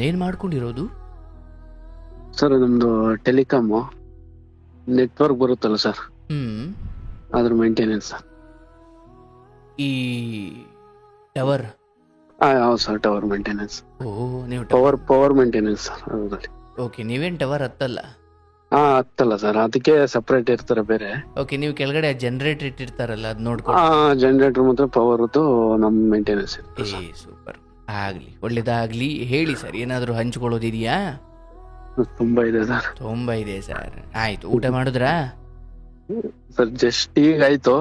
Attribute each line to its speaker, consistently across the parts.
Speaker 1: ಏನು ಮಾಡ್ಕೊಂಡಿರೋದು?
Speaker 2: ಸರ್ ನಮ್ದು ಟೆಲಿಕಾಮು ನೆಟ್ವರ್ಕ್ ಬರುತ್ತಲ್ಲ ಸರ್, ಅದ್ರ ಮೇಂಟೆನೆನ್ಸ್ ಸರ್.
Speaker 1: ಈ ಟವರ್?
Speaker 2: ಹೌದು ಸರ್, ಟವರ್ ಮೇಂಟೆನೆನ್ಸ್.
Speaker 1: ನೀವು
Speaker 2: ಪವರ್ ಮೇಂಟೆನೆನ್ಸ್ ಸರ್ ಅದರಲ್ಲಿ.
Speaker 1: ಓಕೆ, ನೀವೇನು ಟವರ್ ಹತ್ತಲ್ಲ?
Speaker 2: ಹತ್ತಲ್ಲ ಸರ್, ಅದಕ್ಕೆ ಸಪ್ರೇಟ್ ಇರ್ತಾರೆ ಬೇರೆ.
Speaker 1: ಓಕೆ, ನೀವು ಕೆಳಗಡೆ ಜನರೇಟರ್ ಇಟ್ಟಿರ್ತಾರಲ್ಲ, ಅದು ನೋಡ್ಕೊಂಡು.
Speaker 2: ಜನರೇಟರ್ ಮತ್ತೆ ಪವರ್ದು ನಮ್ಮ ಮೇಂಟೆನೆನ್ಸ್.
Speaker 1: ಸೂಪರ್, ಆಗ್ಲಿ, ಒಳ್ಳೇದಾಗ್ಲಿ. ಹೇಳಿ ಸರ್, ಏನಾದರೂ ಹಂಚ್ಕೊಳ್ಳೋದಿದೆಯಾ?
Speaker 2: ತುಂಬಾ ಇದೆ ಸರ್.
Speaker 1: ತುಂಬಾ ಇದೆ ಸರ್. ಆಯ್ತು, ಊಟ ಮಾಡಿದ್ರಾ?
Speaker 2: ಸರ್ ಜಸ್ಟ್ ಈಗ ಆಯ್ತು.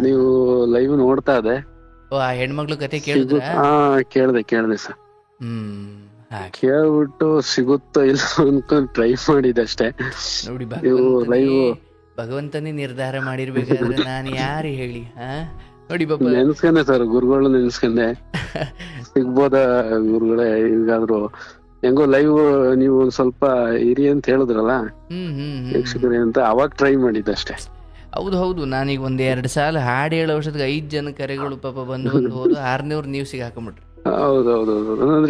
Speaker 2: ನೀವು ಲೈವ್ ನೋಡ್ತಾ ಇದೆ.
Speaker 1: ಆ ಹೆಣ್ಮಕ್ಳು ಕತೆ ಕೇಳಿದ್ರಾ?
Speaker 2: ಕೇಳ್ದೆ ಸರ್. ಕೇಳ್ಬಿಟ್ಟು ಸಿಗುತ್ತೋ ಇಲ್ಲ ಅನ್ಕೊಂಡ್ ಟ್ರೈ ಮಾಡಿದೆ ಅಷ್ಟೇ.
Speaker 1: ನೋಡಿ, ಭಗವಂತನೇ ನಿರ್ಧಾರ ಮಾಡಿರ್ಬೇಕಾದ್ರೆ ನಾನು ಯಾರು ಹೇಳಿ? ನೋಡಿ ಪಾಪ,
Speaker 2: ನೆನ್ಸ್ಕೊಂಡೆ ಸರ್, ಗುರುಗಳು ನೆನ್ಸ್ಕೊಂಡೆ. ಸಿಗ್ಬೋದ ಗುರುಗಳೇ? ಈಗಾದ್ರು ಹೆಂಗೋ ಲೈವ್ ನೀವು ಒಂದ್ ಸ್ವಲ್ಪ ಇರಿ ಅಂತ ಹೇಳಿದ್ರಲ್ಲ ವೀಕ್ಷಕರೇ ಅಂತ, ಅವಾಗ ಟ್ರೈ ಮಾಡಿದ್ದೆ ಅಷ್ಟೇ.
Speaker 1: ಹೌದು, ನಾನೀಗ ಒಂದ್ 2 ಸಾಲ ಹಾಡು ಹೇಳೋ ವರ್ಷಕ್ಕೆ 5 ಜನ ಕರೆಗಳು ಪಾಪ ಬಂದು ಹೋದು 600 ನ್ಯೂಸಿಗೆ ಹಾಕೊಂಡ್ಬಿಟ್ರು.
Speaker 2: ಹೌದೌದು,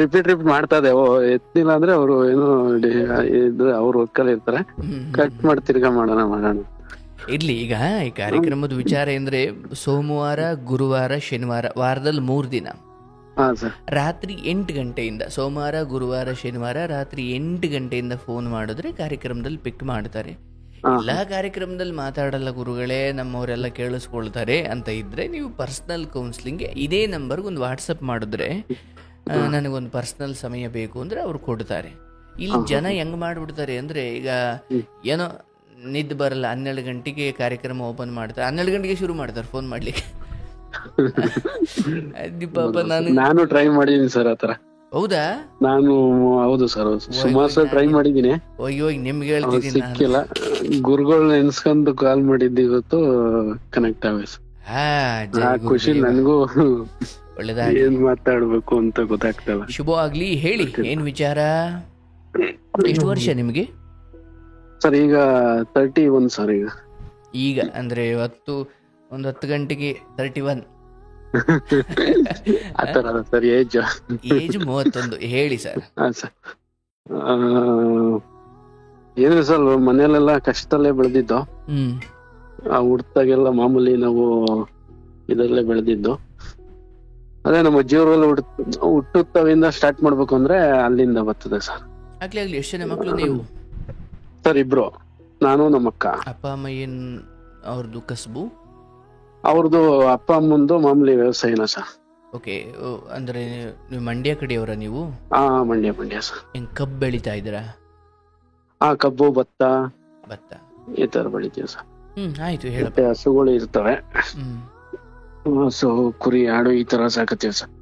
Speaker 2: ರಿಪೀಟ್ ಮಾಡ್ತಾ ಇದೆ. ಎತ್ತಿಲ್ಲ ಅಂದ್ರೆ ಅವರು ಏನೋ ಅವ್ರು ಒಕ್ಕಲ್ ಇರ್ತಾರೆ, ಕಟ್ ಮಾಡಿ ತಿರ್ಗಾ ಮಾಡೋಣ.
Speaker 1: ಇರ್ಲಿ, ಈಗ ಈ ಕಾರ್ಯಕ್ರಮದ ವಿಚಾರ ಅಂದ್ರೆ ಸೋಮವಾರ, ಗುರುವಾರ, ಶನಿವಾರ, ವಾರದಲ್ಲಿ 3 ದಿನ ರಾತ್ರಿ 8 ಗಂಟೆಯಿಂದ, ಸೋಮವಾರ, ಗುರುವಾರ, ಶನಿವಾರ ರಾತ್ರಿ 8 ಗಂಟೆಯಿಂದ ಫೋನ್ ಮಾಡಿದ್ರೆ ಕಾರ್ಯಕ್ರಮದಲ್ಲಿ ಪಿಕ್ ಮಾಡ್ತಾರೆ. ಎಲ್ಲಾ ಕಾರ್ಯಕ್ರಮದಲ್ಲಿ ಮಾತಾಡಲ್ಲ ಗುರುಗಳೇ, ನಮ್ಮವರೆಲ್ಲ ಕೇಳಿಸ್ಕೊಳ್ತಾರೆ ಅಂತ ಇದ್ರೆ ನೀವು ಪರ್ಸನಲ್ ಕೌನ್ಸಿಲಿಂಗ್ಗೆ ಇದೇ ನಂಬರ್ಗೆ ಒಂದು ವಾಟ್ಸಪ್ ಮಾಡಿದ್ರೆ, ನನಗೊಂದು ಪರ್ಸನಲ್ ಸಮಯ ಬೇಕು ಅಂದ್ರೆ ಅವ್ರು ಕೊಡ್ತಾರೆ. ಇಲ್ಲಿ ಜನ ಹೆಂಗ್ ಮಾಡ್ಬಿಡ್ತಾರೆ ಅಂದ್ರೆ, ಈಗ ಏನೋ ನಿದ್ದೆ ಬರಲ್ಲ, 12 ಗಂಟೆಗೆ ಕಾರ್ಯಕ್ರಮ ಓಪನ್ ಮಾಡ್ತಾರೆ, 12 ಗಂಟೆಗೆ ಶುರು ಮಾಡ್ತಾರೆ ಫೋನ್ ಮಾಡ್ಲಿಕ್ಕೆ. ಪಾಪ
Speaker 2: ನಾನು ಟ್ರೈ ಮಾಡಿದೀನಿ ಸರ್ ಆತರ.
Speaker 1: ಹೌದಾ?
Speaker 2: ಹೌದು ಸರ್, ಸುಮಾರು ಸರ್ ಟ್ರೈ ಮಾಡಿದೀನಿ.
Speaker 1: ಅಯ್ಯೋ, ನಿಮ್ಗೆ ಹೇಳ್ತೀನಿ,
Speaker 2: ಸಿಕ್ಕಿಲ್ಲ. ಗುರುಗಳು ನೆನ್ಸ್ಕೊಂಡು ಕಾಲ್ ಮಾಡಿದ್ದು ಇವತ್ತು ಕನೆಕ್ಟ್ ಆಗ ಖುಷಿ ನನಗೂ.
Speaker 1: ಒಳ್ಳೆದಾಗಿ,
Speaker 2: ಏನ್ ಮಾತಾಡ್ಬೇಕು ಅಂತ ಗೊತ್ತಾಗ್ತಲ್ಲ.
Speaker 1: ಶುಭ ಆಗ್ಲಿ. ಹೇಳಿ, ಏನ್ ವಿಚಾರ? ಎಷ್ಟು ವರ್ಷ ನಿಮ್ಗೆ?
Speaker 2: ಸರ್ ಈಗ 31 ಸರ್.
Speaker 1: ಈಗ ಅಂದ್ರೆ ಒಂದು 10 ಗಂಟೆಗೆ 31
Speaker 2: ಆತರ ಸರ್. ಏಜ್
Speaker 1: 31. ಹೇಳಿ ಸರ್.
Speaker 2: ಏನಿಲ್ಲ ಸರ್, ಮನೆಯಲ್ಲೆಲ್ಲ ಕಷ್ಟದಲ್ಲೇ ಬೆಳೆದಿದ್ದು. ಹುಡ್ತಾಗೆಲ್ಲ ಮಾಮೂಲಿ ನಾವು ಇದರಲ್ಲೇ ಬೆಳೆದಿದ್ದು. ಅದೇ ನಮ್ಮ ಜೀವನದಲ್ಲಿ ಹುಟ್ಟುತ್ತವಿಂದ ಸ್ಟಾರ್ಟ್ ಮಾಡ್ಬೇಕು ಅಂದ್ರೆ ಅಲ್ಲಿಂದ ಬರ್ತದೆ ಸರ್.
Speaker 1: ಆಗ್ಲಿ. ಎಷ್ಟು ಜನ ಮಕ್ಕಳು ನೀವು?
Speaker 2: ಸರ್ 2, ನಾನು ನಮ್ಮ ಅಕ್ಕ.
Speaker 1: ಅಪ್ಪ ಅಮ್ಮ ಏನ್ ಅವ್ರದ್ದು ಕಸಬು?
Speaker 2: ಅವ್ರದ್ದು ಅಪ್ಪ ಅಮ್ಮಂದು ಮಾಮೂಲಿ ವ್ಯವಸಾಯನ ಸರ್.
Speaker 1: ಓಕೆ, ಅಂದ್ರೆ ನೀವು ಮಂಡ್ಯ ಕಡೆಯವರ ನೀವು?
Speaker 2: ಮಂಡ್ಯ ಸರ್.
Speaker 1: ಹೆಂಗ್ ಕಬ್ಬು ಬೆಳಿತಾ ಇದ್ದೀರಾ?
Speaker 2: ಕಬ್ಬು, ಭತ್ತ ಈ ತರ ಬೆಳಿತೀವಿ ಸರ್.
Speaker 1: ಆಯ್ತು, ಹೇಳ.
Speaker 2: ಹಸುಗಳು ಇರ್ತವೆ, ಹಸು, ಕುರಿ, ಆಡು ಈ ತರ ಸಾಕತ್ತೀವಿ ಸರ್.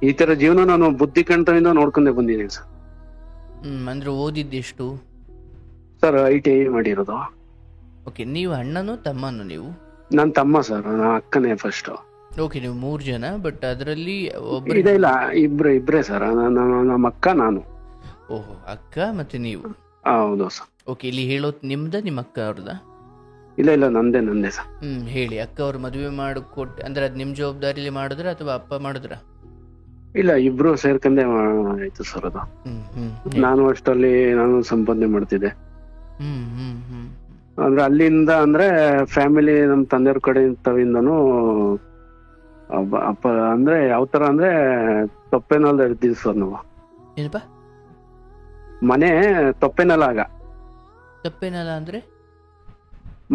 Speaker 2: ಈ ತರ ಜೀವನ ನಾನು ಬುದ್ಧಿ ಕಂಠದಿಂದ ನೋಡ್ಕೊಂಡೇ ಬಂದಿದ್ದೀನಿ ಸರ್.
Speaker 1: ಅಂದ್ರೆ ಓದಿದ್ದೆಷ್ಟು?
Speaker 2: ಸರ್ ITI ಮಾಡಿರೋದು.
Speaker 1: ಓಕೆ, ನೀವು ಅಣ್ಣನೋ ತಮ್ಮನೋ ನೀವು?
Speaker 2: ನನ್ ತಮ್ಮ ಸರ್, ಅಕ್ಕನೇ ಫಸ್ಟ್.
Speaker 1: ಓಕೆ, ನೀವು 3 ಜನ. ಬಟ್ ಅದರಲ್ಲಿ
Speaker 2: ಇಲ್ಲ, ಇಬ್ರೇ ಸರ್. ನಮ್ಮ ಅಕ್ಕ, ನಾನು.
Speaker 1: ಓಹೋ, ಅಕ್ಕ ಮತ್ತೆ ನೀವು?
Speaker 2: ಹೌದು ಸರ್.
Speaker 1: ಓಕೆ, ಇಲ್ಲಿ ಹೇಳೋದು ನಿಮ್ದ, ನಿಮ್ಮ ಅಕ್ಕ ಅವ್ರದ?
Speaker 2: ಇಲ್ಲ, ನಂದೇ ಸರ್.
Speaker 1: ಹೇಳಿ. ಅಕ್ಕ ಅವ್ರ ಮದುವೆ ಮಾಡಿಕೊಟ್ಟು ಅಂದ್ರೆ ಅದ್ ನಿಮ್ ಜವಾಬ್ದಾರಿಲಿ ಮಾಡಿದ್ರ ಅಥವಾ ಅಪ್ಪ ಮಾಡಿದ್ರ?
Speaker 2: ಇಲ್ಲ, ಇಬ್ರು ಸೇರ್ಕೊಂಡೆ ಆಯ್ತು ಸರ್ ಅದು. ನಾನು ಅಷ್ಟರಲ್ಲಿ ನಾನು ಸಂಪಾದನೆ ಮಾಡ್ತಿದ್ದೆ. ಅಂದ್ರೆ ಅಲ್ಲಿಂದ ಅಂದ್ರೆ ಫ್ಯಾಮಿಲಿ ನಮ್ ತಂದೆಯವ್ರ ಕಡೆ ತವಿಂದನು ಅಪ್ಪ ಅಂದ್ರೆ ಯಾವ ತರ ಅಂದ್ರೆ ತೊಪ್ಪೆನಲ್ಲ ಇರ್ತೀವಿ ಸರ್ ನಾವು.
Speaker 1: ಏನಪ್ಪ?
Speaker 2: ಮನೆ ತೊಪ್ಪೆನಲ್ಲ.
Speaker 1: ತೊಪ್ಪೆನಲ್ಲ ಅಂದ್ರೆ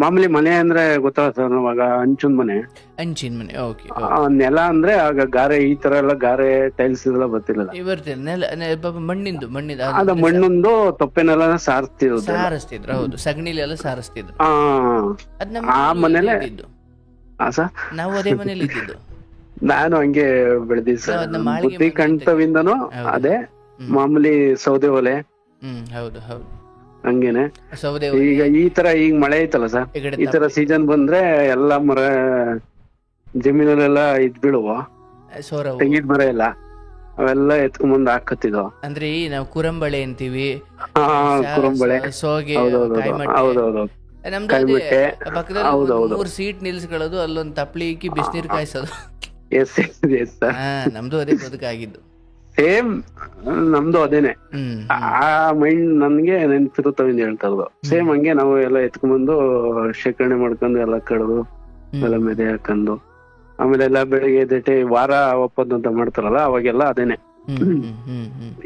Speaker 2: ಮಾಮೂಲಿ ಮನೆ ಅಂದ್ರೆ ಗೊತ್ತಲ್ಲ ಸರ್, ನಾವಾಗ ಹಂಚಿನ ಮನೆ.
Speaker 1: ಓಕೆ.
Speaker 2: ನೆಲ ಅಂದ್ರೆ ಆಗ ಗಾರೆ, ಈ ತರ ಎಲ್ಲ ಗಾರೆ, ಟೈಲ್ಸ್ ಇದೆಲ್ಲ ಬರ್ತಿರಲ್ಲ.
Speaker 1: ಮಣ್ಣಿಂದು
Speaker 2: ಅದ ಮಣ್ಣೊಂದು ತೊಪ್ಪೆನೆಲ್ಲ
Speaker 1: ಸಾರಿಸ್ತಿದ್ರು. ಹೌದು, ಸಗಣಿಲಿ ಎಲ್ಲ ಸಾರಿಸ್ತಿದ್ರು.
Speaker 2: ಆ ಮನೇಲೆ
Speaker 1: ನಾವು ಅದೇ ಮನೇಲಿ ಇದ್ದಿದ್ದು.
Speaker 2: ನಾನು ಹಂಗೆ ಬೆಳೆದಿದ್ದೆ ಸರ್. ಬುದ್ಧಿ ಕಂಠವಿಂದನು ಅದೇ ಮಾಮೂಲಿ ಸೌದೆ ಒಲೆ.
Speaker 1: ಹೌದು,
Speaker 2: ಹಂಗೇನೆ. ಈಗ ಈಗ ಮಳೆ ಐತಲ್ಲ ಸರ್, ಈ ತರ ಸೀಸನ್ ಬಂದ್ರೆ ಎಲ್ಲಾ ಮರ ಜಮೀನಲ್ಲೆಲ್ಲ ಬೀಳುವ ತೆಂಗಿನ ಮರ ಎಲ್ಲ ಅವೆಲ್ಲ ಎತ್ಕೊಂಡ್ಬಂದ್ ಹಾಕತ್ತಿದ್ವು.
Speaker 1: ಅಂದ್ರೆ ನಾವು ಕುರಂಬಳೆ ಅಂತೀವಿ.
Speaker 2: ಕುರಂಬಳೆ,
Speaker 1: ಸೋಗೆ,
Speaker 2: ಹೌದೌದು,
Speaker 1: ಪಕ್ಕದಲ್ಲಿ 3 ಸೀಟ್ ನಿಲ್ಸ್ಕೊಳ್ಳೋದು, ಅಲ್ಲೊಂದು ತಪ್ಲಿ ಇಕ್ಕಿ ಬಿಸಿನೀರು ಕಾಯಿಸೋದು.
Speaker 2: ಎಸ್ ಎಸ್ ಎಸ್ ಸರ್,
Speaker 1: ನಮ್ದು ಅದೇ ಬದುಕಾಗಿದ್ದು.
Speaker 2: ಸೇಮ್ ನಮ್ದು ಅದೇನೆ. ಆ ಮೈಂಡ್ ನನ್ಗೆ ನೆನ್ಪಿರುತ್ತವಿಂದ ಹೇಳ್ತಾ ಇರೋದು. ಸೇಮ್ ಹಂಗೆ ನಾವು ಎಲ್ಲ ಎತ್ಕೊಂಡ್ಬಂದು ಶೇಖರಣೆ ಮಾಡ್ಕೊಂಡು ಎಲ್ಲ ಕಡ್ದು ಎಲ್ಲ ಮೆದೆ ಹಾಕೊಂಡು ಆಮೇಲೆ ಎಲ್ಲ ಬೆಳಿಗ್ಗೆ ಎದ್ದೆಟೆ ವಾರ ಒಪ್ಪಂದು ಅಂತ ಮಾಡ್ತಾರಲ್ಲ ಅವಾಗೆಲ್ಲ ಅದೇನೆ.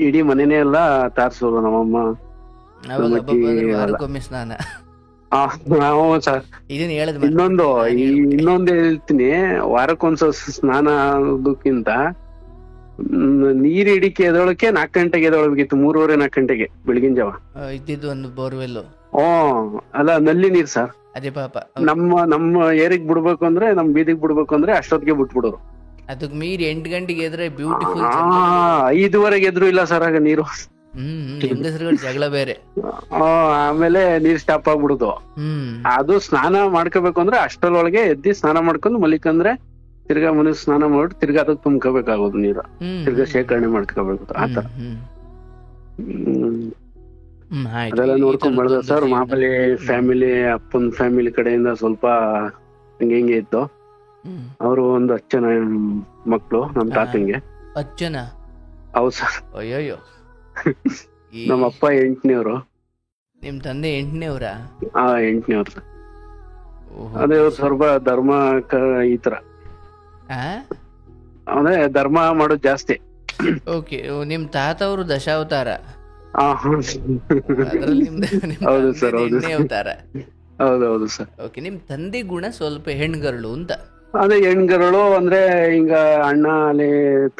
Speaker 2: ಇಡೀ ಮನೆನೇ ಎಲ್ಲ ತಾರ್ಸೋದು ನಮ್ಮಮ್ಮ.
Speaker 1: ಸ್ನಾನ
Speaker 2: ಇನ್ನೊಂದು ಹೇಳ್ತೀನಿ, ವಾರಕ್ಕೊಂದ್ಸಲ ಸ್ನಾನ ಅನ್ನೋದಕ್ಕಿಂತ ನೀರ್ ಹಿಡಿಕೆ ಎದೊಳಕ್ಕೆ 4 ಗಂಟೆಗೆ ಎದೊಳಬೇಕಿತ್ತು, 3:30-4 ಗಂಟೆಗೆ ಬೆಳಗಿನ ಜಾವ
Speaker 1: ಇದ್ದಿದ್ದು ಒಂದು ಬೋರ್ವೆಲ್.
Speaker 2: ಅಲ್ಲ ನಲ್ಲಿ ನೀರ್ ಸರ್.
Speaker 1: ಅದೇ ಪಾಪ
Speaker 2: ನಮ್ಮ ಏರಿಗ್ ಬಿಡ್ಬೇಕು ಅಂದ್ರೆ, ನಮ್ ಬೀದಿಗೆ ಬಿಡ್ಬೇಕು ಅಂದ್ರೆ ಅಷ್ಟೊತ್ತಿಗೆ ಬಿಟ್ಬಿಡೋರು.
Speaker 1: ಅದಕ್ ಮೀರಿ 8 ಗಂಟೆಗೆ ಎದ್ರೆ ಬ್ಯೂಟಿಫುಲ್.
Speaker 2: 5:15 ಎದ್ರು ಇಲ್ಲ ಸರ್ ಆಗ ನೀರು.
Speaker 1: ಹೆಂಗಸರುಗಳ ಜಗಳ ಬೇರೆ.
Speaker 2: ಆಮೇಲೆ ನೀರ್ ಸ್ಟಾಪ್ ಆಗ್ಬಿಡುದು. ಅದು ಸ್ನಾನ ಮಾಡ್ಕೋಬೇಕು ಅಂದ್ರೆ ಅಷ್ಟರೊಳಗೆ ಎದ್ದಿ ಸ್ನಾನ ಮಾಡ್ಕೊಂಡು ಮಲಿಕಂದ್ರೆ ತಿರ್ಗಾ ಮನೆ ಸ್ನಾನ ಮಾಡ್ಬಿಟ್ಟು ತಿರ್ಗಾ ಅದಕ್ಕೆ ತುಂಬ್ಕೋಬೇಕಾಗೋದು ನೀರು, ತಿರ್ಗಾ ಶೇಖರಣೆ ಮಾಡ್ಕೋಬೇಕು ಆತರ. ಅದೆಲ್ಲ ನೋಡ್ಕೊಂಡ್ ಬೆಳೆದ ಸರ್. ಮಾಮೂಲಿ ಫ್ಯಾಮಿಲಿ, ಅಪ್ಪನ್ ಫ್ಯಾಮಿಲಿ ಕಡೆಯಿಂದ ಸ್ವಲ್ಪ ಹಂಗೆ ಹಿಂಗೆ ಇತ್ತು. ಅವರು ಒಂದು 10 ಜನ ಮಕ್ಳು ನಮ್ ತಾತಂಗೆ.
Speaker 1: 10 ಜನ?
Speaker 2: ಹೌದು ಸರ್.
Speaker 1: ಅಯ್ಯೋ.
Speaker 2: ನಮ್ಮ ಅಪ್ಪ 8ನೇವ್ರು.
Speaker 1: ನಿಮ್ ತಂದೆ 8ನೇವ್ರ?
Speaker 2: 8ನೇವ್ರು ಸರ್. ಅದೇ ಸ್ವಲ್ಪ ಧರ್ಮ ಈ ತರ ಅದೇ ಧರ್ಮ ಮಾಡೋದು ಜಾಸ್ತಿ.
Speaker 1: ಓಕೆ. ನಿಮ್ ತಾತ ಅವರು ದಶಾವತಾರ?
Speaker 2: ಹೌದು ಸರ್, ಹೌದು
Speaker 1: ಅವತಾರ.
Speaker 2: ಹೌದೌದು ಸರ್.
Speaker 1: ಓಕೆ. ನಿಮ್ ತಂದೆ ಗುಣ ಸ್ವಲ್ಪ ಹೆಣ್ಗರಳು ಅಂತ?
Speaker 2: ಅದೇ ಹೆಣ್ಗರಳು ಅಂದ್ರೆ ಹಿಂಗ ಅಣ್ಣ ಅಲ್ಲಿ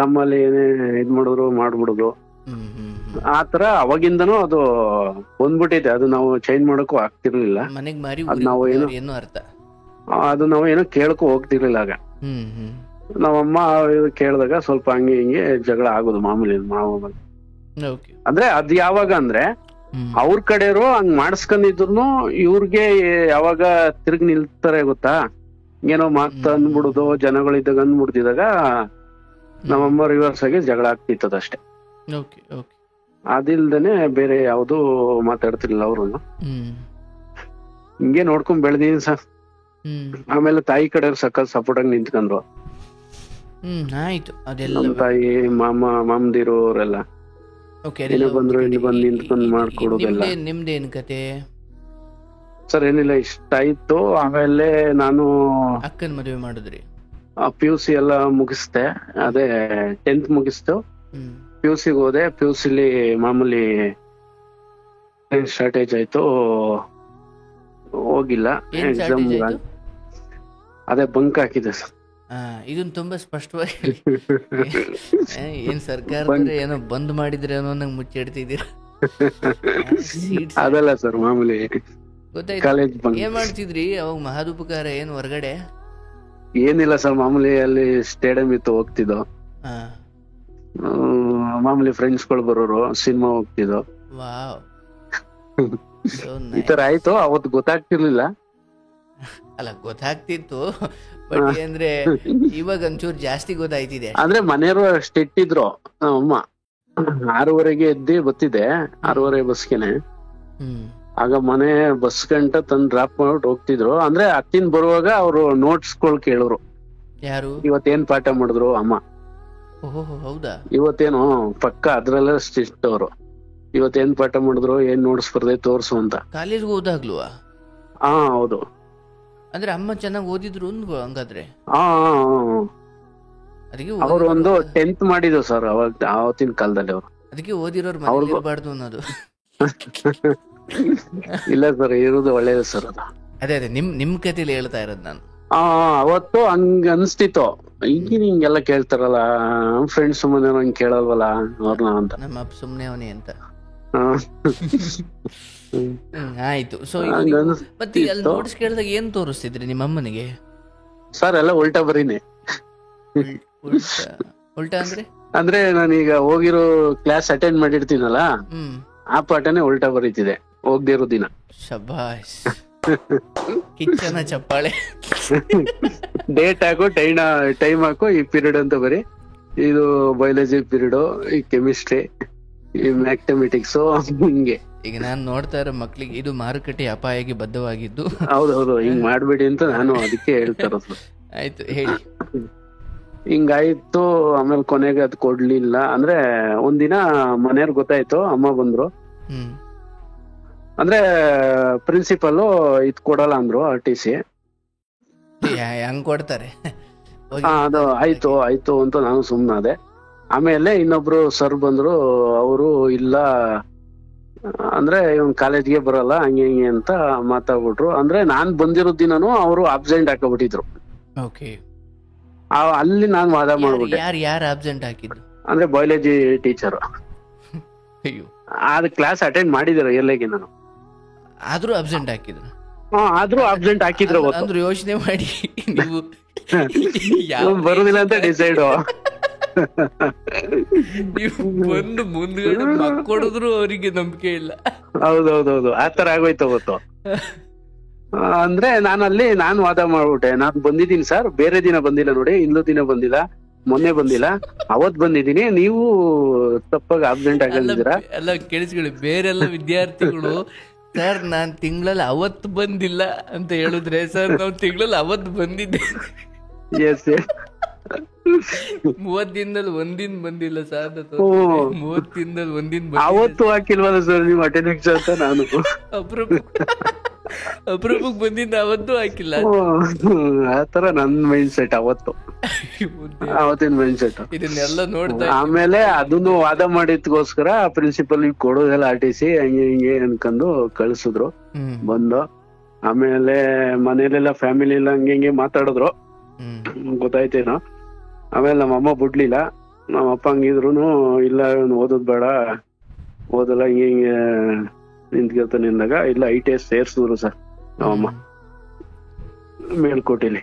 Speaker 2: ತಮ್ಮಲ್ಲಿ ಏನೇ ಇದ್ ಮಾಡಿದ್ರು ಮಾಡ್ಬಿಡುದು ಆತರ. ಅವಾಗಿಂದನೂ ಅದು ಬಂದ್ಬಿಟ್ಟಿದೆ. ಅದು ನಾವು ಚೇಂಜ್ ಮಾಡಕ್ಕೂ ಆಗ್ತಿರ್ಲಿಲ್ಲ.
Speaker 1: ಮನೆಗ್ ಮಾರಿ
Speaker 2: ನಾವು
Speaker 1: ಏನು ಅರ್ಥ
Speaker 2: ಅದು ನಾವು ಏನೋ ಕೇಳಕ್ಕೂ ಹೋಗ್ತಿರ್ಲಿಲ್ಲ ಆಗ. ನಾವಮ್ಮ ಕೇಳಿದಾಗ ಸ್ವಲ್ಪ ಹಂಗೆ ಹಿಂಗೆ ಜಗಳ ಆಗೋದು ಮಾಮೂಲಿ. ಅಂದ್ರೆ ಅದ್ ಯಾವಾಗ ಅಂದ್ರೆ ಅವ್ರ ಕಡೆಯವರು ಹಂಗ್ ಮಾಡಿಸ್ಕೊಂಡಿದ್ರು ಇವ್ರಿಗೆ ಯಾವಾಗ ತಿರ್ಗಿ ನಿಲ್ತಾರೆ ಗೊತ್ತಾ, ಏನೋ ಮಾತ್ ಅಂದ್ಬಿಡುದು, ಜನಗಳಿದ್ದಾಗ ಅಂದ್ಬಿಡ್ತಿದಾಗ ನಮ್ಮಮ್ಮ ರಿವರ್ಸ್ ಆಗಿ ಜಗಳ ಆಗ್ತಿತ್ತದಷ್ಟೇ. ಅದಿಲ್ದೇನೆ ಬೇರೆ ಯಾವ್ದು ಮಾತಾಡ್ತಿರ್ಲಿಲ್ಲ ಅವ್ರು. ಹಿಂಗೆ ನೋಡ್ಕೊಂಡ್ ಬೆಳ್ದೀನಿ ಸರ್. ಆಮೇಲೆ ತಾಯಿ ಕಡೆಯವ್ರು ಸಕ್ಕತ್ ಸಪೋರ್ಟ್ ಆಗಿ ನಿಂತ್ಕೊಂಡ್ರು. ನಮ್ ತಾಯಿ ಮಾಮದಿರು ಅವರೆಲ್ಲ ಬಂದ್ರು, ಇಲ್ಲಿ ಬಂದು ನಿಂತ್ಕೊಂಡ್ ಮಾಡ್ಕೊಡೋದೆಲ್ಲ.
Speaker 1: ನಿಮ್ದೇನ್ ಕತೆ
Speaker 2: ಸರ್? ಏನಿಲ್ಲ, ಇಷ್ಟ ಆಯ್ತು. ಆಮೇಲೆ ನಾನು
Speaker 1: ಅಕ್ಕನ್ ಮದುವೆ ಮಾಡಿದ್ರಿ?
Speaker 2: PUC ಎಲ್ಲ ಮುಗಿಸ್ದೆ. ಅದೇ 10th ಮುಗಿಸ್ತು. PUC ಹೋದೆ. PUCಲಿ ಮಾಮೂಲಿ ಶಾರ್ಟೇಜ್ ಆಯ್ತು, ಹೋಗಿಲ್ಲ ಎಕ್ಸಾಮ್. ಅದೇ ಬಂಕ್ ಹಾಕಿದೆ ಸರ್.
Speaker 1: ಇದನ್ ತುಂಬಾ ಸ್ಪಷ್ಟವಾಗಿ ಏನ್ ಸರ್ಕಾರ ಏನೋ ಬಂದ್ ಮಾಡಿದ್ರೆ ಅನ್ನೋ ನಂಗೆ ಮುಚ್ಚಿಡ್ತಿದ್ದೀರಾ?
Speaker 2: ಅದಲ್ಲ ಸರ್, ಮಾಮೂಲಿ
Speaker 1: ಗೊತ್ತಾಯ್ತು. ಏನ್ ಮಾಡ್ತಿದ್ರಿ ಅವಾಗ? ಮಹಾದುಪಕಾರ ಏನ್ ಹೊರಗಡೆ?
Speaker 2: ಏನಿಲ್ಲ ಸರ್, ಮಾಮೂಲಿ ಅಲ್ಲಿ ಸ್ಟೇಡಿಯಂ ಇತ್ತು, ಹೋಗ್ತಿದ್ದೋ. ಮಾಮೂಲಿ ಫ್ರೆಂಡ್ಸ್ ಗಳು ಬರೋರು, ಸಿನಿಮಾ ಹೋಗ್ತಿದ್ದೋ. ಈ ತರ ಆಯ್ತು. ಅವತ್ತು ಗೊತ್ತಾಗ್ತಿರ್ಲಿಲ್ಲ.
Speaker 1: ಅಲ್ಲ, ಗೊತ್ತಾಗ್ತಿತ್ತು, ಬಟ್ ಅಂದ್ರೆ ಇವಾಗ ಒಂಚೂರು ಜಾಸ್ತಿ ಗೊತ್ತಾಯ್ತಿದೆ.
Speaker 2: ಅಂದ್ರೆ ಮನೆಯವರು ಸ್ಟ್ರಿಕ್ಟ್ ಇದ್ರು. ಅಮ್ಮ 6:30ಗೆ ಎದ್ದಿ ಬತ್ತಿದೆ, 6:30 ಬಸ್ಗೆನೆ. ಆಗ ಮನೆ ಬಸ್ ಗಂಟ ತಂದ್ ಡ್ರಾಪ್ ಮಾಡ್ಬಿಟ್ಟು ಹೋಗ್ತಿದ್ರು. ಅಂದ್ರೆ ಹತ್ತಿನ ಬರುವಾಗ ಅವ್ರು ನೋಟ್ಸ್ಗಳು ಕೇಳೋರು.
Speaker 1: ಯಾರು?
Speaker 2: ಇವತ್ತೇನ್ ಪಾಠ ಮಾಡಿದ್ರು ಅಮ್ಮ.
Speaker 1: ಹೌದಾ?
Speaker 2: ಇವತ್ತೇನು ಪಕ್ಕ ಅದ್ರಲ್ಲ ಸ್ಟ್ರಿಕ್ಟ್ ಅವರು. ಇವತ್ತೇನ್ ಪಾಠ ಮಾಡಿದ್ರು, ಏನ್ ನೋಟ್ಸ್ ಬರ್ದೆ ತೋರ್ಸು ಅಂತ.
Speaker 1: ಕಾಲೇಜ್ಗೆ ಹೋದಾಗ್ಲೂ?
Speaker 2: ಹೌದು.
Speaker 1: ಅಂದ್ರೆ ಅಮ್ಮ ಚೆನ್ನಾಗಿ ಓದಿದ್ರು ಹಂಗಾದ್ರೆ?
Speaker 2: ಅವರು ಒಂದು 10th ಮಾಡಿದ್ರು ಸರ್ ಅವತ್ತಿನ ಕಾಲದಲ್ಲಿ. ಅವರು
Speaker 1: ಅದಕ್ಕೆ ಓದಿರೋರು ಮನೇಲಿ ಇರಬಾರ್ದು ಅನ್ನೋದು.
Speaker 2: ಇಲ್ಲ ಸರ್, ಇರೋದು ಒಳ್ಳೇದು ಸರ್ ಅದು.
Speaker 1: ಅದೇ ನಿಮ್ ಕಥೆಲಿ ಹೇಳ್ತಾ ಇರೋದು ನಾನು.
Speaker 2: ಅವತ್ತು ಹಂಗ ಅನ್ಸ್ತಿತ್ತು, ಈಗ ಹಿಂಗೆಲ್ಲ ಕೇಳ್ತಾರಲ್ಲ ಫ್ರೆಂಡ್ಸ್ ಸುಮ್ಮನೆ ಹಂಗ್ ಕೇಳಲ್ವಲ್ಲ ಅವ್ರನ್ನ ಅಂತ.
Speaker 1: ನಮ್ಮ ಅಪ್ಪ ಸುಮ್ನೆ ಅವನೇ ಅಂತ. ಆಯ್ತು. ಸೊ ಮತ್ತೆ ಅಲ್ಲಿ ನೋಟ್ಸ್ ಕೇಳಿದಾಗ ಏನ್ ತೋರಿಸ್ತಿದ್ರಿ ನಿಮ್ಮ ಅಮ್ಮನಿಗೆ?
Speaker 2: ಸರ್ ಎಲ್ಲ ಉಲ್ಟಾ ಬರೀನೆ.
Speaker 1: ಉಲ್ಟಾ
Speaker 2: ಅಂದ್ರೆ ನಾನೀಗ ಹೋಗಿರೋ ಕ್ಲಾಸ್ ಅಟೆಂಡ್ ಮಾಡಿರ್ತೀನಲ್ಲ, ಆ ಪಾಠನೇ ಉಲ್ಟಾ ಬರೀತಿದೆ ಹೋಗ್ದಿರೋ ದಿನ.
Speaker 1: ಶಬಾಷ್, ಕಿಚ್ಚನ ಚಪ್ಪಾಳೆ.
Speaker 2: ಡೇಟ್ ಹಾಕು, ಟೈಮ್ ಹಾಕು, ಈ ಪೀರಿಯಡ್ ಅಂತ ಬರೀ. ಇದು ಬಯಾಲಜಿ ಪೀರಿಯಡ್, ಈ ಕೆಮಿಸ್ಟ್ರಿ, ಈ ಮ್ಯಾಥಮೆಟಿಕ್ಸ್, ಹಿಂಗೆ.
Speaker 1: ಈಗ ನಾನ್ ನೋಡ್ತಾ ಇರೋ ಮಕ್ಳಿಗೆ ಇದು ಮಾರುಕಟ್ಟೆ ಅಪಾಯಕ್ಕೆ ಬದ್ಧವಾಗಿದ್ದು.
Speaker 2: ಹೌದೌದು, ಹಿಂಗ್ ಮಾಡ್ಬೇಡಿ ಅಂತ ನಾನು ಅದಕ್ಕೆ ಹೇಳ್ತಾ ಇರೋದು.
Speaker 1: ಆಯ್ತು, ಹೇಳಿ.
Speaker 2: ಹಿಂಗಾಯ್ತು. ಆಮೇಲೆ ಕೊನೆಗೆ ಅದ್ ಕೊಡ್ಲಿಲ್ಲ. ಅಂದ್ರೆ ಒಂದಿನ ಮನೆಯವ್ರ್ ಗೊತ್ತಾಯ್ತು, ಅಮ್ಮ ಬಂದ್ರು. ಅಂದ್ರೆ ಪ್ರಿನ್ಸಿಪಲ್ ಇದ್ ಕೊಡಲ್ಲ ಅಂದ್ರು RTC.
Speaker 1: ಹೆಂಗ್ ಕೊಡ್ತಾರೆ?
Speaker 2: ಅದು ಆಯ್ತು ಅಂತ ನಾನು ಸುಮ್ನಾದೆ. ಆಮೇಲೆ ಇನ್ನೊಬ್ರು ಸರ್ ಬಂದ್ರು. ಅವರು ಇಲ್ಲ ಅಂದ್ರೆ ಇವ್ನ್ ಕಾಲೇಜ್ಗೆ ಬರಲ್ಲ ಹಂಗೆ ಹಿಂಗೆ ಅಂತ ಮಾತಾಡ್ಬಿಟ್ರು. ಅಂದ್ರೆ ನಾನ್ ಬಂದಿರೋ ದಿನನು ಅವರು ಅಬ್ಸೆಂಟ್ ಹಾಕೋಬಿಟ್ಟಿದ್ರು. ಅಲ್ಲಿ ನಾನ್ ವಾದ ಮಾಡ್ಬಿಟ್ಟೆ.
Speaker 1: ಯಾರು ಅಬ್ಸೆಂಟ್ ಹಾಕಿದ್ದು?
Speaker 2: ಅಂದ್ರೆ ಬಯಾಲಜಿ ಟೀಚರ್. ಅದ್ ಕ್ಲಾಸ್ ಅಟೆಂಡ್ ಮಾಡಿದಿರ ಎಲ್ಲಗೆ ನಾನು.
Speaker 1: ಆದ್ರೂ ಅಬ್ಸೆಂಟ್ ಹಾಕಿದ್ರು?
Speaker 2: ಆದ್ರೂ ಅಬ್ಸೆಂಟ್ ಹಾಕಿದ್ರು.
Speaker 1: ಅಂದ್ರೆ ಯೋಚನೆ ಮಾಡಿ, ನೀವು
Speaker 2: ಬರುದಿಲ್ಲ ಅಂತ ಡಿಸೈಡ್.
Speaker 1: ನೀವು ಬಂದು ಮುಂದ್ಗಡೆ ಮಕ್ಕೊಡಿದ್ರು ಅವರಿಗೆ ನಂಬಿಕೆ ಇಲ್ಲ.
Speaker 2: ಹೌದೌದೌದು, ಆತರ ಆಗೋಯ್ತು ಅವತ್ತು. ಅಂದ್ರೆ ನಾನು ವಾದ ಮಾಡ್ಬಿಟ್ಟೆ. ನಾನ್ ಬಂದಿದ್ದೀನಿ ಸರ್, ಬೇರೆ ದಿನ ಬಂದಿಲ್ಲ ನೋಡಿ, ಇಂದು ದಿನ ಬಂದಿಲ್ಲ, ಮೊನ್ನೆ ಬಂದಿಲ್ಲ, ಅವತ್ ಬಂದಿದ್ದೀನಿ, ನೀವು ತಪ್ಪಾಗಿ ಆಬ್ಸೆಂಟ್ ಆಗಿದ್ದೀರಾ.
Speaker 1: ಎಲ್ಲ ಕೇಳಿಸ್ಕೊಳ್ಳಿ, ಬೇರೆಲ್ಲ ವಿದ್ಯಾರ್ಥಿಗಳು ಸರ್ ನಾನ್ ತಿಂಗಳಲ್ಲಿ ಅವತ್ತು ಬಂದಿಲ್ಲ ಅಂತ ಹೇಳಿದ್ರೆ, ಸರ್ ನಾವು ತಿಂಗಳಲ್ಲಿ ಅವತ್ತು ಬಂದಿದ್ದೆ, 30 ದಿನದಲ್ಲಿ ಒಂದಿನ ಬಂದಿಲ್ಲ ಸರ್, 30 ದಿನದಲ್ಲಿ ಒಂದಿನ
Speaker 2: ಅವತ್ತು ಹಾಕಿಲ್ವಲ್ಲ ಸರ್ ನೀವು ಅಟೆಂಡೆನ್ಸ್ ಅಂತ. ನಾನು
Speaker 1: ಅಪರೂಪಕ್ಕೆ ಬಂದಿದ್ದ, ಅವತ್ತು ಹಾಕಿಲ್ಲ.
Speaker 2: ಆತರ ನನ್ ಮೈಂಡ್ ಸೆಟ್ ಅವತ್ತಿನ ಮೈಂಡ್ ಸೆಟ್.
Speaker 1: ಇದನ್ನೆಲ್ಲ ನೋಡ್ತಾ
Speaker 2: ಆಮೇಲೆ ಅದನ್ನು ವಾದ ಮಾಡಿದ್ಕೋಸ್ಕರ ಪ್ರಿನ್ಸಿಪಲ್ ಕೊಡೋದೆಲ್ಲ RTC ಹಂಗೆ ಹಿಂಗೆ ಅನ್ಕೊಂಡು ಕಳ್ಸಿದ್ರು. ಬಂದು ಆಮೇಲೆ ಮನೇಲೆಲ್ಲ ಫ್ಯಾಮಿಲಿ ಎಲ್ಲ ಹಂಗೆ ಹಿಂಗೆ ಮಾತಾಡಿದ್ರು, ಗೊತ್ತಾಯ್ತೇನೋ. ಆಮೇಲೆ ನಮ್ಮಮ್ಮ ಬಿಡ್ಲಿಲ್ಲ. ನಮ್ಮಪ್ಪ ಹಂಗಿದ್ರು ಇಲ್ಲ ಇವನು ಓದೋದ್ ಬೇಡ, ಓದಲ್ಲ ಹಿಂಗೆ ಹಿಂಗೆ ನಿಂತ್ಕೊಳ್ತಾನೆ ಅಂದಾಗ ಇಲ್ಲ ITS ಸೇರ್ಸಿದ್ರು ಸರ್ ನಮ್ಮಮ್ಮ ಮೇಲ್ಕೋಟೆಲಿ.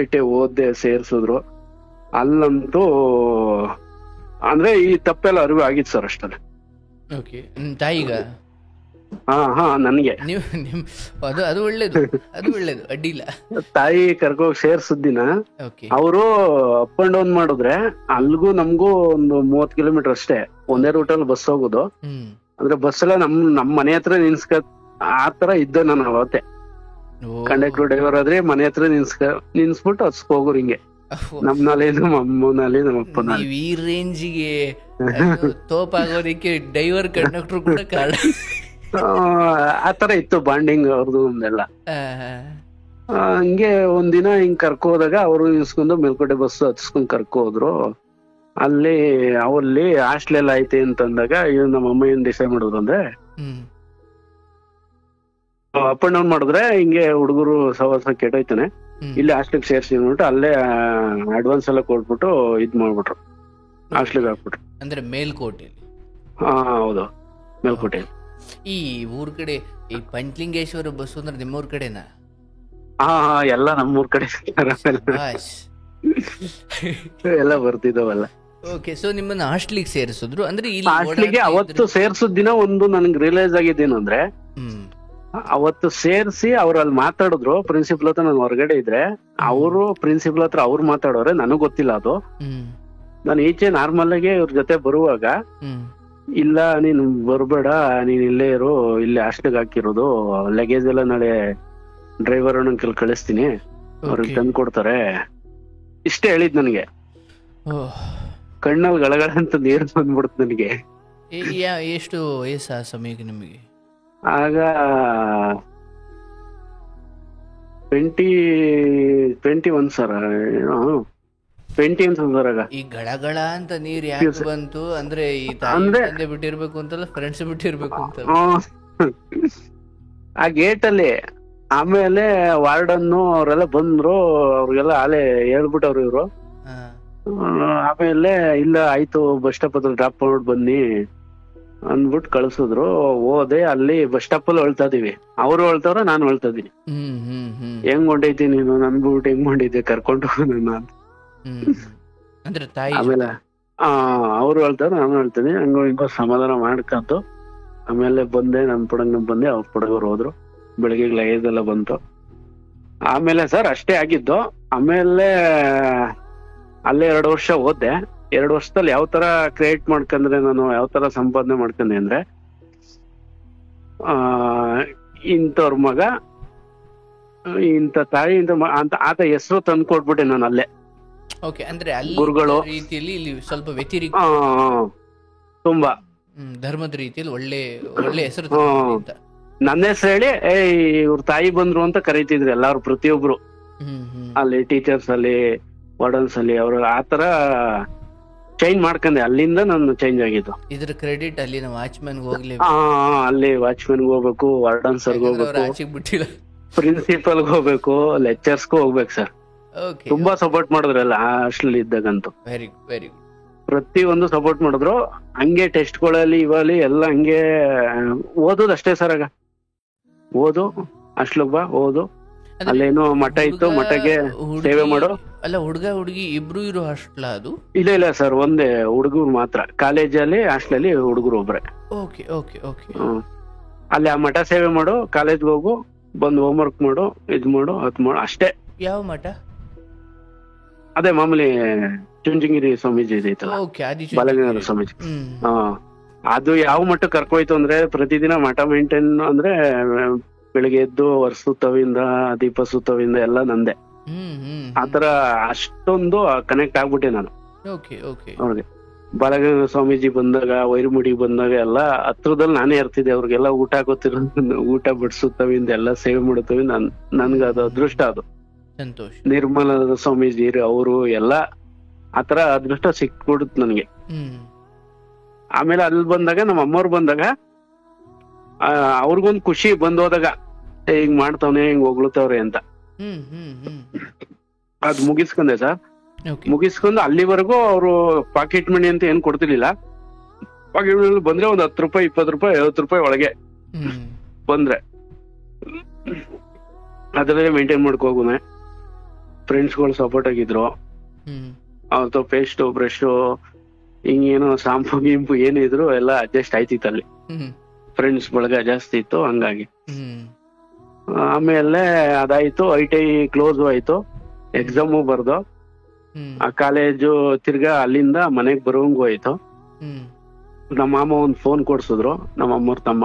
Speaker 2: ITI ಓದ್ದೆ ಸೇರ್ಸಿದ್ರು. ಅಲ್ಲಂತೂ ಅಂದ್ರೆ ಈ ತಪ್ಪೆಲ್ಲ ಅರಿವು ಆಗಿತ್ತು ಸರ್ ಅಷ್ಟಲ್ಲಿ.
Speaker 1: ತಾಯಿಗ?
Speaker 2: ಹಾ ನನ್ಗೆ.
Speaker 1: ಅದು ಒಳ್ಳೇದು, ಅಡ್ಡಿಲ್ಲ.
Speaker 2: ತಾಯಿ ಕರ್ಕೋಗ್ ಸೇರ್ಸಿದ್ದಿನ ಅವರು ಅಪ್ ಅಂಡ್ ಡೌನ್ ಮಾಡಿದ್ರೆ ಅಲ್ಗೂ ನಮ್ಗೂ ಒಂದು 30 ಕಿಲೋಮೀಟರ್ ಅಷ್ಟೇ, ಒಂದೇ ರೂಟಲ್ಲಿ ಬಸ್ ಹೋಗೋದು. ಅಂದ್ರೆ ಬಸ್ ಎಲ್ಲ ನಮ್ ಮನೆ ಹತ್ರ ಆತರ ಇದ್ದ ನಾನು ಅವತ್ತೆ. ಕಂಡಕ್ಟರ್ ಡ್ರೈವರ್ ಆದ್ರೆ ಮನೆ ಹತ್ರ ನಿನ್ಸ್ಬಿಟ್ಟು ಹಚ್ಕ್ ಹೋಗೋರು ಹಿಂಗೆ. ನಮ್ನಲ್ಲಿ ನಮ್ಮ ಅಮ್ಮನಲ್ಲಿ ನಮ್ಮ ಅಪ್ಪನಲ್ಲಿ
Speaker 1: ಈ ರೇಂಜಿಗೆ ತೋಪ್ ಆಗೋದಕ್ಕೆ ಡ್ರೈವರ್ ಕಂಡಕ್ಟರ್ ಕೂಡ ಕಾರಣ.
Speaker 2: ಆತರ ಇತ್ತು ಬಾಂಡಿಂಗ್ ಅವ್ರದ್ದು ಒಂದೆಲ್ಲ. ಹಂಗೆ ಒಂದಿನ ಹಿಂಗ್ ಕರ್ಕೋದಾಗ ಅವರು ಇಸ್ಕೊಂಡು ಮೇಲ್ಕೋಟೆ ಬಸ್ ಹತ್ಸ್ಕೊಂಡ್ ಕರ್ಕೋದ್ರು. ಅಲ್ಲಿ ಹಾಸ್ಟೆಲ್ ಐತೆ ಅಂತಂದಾಗ ನಮ್ಮ ಅಮ್ಮ ಏನ್ ಡಿಸೈಡ್ ಮಾಡಿದ್ರು ಅಂದ್ರೆ, ಅಪ್ ಅಂಡ್ ಡೌನ್ ಮಾಡಿದ್ರೆ ಹಿಂಗೆ ಹುಡುಗರು ಸವಾಸ ಕೆಟ್ಟೋಯ್ತಾನೆ, ಇಲ್ಲಿ ಹಾಸ್ಟೆಲ್ ಸೇರ್ಸಿ ಅಂದ್ಬಿಟ್ಟು ಅಲ್ಲೇ ಅಡ್ವಾನ್ಸ್ ಎಲ್ಲ ಕೊಟ್ಬಿಟ್ಟು ಇದ್ ಮಾಡ್ಬಿಟ್ರು, ಹಾಸ್ಟೆಲ್ ಹಾಕ್ಬಿಟ್ರು.
Speaker 1: ಅಂದ್ರೆ ಮೇಲ್ಕೋಟೆಯಲ್ಲಿ?
Speaker 2: ಹೌದು, ಮೇಲ್ಕೋಟೆ.
Speaker 1: ಈ ಊರ್ ಕಡೆ ಈ ಪಂಚಲಿಂಗೇಶ್ವರ ಬಸ್ ಅಂದ್ರೆ ನಿಮ್ಮೂರ್ ಕಡೆನಾ?
Speaker 2: ಎಲ್ಲ ನಮ್ಮೂರ್ ಕಡೆ ಎಲ್ಲ ಬರ್ತಿದ್ದವಲ್ಲ.
Speaker 1: ಓಕೆ, ಸೊ ನಿಮ್ಮನ್ನ ಹಾಸ್ಟೆಲಿಗೆ ಸೇರಿಸಿದ್ರು ಅಂದ್ರೆ?
Speaker 2: ಹಾಸ್ಟೆಲಿಗೆ ಅವತ್ತು ಸೇರ್ಸಿದ ದಿನ ಒಂದು ನನ್ಗೆ ರಿಯಲೈಸ್ ಆಗಿದ್ದೇನಂದ್ರೆ, ಅವತ್ತು ಸೇರ್ಸಿ ಅವ್ರು ಅಲ್ಲಿ ಮಾತಾಡಿದ್ರು ಪ್ರಿನ್ಸಿಪಲ್ ಹತ್ರ. ನಾನು ಹೊರಗಡೆ ಇದ್ರೆ ಅವರು ಪ್ರಿನ್ಸಿಪಲ್ ಹತ್ರ ಅವ್ರು ಮಾತಾಡೋರೆ, ನನಗ್ ಗೊತ್ತಿಲ್ಲ ಅದು. ನಾನು ಈಚೆ ನಾರ್ಮಲ್ ಆಗಿ ಇವ್ರ ಜೊತೆ ಬರುವಾಗ, ಇಲ್ಲ ನೀನ್ ಬರ್ಬೇಡ, ನೀನ್ ಇಲ್ಲೇ ಇರು, ಇಲ್ಲಿ ಹಾಸ್ಟೆಲ್ಗೆ ಹಾಕಿರೋದು, ಲಗೇಜ್ ಎಲ್ಲ ನಾಳೆ ಡ್ರೈವರ್ ಕೈಲಿ ಕಳಿಸ್ತೀನಿ, ಅವ್ರಿಗೆ ತಂದು ಕೊಡ್ತಾರೆ, ಇಷ್ಟೇ ಹೇಳಿದ್ ನನಗೆ. ಕಣ್ಣಲ್ಲಿ ಗಳಗಳ ಅಂತ ನೀರು ಬಂದ್ಬಿಡ್ತು ನನಗೆ.
Speaker 1: ಎಷ್ಟು ವಯಸ್ಸು ಆ ಸಮಯಕ್ಕೆ ನಿಮಗೆ?
Speaker 2: ಆಗ 21 ಸರ್, 20 ಅನ್ಸರ್. ಆಗ
Speaker 1: ಈ ಗಳಗಳ ಅಂತ ನೀರ್ ಯಾಕೆ ಬಂತು ಅಂದ್ರೆ, ಈ ತಂದೆ ಬಿಟ್ಟಿರ್ಬೇಕು ಅಂತಲ್ಲ, ಫ್ರೆಂಡ್ಸ್ ಬಿಟ್ಟಿರ್ಬೇಕು ಅಂತ
Speaker 2: ಆ ಗೇಟ್ ಅಲ್ಲಿ. ಆಮೇಲೆ ವಾರ್ಡನ್ನು ಅವರೆಲ್ಲ ಬಂದ್ರು, ಅವ್ರಿಗೆಲ್ಲ ಆಲೆ ಹೇಳ್ಬಿಟ್ಟವ್ರು ಇವ್ರು. ಆಮೇಲೆ ಇಲ್ಲ ಆಯ್ತು, ಬಸ್ ಸ್ಟಾಪ್ ಹತ್ರ ಡ್ರಾಪ್ ಮಾಡ್ಬಿಟ್ಟು ಬನ್ನಿ ಅಂದ್ಬಿಟ್ಟು ಕಳ್ಸಿದ್ರು. ಹೋದೆ, ಅಲ್ಲಿ ಬಸ್ ಸ್ಟಾಪ್ ಅಲ್ಲಿ ಹೊಳ್ತಾ ಇದೀವಿ, ಅವ್ರು ಹೊಳ್ತಾವ್ರ, ನಾನು ಹೊಳ್ತಾ ಇದೀನಿ. ಹೆಂಗ್ ಹೊಂಟೈತಿ ನೀನು ನನ್ಬಿಟ್ಟು, ಹೆಂಗ್ ಹೊಂಟೈತಿ ಕರ್ಕೊಂಡು ನನ್ನ ಅಂತ. ಆಮೇಲೆ ಅವ್ರು ಹೇಳ್ತಾರ, ನಾನು ಹೇಳ್ತೀನಿ, ಹಂಗೋ ಹಿಂಗೋ ಸಮಾಧಾನ ಮಾಡ್ಕಂತು. ಆಮೇಲೆ ಬಂದೆ, ನನ್ ಪುಡಂಗ್ ಬಂದೆ, ಅವ್ರ ಪುಡಗವ್ರು ಹೋದ್ರು. ಬೆಳಿಗ್ಗೆ ಲಗೇಜ್ ಎಲ್ಲ ಬಂತು. ಆಮೇಲೆ ಸರ್ ಅಷ್ಟೇ ಆಗಿದ್ದು. ಆಮೇಲೆ ಅಲ್ಲೇ 2 ವರ್ಷ ಓದ್ದೆ. 2 ವರ್ಷದಲ್ಲಿ ಯಾವ ತರ ಕ್ರಿಯೇಟ್ ಮಾಡ್ಕಂದ್ರೆ, ನಾನು ಯಾವ ತರ ಸಂಪಾದನೆ ಮಾಡ್ಕೊಂಡೆ ಅಂದ್ರೆ, ಇಂಥವ್ರ ಮಗ, ಇಂಥ ತಾಯಿ ಅಂತ ಆತ ಹೆಸರು ತಂದು ಕೊಟ್ಬಿಟ್ಟೆ ನಾನು ಅಲ್ಲೇ.
Speaker 1: ಓಕೆ, ಅಂದ್ರೆ ಅಲ್ಲಿ
Speaker 2: ಗುರುಗಳು
Speaker 1: ರೀತಿಯಲ್ಲಿ ಇಲ್ಲಿ ಸ್ವಲ್ಪ ವ್ಯತಿರಿಕ್ತ
Speaker 2: ತುಂಬಾ
Speaker 1: ಧರ್ಮದ ರೀತಿಯಲ್ಲಿ ಒಳ್ಳೆ ಒಳ್ಳೆ ಹೆಸರು ತಗೊಂಡ್ರಿ ಅಂತ.
Speaker 2: ನನ್ನ ಹೆಸರು ಹೇಳಿ ಇವ್ರ ತಾಯಿ ಬಂದ್ರು ಅಂತ ಕರೀತಿದ್ರು ಎಲ್ಲಾರು, ಪ್ರತಿಯೊಬ್ರು ಅಲ್ಲಿ ಟೀಚರ್ಸ್ ಅಲ್ಲಿ ವಾರ್ಡನ್ಸ್ ಅಲ್ಲಿ ಅವರು ಆತರ ಚೇಂಜ್ ಮಾಡ್ಕೊಂಡೆ. ಅಲ್ಲಿಂದ ನಾನು ಚೇಂಜ್ ಆಗಿದ್ದು.
Speaker 1: ಇದ್ರ ಕ್ರೆಡಿಟ್ ಅಲ್ಲಿನ ವಾಚ್ಮನ್ ಹೋಗ್ಲಿ,
Speaker 2: ಅಲ್ಲಿ ವಾಚ್ಮನ್ ಹೋಗ್ಬೇಕು, ವಾರ್ಡನ್ ಸರ್ಗೆ ಹೋಗ್ಬೇಕು, ಪ್ರಿನ್ಸಿಪಲ್ ಹೋಗ್ಬೇಕು, ಲೆಕ್ಚರ್ಸ್ಗೂ ಹೋಗ್ಬೇಕು ಸರ್. ತುಂಬಾ ಸಪೋರ್ಟ್ ಮಾಡಿದ್ರಲ್ಲ ಹಾಸ್ಟೆಲ್ ಇದ್ದಾಗಂತೂ.
Speaker 1: Very very good.
Speaker 2: ಪ್ರತಿ ಒಂದು ಸಪೋರ್ಟ್ ಮಾಡಿದ್ರು. ಹಂಗೆ ಟೆಸ್ಟ್ಗಳಲ್ಲಿ ಇವಲ್ಲಿ ಎಲ್ಲ ಹಂಗೆ ಓದೋದು ಅಷ್ಟೇ ಸರ್. ಆಗ ಓದು ಹಾಸ್ಟೆಲ್ಗೆ ಬಾ ಓದು, ಅಲ್ಲೇನೋ ಮಠ ಇತ್ತು, ಮಠಕ್ಕೆ ಸೇವೆ ಮಾಡು.
Speaker 1: ಅಲ್ಲ, ಹುಡುಗ ಹುಡುಗಿ ಇಬ್ರು ಇರೋ ಹಾಸ್ಟೆಲ್ ಅದು?
Speaker 2: ಇಲ್ಲ ಸರ್, ಒಂದೇ ಹುಡುಗರು ಮಾತ್ರ. ಕಾಲೇಜಲ್ಲಿ ಹಾಸ್ಟೆಲಲ್ಲಿ ಹುಡುಗರು ಒಬ್ರೆ.
Speaker 1: Okay okay okay.
Speaker 2: ಅಲ್ಲಿ ಆ ಮಠ ಸೇವೆ ಮಾಡು, ಕಾಲೇಜ್ಗೆ ಹೋಗು, ಬಂದು ಹೋಮ್ ವರ್ಕ್ ಮಾಡು, ಇದ್ ಮಾಡು ಅದ್ ಮಾಡು ಅಷ್ಟೇ.
Speaker 1: ಯಾವ ಮಠ?
Speaker 2: ಅದೇ ಮಾಮೂಲಿ ಚುಂಚನಗಿರಿ ಸ್ವಾಮೀಜಿ ಇದೈತಲ್ಲ, ಬಾಲಗಂಗಾಧರ ಸ್ವಾಮೀಜಿ. ಅದು ಯಾವ ಮಠ ಕರ್ಕೋಯ್ತು ಅಂದ್ರೆ, ಪ್ರತಿದಿನ ಮಠ ಮೇಂಟೈನ್ ಅಂದ್ರೆ ಬೆಳಿಗ್ಗೆ ಎದ್ದು ವರ್ಷ ಸುತ್ತವಿಂದ ದೀಪ ಸುತ್ತವಿಂದ ಎಲ್ಲ ನಂದೆ. ಆತರ ಅಷ್ಟೊಂದು ಕನೆಕ್ಟ್ ಆಗ್ಬಿಟ್ಟೆ ನಾನು ಅವ್ರಿಗೆ. ಬಾಲಗಂಗಾಧರ ಸ್ವಾಮೀಜಿ ಬಂದಾಗ, ವೈರಮುಡಿ ಬಂದಾಗ ಎಲ್ಲ ಹತ್ರದಲ್ಲಿ ನಾನೇ ಇರ್ತಿದ್ದೆ. ಅವ್ರಿಗೆಲ್ಲ ಊಟ ಹಾಕೋತಿರೋ, ಊಟ ಬಡಿಸುತ್ತವಿಂದ ಎಲ್ಲ ಸೇವೆ ಮಾಡುತ್ತವಿ. ನನ್ಗ ಅದು ಅದೃಷ್ಟ, ಅದು
Speaker 1: ಸಂತೋಷ.
Speaker 2: ನಿರ್ಮಲ ಸ್ವಾಮೀಜಿ ಅವರು ಎಲ್ಲ ಆತರ ಅದೃಷ್ಟ ಸಿಕ್ಬಿಡುತ್ತೆ ನನ್ಗೆ. ಆಮೇಲೆ ಅಲ್ಲಿ ಬಂದಾಗ ನಮ್ಮ ಅಮ್ಮವ್ರು ಬಂದಾಗ ಅವ್ರಿಗೊಂದ್ ಖುಷಿ ಬಂದೋದಾಗ, ಹಿಂಗ್ ಮಾಡ್ತಾವ್ನೆ, ಹಿಂಗ್ ಹೊಗಳ್ತಾವ್ರೆ ಅಂತ. ಅದ್ ಮುಗಿಸ್ಕೊಂಡೆ ಸರ್. ಮುಗಿಸ್ಕೊಂಡು ಅಲ್ಲಿವರೆಗೂ ಅವರು ಪಾಕೆಟ್ ಮನಿ ಅಂತ ಏನ್ ಕೊಡ್ತಿರ್ಲಿಲ್ಲ. ಪಾಕೆಟ್ ಮನಿ ಬಂದ್ರೆ ಒಂದ್ 10 ರೂಪಾಯಿ 20 ರೂಪಾಯಿ 50 ರೂಪಾಯಿ ಒಳಗೆ ಬಂದ್ರೆ ಅದ್ರಲ್ಲೇ ಮೇಂಟೈನ್ ಮಾಡ್ಕೋಗುನೆ. ಫ್ರೆಂಡ್ಸ್ಗಳು ಸಪೋರ್ಟ್ ಆಗಿದ್ರು. ಅವ್ರದ್ದು ಪೇಸ್ಟ್ ಬ್ರಷ್ ಹಿಂಗೇನೋ ಶಾಂಪು ಗಿಂಪು ಏನಿದ್ರು ಎಲ್ಲ ಅಡ್ಜಸ್ಟ್ ಆಯ್ತಿತ್ತು. ಅಲ್ಲಿ ಫ್ರೆಂಡ್ಸ್ ಬಳಗ ಜಾಸ್ತಿ ಇತ್ತು, ಹಂಗಾಗಿ. ಆಮೇಲೆ ಅದಾಯ್ತು, ITI ಕ್ಲೋಸ್ ಆಯ್ತು, ಎಕ್ಸಾಮು ಬರ್ದು. ಆ ಕಾಲೇಜು ತಿರ್ಗಾ ಅಲ್ಲಿಂದ ಮನೆಗ್ ಬರೋಂಗು ಆಯ್ತು. ನಮ್ಮ ಮಾಮ ಒಂದ್ ಫೋನ್ ಕೊಡ್ಸಿದ್ರು, ನಮ್ಮ ಅಮ್ಮವ್ರ ತಮ್ಮ.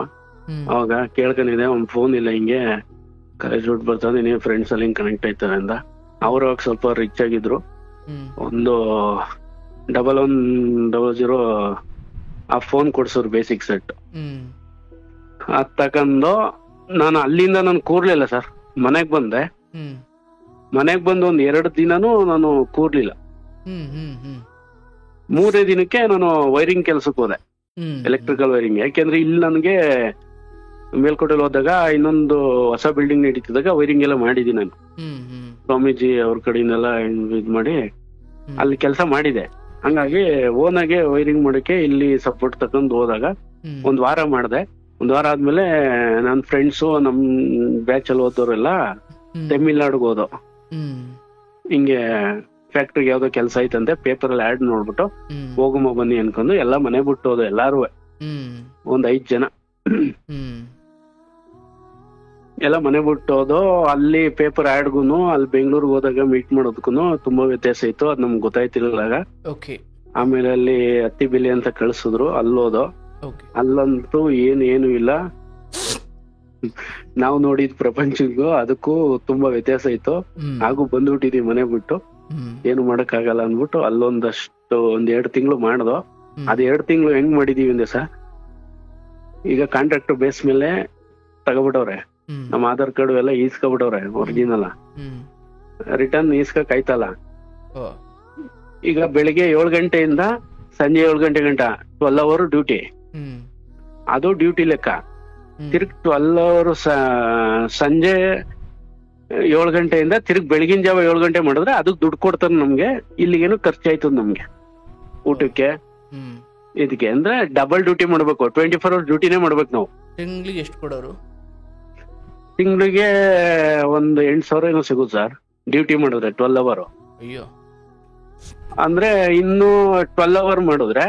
Speaker 2: ಅವಾಗ ಕೇಳ್ಕೊಂಡಿದೆ, ಒಂದ್ ಫೋನ್ ಇಲ್ಲ, ಹಿಂಗೆ ಕಾಲೇಜ್ ದುಡ್ಡು ಬರ್ತಾನೆ, ನೀವು ಫ್ರೆಂಡ್ಸ್ ಅಲ್ಲಿ ಹಿಂಗ್ ಕನೆಕ್ಟ್ ಆಯ್ತಾರೆ ಅಂದ. ಅವ್ರು ಸ್ವಲ್ಪ ರಿಚ್ ಆಗಿದ್ರು. ಒಂದು 1100 ಆ ಫೋನ್ ಕೊಡ್ಸೋರು, ಬೇಸಿಕ್ ಸೆಟ್. ಅದ್ ತಕೊಂಡು ನಾನು ಅಲ್ಲಿಂದ ನಾನು ಕೂರ್ಲಿಲ್ಲ ಸರ್. ಮನೆಗ್ ಬಂದೆ. ಮನೆಗ್ ಬಂದು ಒಂದ್ 2 ದಿನನೂ ನಾನು ಕೂರ್ಲಿಲ್ಲ. 3ನೇ ದಿನಕ್ಕೆ ನಾನು ವೈರಿಂಗ್ ಕೆಲ್ಸಕ್ಕೆ ಹೋದೆ, ಎಲೆಕ್ಟ್ರಿಕಲ್ ವೈರಿಂಗ್. ಯಾಕೆಂದ್ರೆ ಇಲ್ಲಿ ನನ್ಗೆ ಮೇಲ್ಕೋಟೆಲ್ ಹೋದಾಗ ಇನ್ನೊಂದು ಹೊಸ ಬಿಲ್ಡಿಂಗ್ ನಡೀತಿದಾಗ ವೈರಿಂಗ್ ಎಲ್ಲ ಮಾಡಿದೀನಿ ನಾನು. ಸ್ವಾಮೀಜಿ ಅವ್ರ ಕಡೆಯಿಂದೆಲ್ಲ ಇದ್ ಮಾಡಿ ಅಲ್ಲಿ ಕೆಲಸ ಮಾಡಿದೆ. ಹಂಗಾಗಿ ಓನಾಗೆ ವೈರಿಂಗ್ ಮಾಡಕ್ಕೆ ಇಲ್ಲಿ ಸಪೋರ್ಟ್ ತಕೊಂಡ್ ಹೋದಾಗ 1 ವಾರ ಮಾಡ್ದೆ. 1 ವಾರ ಆದ್ಮೇಲೆ ನನ್ ಫ್ರೆಂಡ್ಸು, ನಮ್ ಬ್ಯಾಚ್ ಅಲ್ಲಿ ಓದೋರೆಲ್ಲ ತಮಿಳ್ನಾಡಿಗೆ ಹೋದೋ. ಹಿಂಗೆ ಫ್ಯಾಕ್ಟ್ರಿಗೆ ಯಾವ್ದೋ ಕೆಲಸ ಐತಂತೆ, ಪೇಪರ್ ಅಲ್ಲಿ ಆಡ್ ನೋಡ್ಬಿಟ್ಟು ಹೋಗಮ್ಮ ಬನ್ನಿ ಅನ್ಕೊಂಡು ಎಲ್ಲ ಮನೆ ಬಿಟ್ಟು ಹೋದ. ಎಲ್ಲಾರು ಒಂದ್ 5 ಜನ ಎಲ್ಲ ಮನೆ ಬಿಟ್ಟೋದು. ಅಲ್ಲಿ ಪೇಪರ್ ಆಡ್ಗುನು ಅಲ್ಲಿ ಬೆಂಗಳೂರಿಗೆ ಹೋದಾಗ ಮೀಟ್ ಮಾಡೋದಕ್ಕೂ ತುಂಬಾ ವ್ಯತ್ಯಾಸ ಇತ್ತು. ಅದ್ ನಮ್ಗೆ ಗೊತ್ತಾಯ್ತಿರ್ಲಿಲ್ಲ. ಆಮೇಲೆ ಅಲ್ಲಿ ಹತ್ತಿಬಿಲಿ ಅಂತ ಕಳ್ಸಿದ್ರು, ಅಲ್ಲೋದು. ಅಲ್ಲಂತೂ ಏನು ಇಲ್ಲ. ನಾವು ನೋಡಿದ್ ಪ್ರಪಂಚಕ್ಕೂ ಅದಕ್ಕೂ ತುಂಬಾ ವ್ಯತ್ಯಾಸ ಇತ್ತು. ಹಾಗೂ ಬಂದ್ಬಿಟ್ಟಿದೀವಿ ಮನೆ ಬಿಟ್ಟು, ಏನು ಮಾಡಕ್ ಆಗಲ್ಲ ಅನ್ಬಿಟ್ಟು ಅಲ್ಲೊಂದಷ್ಟು 1-2 ತಿಂಗಳು ಮಾಡ್ದೋ. ಅದ್ 2 ತಿಂಗಳು ಹೆಂಗ್ ಮಾಡಿದೀವಿ ಅಂದ್ರೆ ಸರ್, ಈಗ ಕಾಂಟ್ರಾಕ್ಟ್ ಬೇಸ್ ಮೇಲೆ ತಗೋಬಿಟ್ಟವ್ರೆ. ನಮ್ಮ ಆಧಾರ್ ಕಾರ್ಡ್ ಎಲ್ಲ ಈಸ್ಕೊಬಿಟ್ಟವ್ರೆ, ಒರಿಜಿನಲ್. ರಿಟರ್ನ್ ಈಸ್ಕಕ್ ಆಯ್ತಲ್ಲ. ಈಗ ಬೆಳಿಗ್ಗೆ 7 ಗಂಟೆಯಿಂದ ಸಂಜೆ 7 ಗಂಟೆ ಗಂಟ 12 ಅವರ್ ಡ್ಯೂಟಿ. ಅದು ಡ್ಯೂಟಿ ಲೆಕ್ಕ. ತಿರ್ಗ್ 12 ಅವರ್ ಸಂಜೆ 7 ಗಂಟೆಯಿಂದ ತಿರ್ಗ್ ಬೆಳಗಿನ ಜಾವ 7 ಗಂಟೆ ಮಾಡಿದ್ರೆ ಅದಕ್ಕೆ ದುಡ್ಡು ಕೊಡ್ತಾರೆ ನಮ್ಗೆ. ಇಲ್ಲಿಗೇನು ಖರ್ಚಾಯ್ತದ ನಮ್ಗೆ ಊಟಕ್ಕೆ, ಇದಕ್ಕೆ. ಅಂದ್ರೆ ಡಬಲ್ ಡ್ಯೂಟಿ ಮಾಡ್ಬೇಕು, 24 ಅವರ್ಸ್ ಡ್ಯೂಟಿನೇ ಮಾಡ್ಬೇಕು ನಾವು.
Speaker 1: ತಿಂಗಳಿಗೆ ಎಷ್ಟು ಕೊಡೋರು?
Speaker 2: ತಿಂಗಳಿಗೆ ಒಂದು 8,000 ಏನೋ ಸಿಗುದು ಸರ್, ಡ್ಯೂಟಿ ಮಾಡಿದ್ರೆ 12 ಅವರ್.
Speaker 1: ಅಯ್ಯೋ.
Speaker 2: ಅಂದ್ರೆ ಇನ್ನು 12 ಅವರ್ ಮಾಡಿದ್ರೆ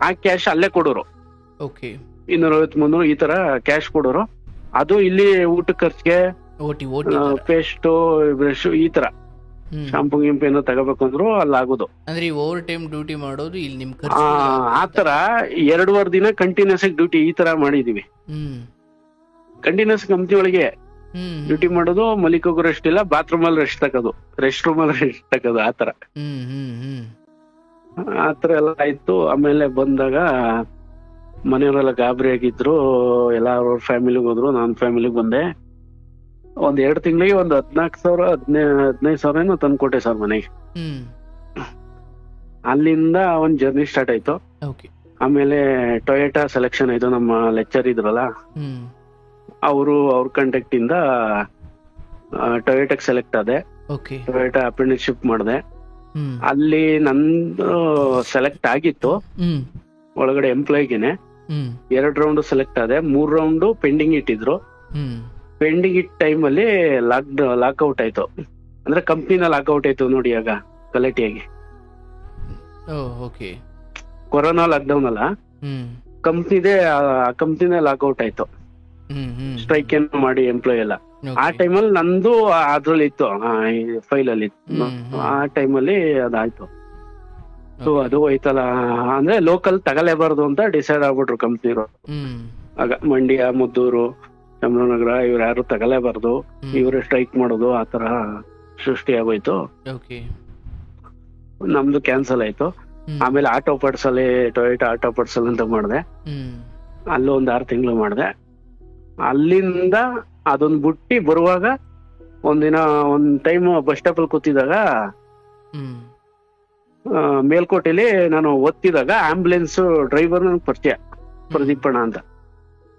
Speaker 2: ಆ ಕ್ಯಾಶ್ ಅಲ್ಲೇ ಕೊಡೋರು. 250-300 ಈ ತರ ಕ್ಯಾಶ್ ಕೊಡೋರು. ಅದು ಇಲ್ಲಿ ಊಟ ಖರ್ಚಿಗೆ, ಪೇಸ್ಟ್ ಬ್ರಷ್ ಈ ತರ ಶಾಂಪು ಗಿಂಪು ಏನೋ ತಗೋಬೇಕು ಅಂದ್ರು ಅಲ್ಲಿ ಆಗೋದು.
Speaker 1: ಅಂದ್ರೆ ಓವರ್ ಟೈಮ್ ಡ್ಯೂಟಿ ಮಾಡೋದು ಇಲ್ಲಿ ನಿಮ್
Speaker 2: ಆತರ 2.5 ದಿನ ಕಂಟಿನ್ಯೂಸ್ ಡ್ಯೂಟಿ ಈ ತರ ಮಾಡಿದೀವಿ. ಕಂಟಿನ್ಯೂಸ್ ಕಂಪ್ನಿ ಒಳಗೆ
Speaker 1: ಹ್ಮ್
Speaker 2: ಡ್ಯೂಟಿ ಮಾಡೋದು, ಮಲಿಕೋಗು ರೆಸ್ಟ್ ಇಲ್ಲ, ಬಾತ್ರೂಮ್ ಅಲ್ಲಿ ರೆಸ್ಟ್ ತಗೋದು, ರೆಸ್ಟ್ ರೂಮ್ ಅಲ್ಲಿ ರೆಸ್ಟ್ ತಗೋದು, ಆತರ
Speaker 1: ಹ್ಮ್ ಹ್ಮ್ ಹ್ಮ್
Speaker 2: ಆತರ ಎಲ್ಲ ಆಯ್ತು. ಆಮೇಲೆ ಬಂದಾಗ ಮನೆಯವರೆಲ್ಲ ಗಾಬರಿ ಆಗಿದ್ರು, ಎಲ್ಲ ಅವ್ರ ಫ್ಯಾಮಿಲಿಗೆ ಹೋದ್ರು, ನಾನ್ ಫ್ಯಾಮಿಲಿಗೆ ಬಂದೆ. ಒಂದ್ 2 ತಿಂಗಳಿಗೆ ಒಂದು 14,000 15,000 ಏನೋ ತಂದ್ಕೊಟ್ಟೆ ಸರ್ ಮನೆಗೆ.
Speaker 1: ಹ್ಮ್
Speaker 2: ಅಲ್ಲಿಂದ ಒಂದ್ ಜರ್ನಿ ಸ್ಟಾರ್ಟ್ ಆಯ್ತು.
Speaker 1: ಓಕೆ.
Speaker 2: ಆಮೇಲೆ ಟೊಯೋಟಾ ಸೆಲೆಕ್ಷನ್ ಆಯ್ತು. ನಮ್ಮ ಲೆಕ್ಚರ್ ಇದ್ರಲ್ಲ,
Speaker 1: ಹ್ಮ್
Speaker 2: ಅವ್ರ ಕಾಂಟ್ಯಾಕ್ಟ್ ಇಂದ ಟೊಯೋಟಾಕ್ ಸೆಲೆಕ್ಟ್ ಆದೆ.
Speaker 1: ಓಕೆ.
Speaker 2: ಟೊಯೋಟಾ ಅಪ್ರೆಂಟಿಸ್ಶಿಪ್ ಮಾಡಿದೆ.
Speaker 1: ಹ್ಮ್
Speaker 2: ಅಲ್ಲಿ ನಂದು ಸೆಲೆಕ್ಟ್ ಆಗಿತ್ತು,
Speaker 1: ಹ್ಮ್
Speaker 2: ಒಳಗಡೆ ಎಂಪ್ಲಾಯ್ಗೆನೆ.
Speaker 1: ಹ್ಮ್
Speaker 2: 2 ರೌಂಡ್ ಸೆಲೆಕ್ಟ್ ಆದೆ, 3 ರೌಂಡ್ ಪೆಂಡಿಂಗ್ ಇಟ್ಟಿದ್ರು.
Speaker 1: ಹ್ಮ್
Speaker 2: ಪೆಂಡಿಂಗ್ ಇಟ್ಟ ಟೈಮ್ ಅಲ್ಲಿ ಲಾಕ್ಔಟ್ ಆಯ್ತು. ಅಂದ್ರೆ ಕಂಪ್ನಿನ ಲಾಕ್ಔಟ್ ಆಯ್ತು ನೋಡಿ, ಆಗ ಗಲಾಟೆಯಾಗಿ.
Speaker 1: ಓಕೆ.
Speaker 2: ಕೊರೋನಾ ಲಾಕ್ಡೌನ್ ಅಲ್ಲ,
Speaker 1: ಹ್ಮ್
Speaker 2: ಕಂಪ್ನಿದೇ ಕಂಪ್ನಿನೇ ಲಾಕ್ಔಟ್ ಆಯ್ತು.
Speaker 1: ಹ್ಮ್ ಹ್ಮ್
Speaker 2: ಸ್ಟ್ರೈಕ್ ಏನು ಮಾಡಿ ಎಂಪ್ಲಾಯ್ ಎಲ್ಲ. ಆ
Speaker 1: ಓಕೆ.
Speaker 2: ಟೈಮಲ್ಲಿ ನಂದು ಅದ್ರಲ್ಲಿ ಇತ್ತು, ಫೈಲ್ ಅಲ್ಲಿ ಇತ್ತು. ಆ ಟೈಮಲ್ಲಿ ಅದಾಯ್ತು. ಸೊ ಅದು ಹೋಯ್ತಲ್ಲ, ಅಂದ್ರೆ ಲೋಕಲ್ ತಗಲೇಬಾರ್ದು ಅಂತ ಡಿಸೈಡ್ ಆಗ್ಬಿಟ್ರು ಕಂಪ್ನಿರು.
Speaker 1: ಹ್ಮ್
Speaker 2: ಆಗ ಮಂಡ್ಯ, ಮುದ್ದೂರು, ಚಾಮರಾಜನಗರ ಇವ್ರು ಯಾರು ತಗಲೇಬಾರ್ದು, ಇವರೇ ಸ್ಟ್ರೈಕ್ ಮಾಡೋದು, ಆತರ ಸೃಷ್ಟಿ ಆಗೋಯ್ತು.
Speaker 1: ಓಕೆ.
Speaker 2: ನಮ್ದು ಕ್ಯಾನ್ಸಲ್ ಆಯ್ತು. ಆಮೇಲೆ ಆಟೋ ಪಾರ್ಟ್ಸ್ ಅಲ್ಲಿ, ಟೊಯೋಟಾ ಆಟೋ ಪಾರ್ಟ್ಸ್ ಅಲ್ಲಿ ಅಂತ ಮಾಡಿದೆ.
Speaker 1: ಹ್ಮ್
Speaker 2: ಅಲ್ಲೂ ಒಂದ್ 6 ತಿಂಗಳು ಮಾಡಿದೆ. ಅಲ್ಲಿಂದ ಅದೊಂದ್ ಬುಟ್ಟಿ ಬರುವಾಗ ಒಂದಿನ ಒಂದ್ ಟೈಮ್ ಬಸ್ ಸ್ಟಾಪ್ ಅಲ್ಲಿ ಕೂತಿದಾಗ,
Speaker 1: ಹ್ಮ್
Speaker 2: ಮೇಲ್ಕೋಟೆಲಿ ನಾನು ಓದ್ತಿದಾಗ ಆಂಬುಲೆನ್ಸ್ ಡ್ರೈವರ್ ನನ್ಗೆ ಪರಿಚಯ, ಪ್ರದೀಪಣ್ಣ ಅಂತ.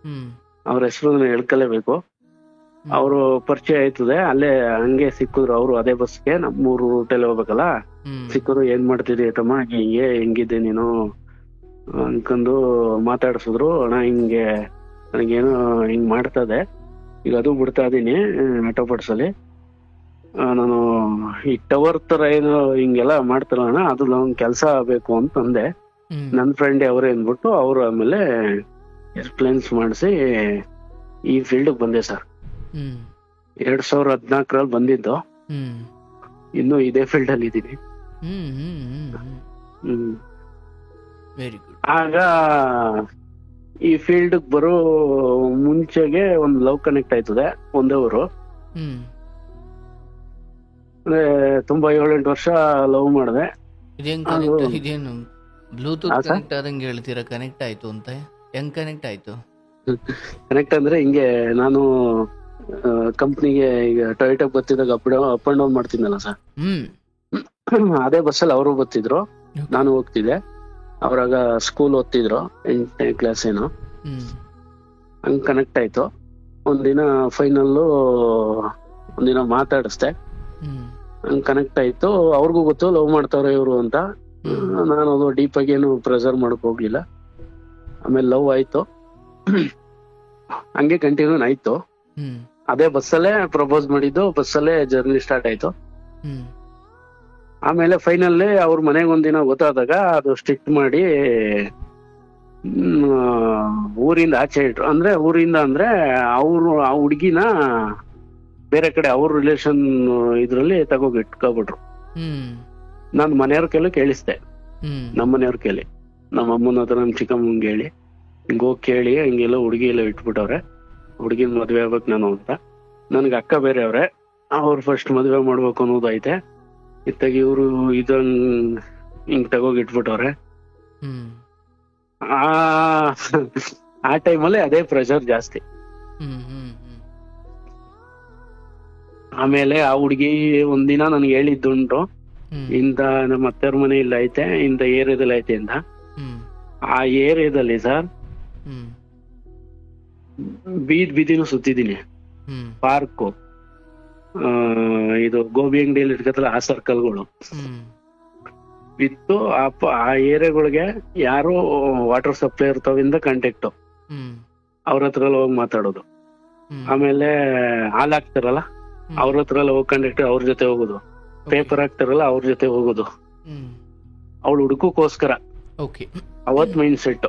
Speaker 1: ಹ್ಮ್
Speaker 2: ಅವ್ರ ಹೆಸರು ಹೇಳ್ಕಲೇಬೇಕು. ಅವರು ಪರಿಚಯ ಆಯ್ತದೆ. ಅಲ್ಲೇ ಹಂಗೆ ಸಿಕ್ಕಿದ್ರು ಅವರು, ಅದೇ ಬಸ್ಗೆ. ನಮ್ಮೂರು ರೂಟಲ್ಲಿ ಹೋಗ್ಬೇಕಲ್ಲ, ಸಿಕ್ಕಿದ್ರು. ಏನ್ ಮಾಡ್ತಿದ್ರಿ ತಮ್ಮ, ಹೆಂಗಿದ್ದೆ ನೀನು ಅನ್ಕೊಂಡು ಮಾತಾಡ್ಸಿದ್ರು. ಅಣ್ಣ ಹಿಂಗೆ ನನಗೇನು ಹಿಂಗ್ ಮಾಡ್ತದೆ, ಈಗ ಅದು ಬಿಡ್ತಾ ಇದೀನಿ ಆಟೋ ಪಾರ್ಟ್ಸ್ ಅಲ್ಲಿ. ನಾನು ಈ ಟವರ್ ತರ ಏನು ಹಿಂಗೆಲ್ಲ ಮಾಡ್ತಾರಣ್ಣ, ಅದು ನನ್ ಕೆಲ್ಸ ಬೇಕು ಅಂತಂದೆ. ನನ್ ಫ್ರೆಂಡ್ ಅವರೇ ಅಂದ್ಬಿಟ್ಟು ಅವ್ರು ಆಮೇಲೆ ಎಕ್ಸ್ಪ್ಲೇನ್ಸ್ ಮಾಡಿಸಿ ಈ ಫೀಲ್ಡ್ ಬಂದೆ ಸರ್. 2014ರಲ್ಲಿ ಬಂದಿದ್ದು. ಇನ್ನು ಇದೇ ಫೀಲ್ಡ್ ಅಲ್ಲಿ ಇದ್ದೀನಿ.
Speaker 1: Very good.
Speaker 2: ಆಗ ಈ ಫೀಲ್ಡ್ ಬರೋ ಮುಂಚೆಗೆ ಒಂದ್ ಲವ್ ಕನೆಕ್ಟ್ ಆಯ್ತದೆ, ಒಂದೇ ಊರು. ಅಂದ್ರೆ ತುಂಬಾ 7-8 ವರ್ಷ ಲವ್ ಮಾಡಿದೆ.
Speaker 1: ಇದೇನು ಬ್ಲೂಟೂತ್ ಕನೆಕ್ಟ್ ಆದಂಗೆ ಹೇಳ್ತೀರಾ? ಕನೆಕ್ಟ್ ಆಯ್ತು ಅಂತ ಹೆಂಗ್ ಕನೆಕ್ಟ್ ಆಯ್ತು?
Speaker 2: ಕನೆಕ್ಟ್ ಅಂದ್ರೆ ಹಿಂಗೆ, ನಾನು ಕಂಪ್ನಿಗೆ ಈಗ ಟೊಯೋಟಾ ಬರ್ತಿದ್ದಾಗ ಅಪ್ ಅಂಡ್ ಡೌನ್ ಮಾಡ್ತಿದ್ನಲ್ಲ ಸರ್, ಅದೇ ಬಸ್ಸಲ್ಲಿ ಅವರು ಬರ್ತಿದ್ರು, ನಾನು ಹೋಗ್ತಿದ್ದೆ. ಅವ್ರಾಗ ಸ್ಕೂಲ್ ಓದ್ತಿದ್ರು, 8ನೇ ಕ್ಲಾಸ್ ಏನೋ. ಹಂಗ್ ಕನೆಕ್ಟ್ ಆಯ್ತು. ಒಂದಿನ ಫೈನಲ್ಲು ಒಂದಿನ ಮಾತಾಡಿಸ್ದೆ, ಹಂಗ್ ಕನೆಕ್ಟ್ ಆಯ್ತು. ಅವ್ರಿಗೂ ಗೊತ್ತು ಲವ್ ಮಾಡ್ತಾವ್ರೆ ಇವ್ರು ಅಂತ. ನಾನು ಅದು ಡೀಪ್ ಆಗಿ ಏನು ಪ್ರೆಸರ್ ಮಾಡಕ್ ಹೋಗ್ಲಿಲ್ಲ. ಆಮೇಲೆ ಲವ್ ಆಯ್ತು, ಹಂಗೆ ಕಂಟಿನ್ಯೂ ಆಯ್ತು. ಅದೇ ಬಸ್ಸಲ್ಲೇ ಪ್ರಪೋಸ್ ಮಾಡಿದ್ದು, ಬಸ್ಸಲ್ಲೇ ಜರ್ನಿ ಸ್ಟಾರ್ಟ್ ಆಯ್ತು. ಆಮೇಲೆ ಫೈನಲ್ ಅವ್ರ ಮನೆಗೆ ಒಂದಿನ ಗೊತ್ತಾದಾಗ ಅದು ಸ್ಟ್ರಿಕ್ಟ್ ಮಾಡಿ ಊರಿಂದ ಆಚೆ ಇಟ್ರು. ಅಂದ್ರೆ ಊರಿಂದ ಅಂದ್ರೆ ಅವ್ರು ಆ ಹುಡ್ಗಿನ ಬೇರೆ ಕಡೆ ಅವ್ರ ರಿಲೇಷನ್ ಇದ್ರಲ್ಲಿ ತಗೋಗಿ ಇಟ್ಕೊಬಿಟ್ರು. ನಾನು ಮನೆಯವ್ರ ಕೈಲಿ ಕೇಳಿಸ್ದೆ, ನಮ್ಮ ಮನೆಯವ್ರ ಕೈಲಿ, ನಮ್ಮ ಅಮ್ಮನ ಹತ್ರ, ನಮ್ ಚಿಕ್ಕಮ್ಮಂಗೆ ಹೇಳಿ, ಹಿಂಗ್ ಹೋಗಿ ಕೇಳಿ ಹಿಂಗೆಲ್ಲ ಹುಡುಗಿ ಎಲ್ಲ ಇಟ್ಬಿಟ್ಟವ್ರೆ, ಹುಡುಗಿನ ಮದ್ವೆ ಆಗ್ಬೇಕು ನಾನು ಅಂತ. ನನ್ಗೆ ಅಕ್ಕ ಬೇರೆ ಅವ್ರೆ, ಅವ್ರು ಫಸ್ಟ್ ಮದ್ವೆ ಮಾಡ್ಬೇಕು ಅನ್ನೋದೈತೆ. ಇತ್ತಾಗ ಇವ್ರು ಇದಂಗ್ ಹಿಂಗ್ ತಗೋಗಿ ಇಟ್ಬಿಟ್ಟವ್ರೆ. ಆ ಟೈಮಲ್ಲಿ ಅದೇ ಪ್ರೆಷರ್ ಜಾಸ್ತಿ. ಆಮೇಲೆ ಆ ಹುಡ್ಗಿ ಒಂದಿನ ನನ್ಗೆ ಹೇಳಿದ್ದುಂಟು, ಇಂತ ನಮ್ಮ ಅತ್ತೆಯವ್ರ ಮನೆ ಇಲ್ಲ ಐತೆ, ಇಂತ ಏರಿಯಾದಲ್ಲಿ ಐತೆ ಅಂತ. ಆ ಏರಿಯಾದಲ್ಲಿ ಸರ್ ಬೀದಿನೂ ಸುತ್ತಿದೀನಿ. ಪಾರ್ಕು, ಇದು ಗೋಬಿ ಅಂಗಡಿಯಲ್ಲಿ ಇಟ್ಕತ್ತಲ್ಲ ಆ ಸರ್ಕಲ್ಗಳು ಬಿತ್ತು. ಆ ಏರಿಯಾಗಳಿಗೆ ಯಾರು ವಾಟರ್ ಸಪ್ಲೈ ಇರ್ತಾವಿಂದ ಕಾಂಟ್ಯಾಕ್ಟ್, ಅವ್ರ ಹತ್ರ ಎಲ್ಲ ಹೋಗಿ ಮಾತಾಡೋದು. ಆಮೇಲೆ ಹಾಲ್ ಹಾಕ್ತಾರಲ್ಲ ಅವ್ರ ಹತ್ರ ಎಲ್ಲ ಹೋಗಿ ಕಾಂಟ್ಯಾಕ್ಟ್, ಅವ್ರ ಜೊತೆ ಹೋಗೋದು. ಪೇಪರ್ ಹಾಕ್ತಾರಲ್ಲ ಅವ್ರ ಜೊತೆ ಹೋಗೋದು. ಅವಳು ಹುಡುಕೋಸ್ಕರ ಅವತ್ ಮೈಂಡ್ ಸೆಟ್.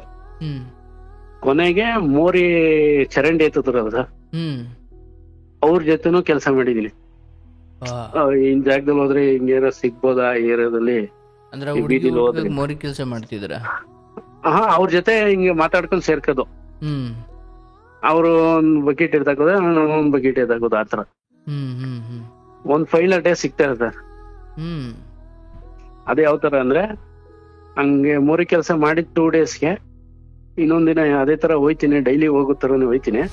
Speaker 2: ಕೊನೆಗೆ ಮೋರಿ ಚರಂಡಿ ಎತ್ತದ್ರಲ್ಲ, ಅವ್ರ ಜೊತೆನೂ ಕೆಲಸ ಮಾಡಿದೀನಿ. ಇನ್ ಜಾಗದಲ್ಲಿ ಹೋದ್ರೆ ಹಿಂಗೇನ ಸಿಗ್ಬೋದಾ ಏರಿಯಾದಲ್ಲಿ,
Speaker 1: ಮೋರಿ ಕೆಲಸ ಮಾಡ್ತಿದ್ರ?
Speaker 2: ಅವ್ರ ಜೊತೆ ಹಿಂಗೆ ಮಾತಾಡ್ಕೊಂಡ್ ಸೇರ್ಕೋದು. ಅವರು ಒಂದ್ ಬಕೆಟ್ ಎತ್ತಾಕೋದು, ಒಂದ್ ಬಕೆಟ್ ಎತ್ತಾಕೋದು, ಆತರ ಒಂದ್ ಫೈಲ್ ಡೇ ಸಿಗ್ತಾರೆ ಸರ್. ಅದೇ ಯಾವ ತರ ಅಂದ್ರೆ ಹಂಗೆ ಮೋರಿ ಕೆಲಸ ಮಾಡಿದ್ 2 ಡೇಸ್ಗೆ ಇನ್ನೊಂದಿನ ಅದೇ ತರ ಹೋಯ್ತೀನಿ, ಡೈಲಿ ಹೋಗೋ ತರನೇ ಹೋಯ್ತೀನಿ.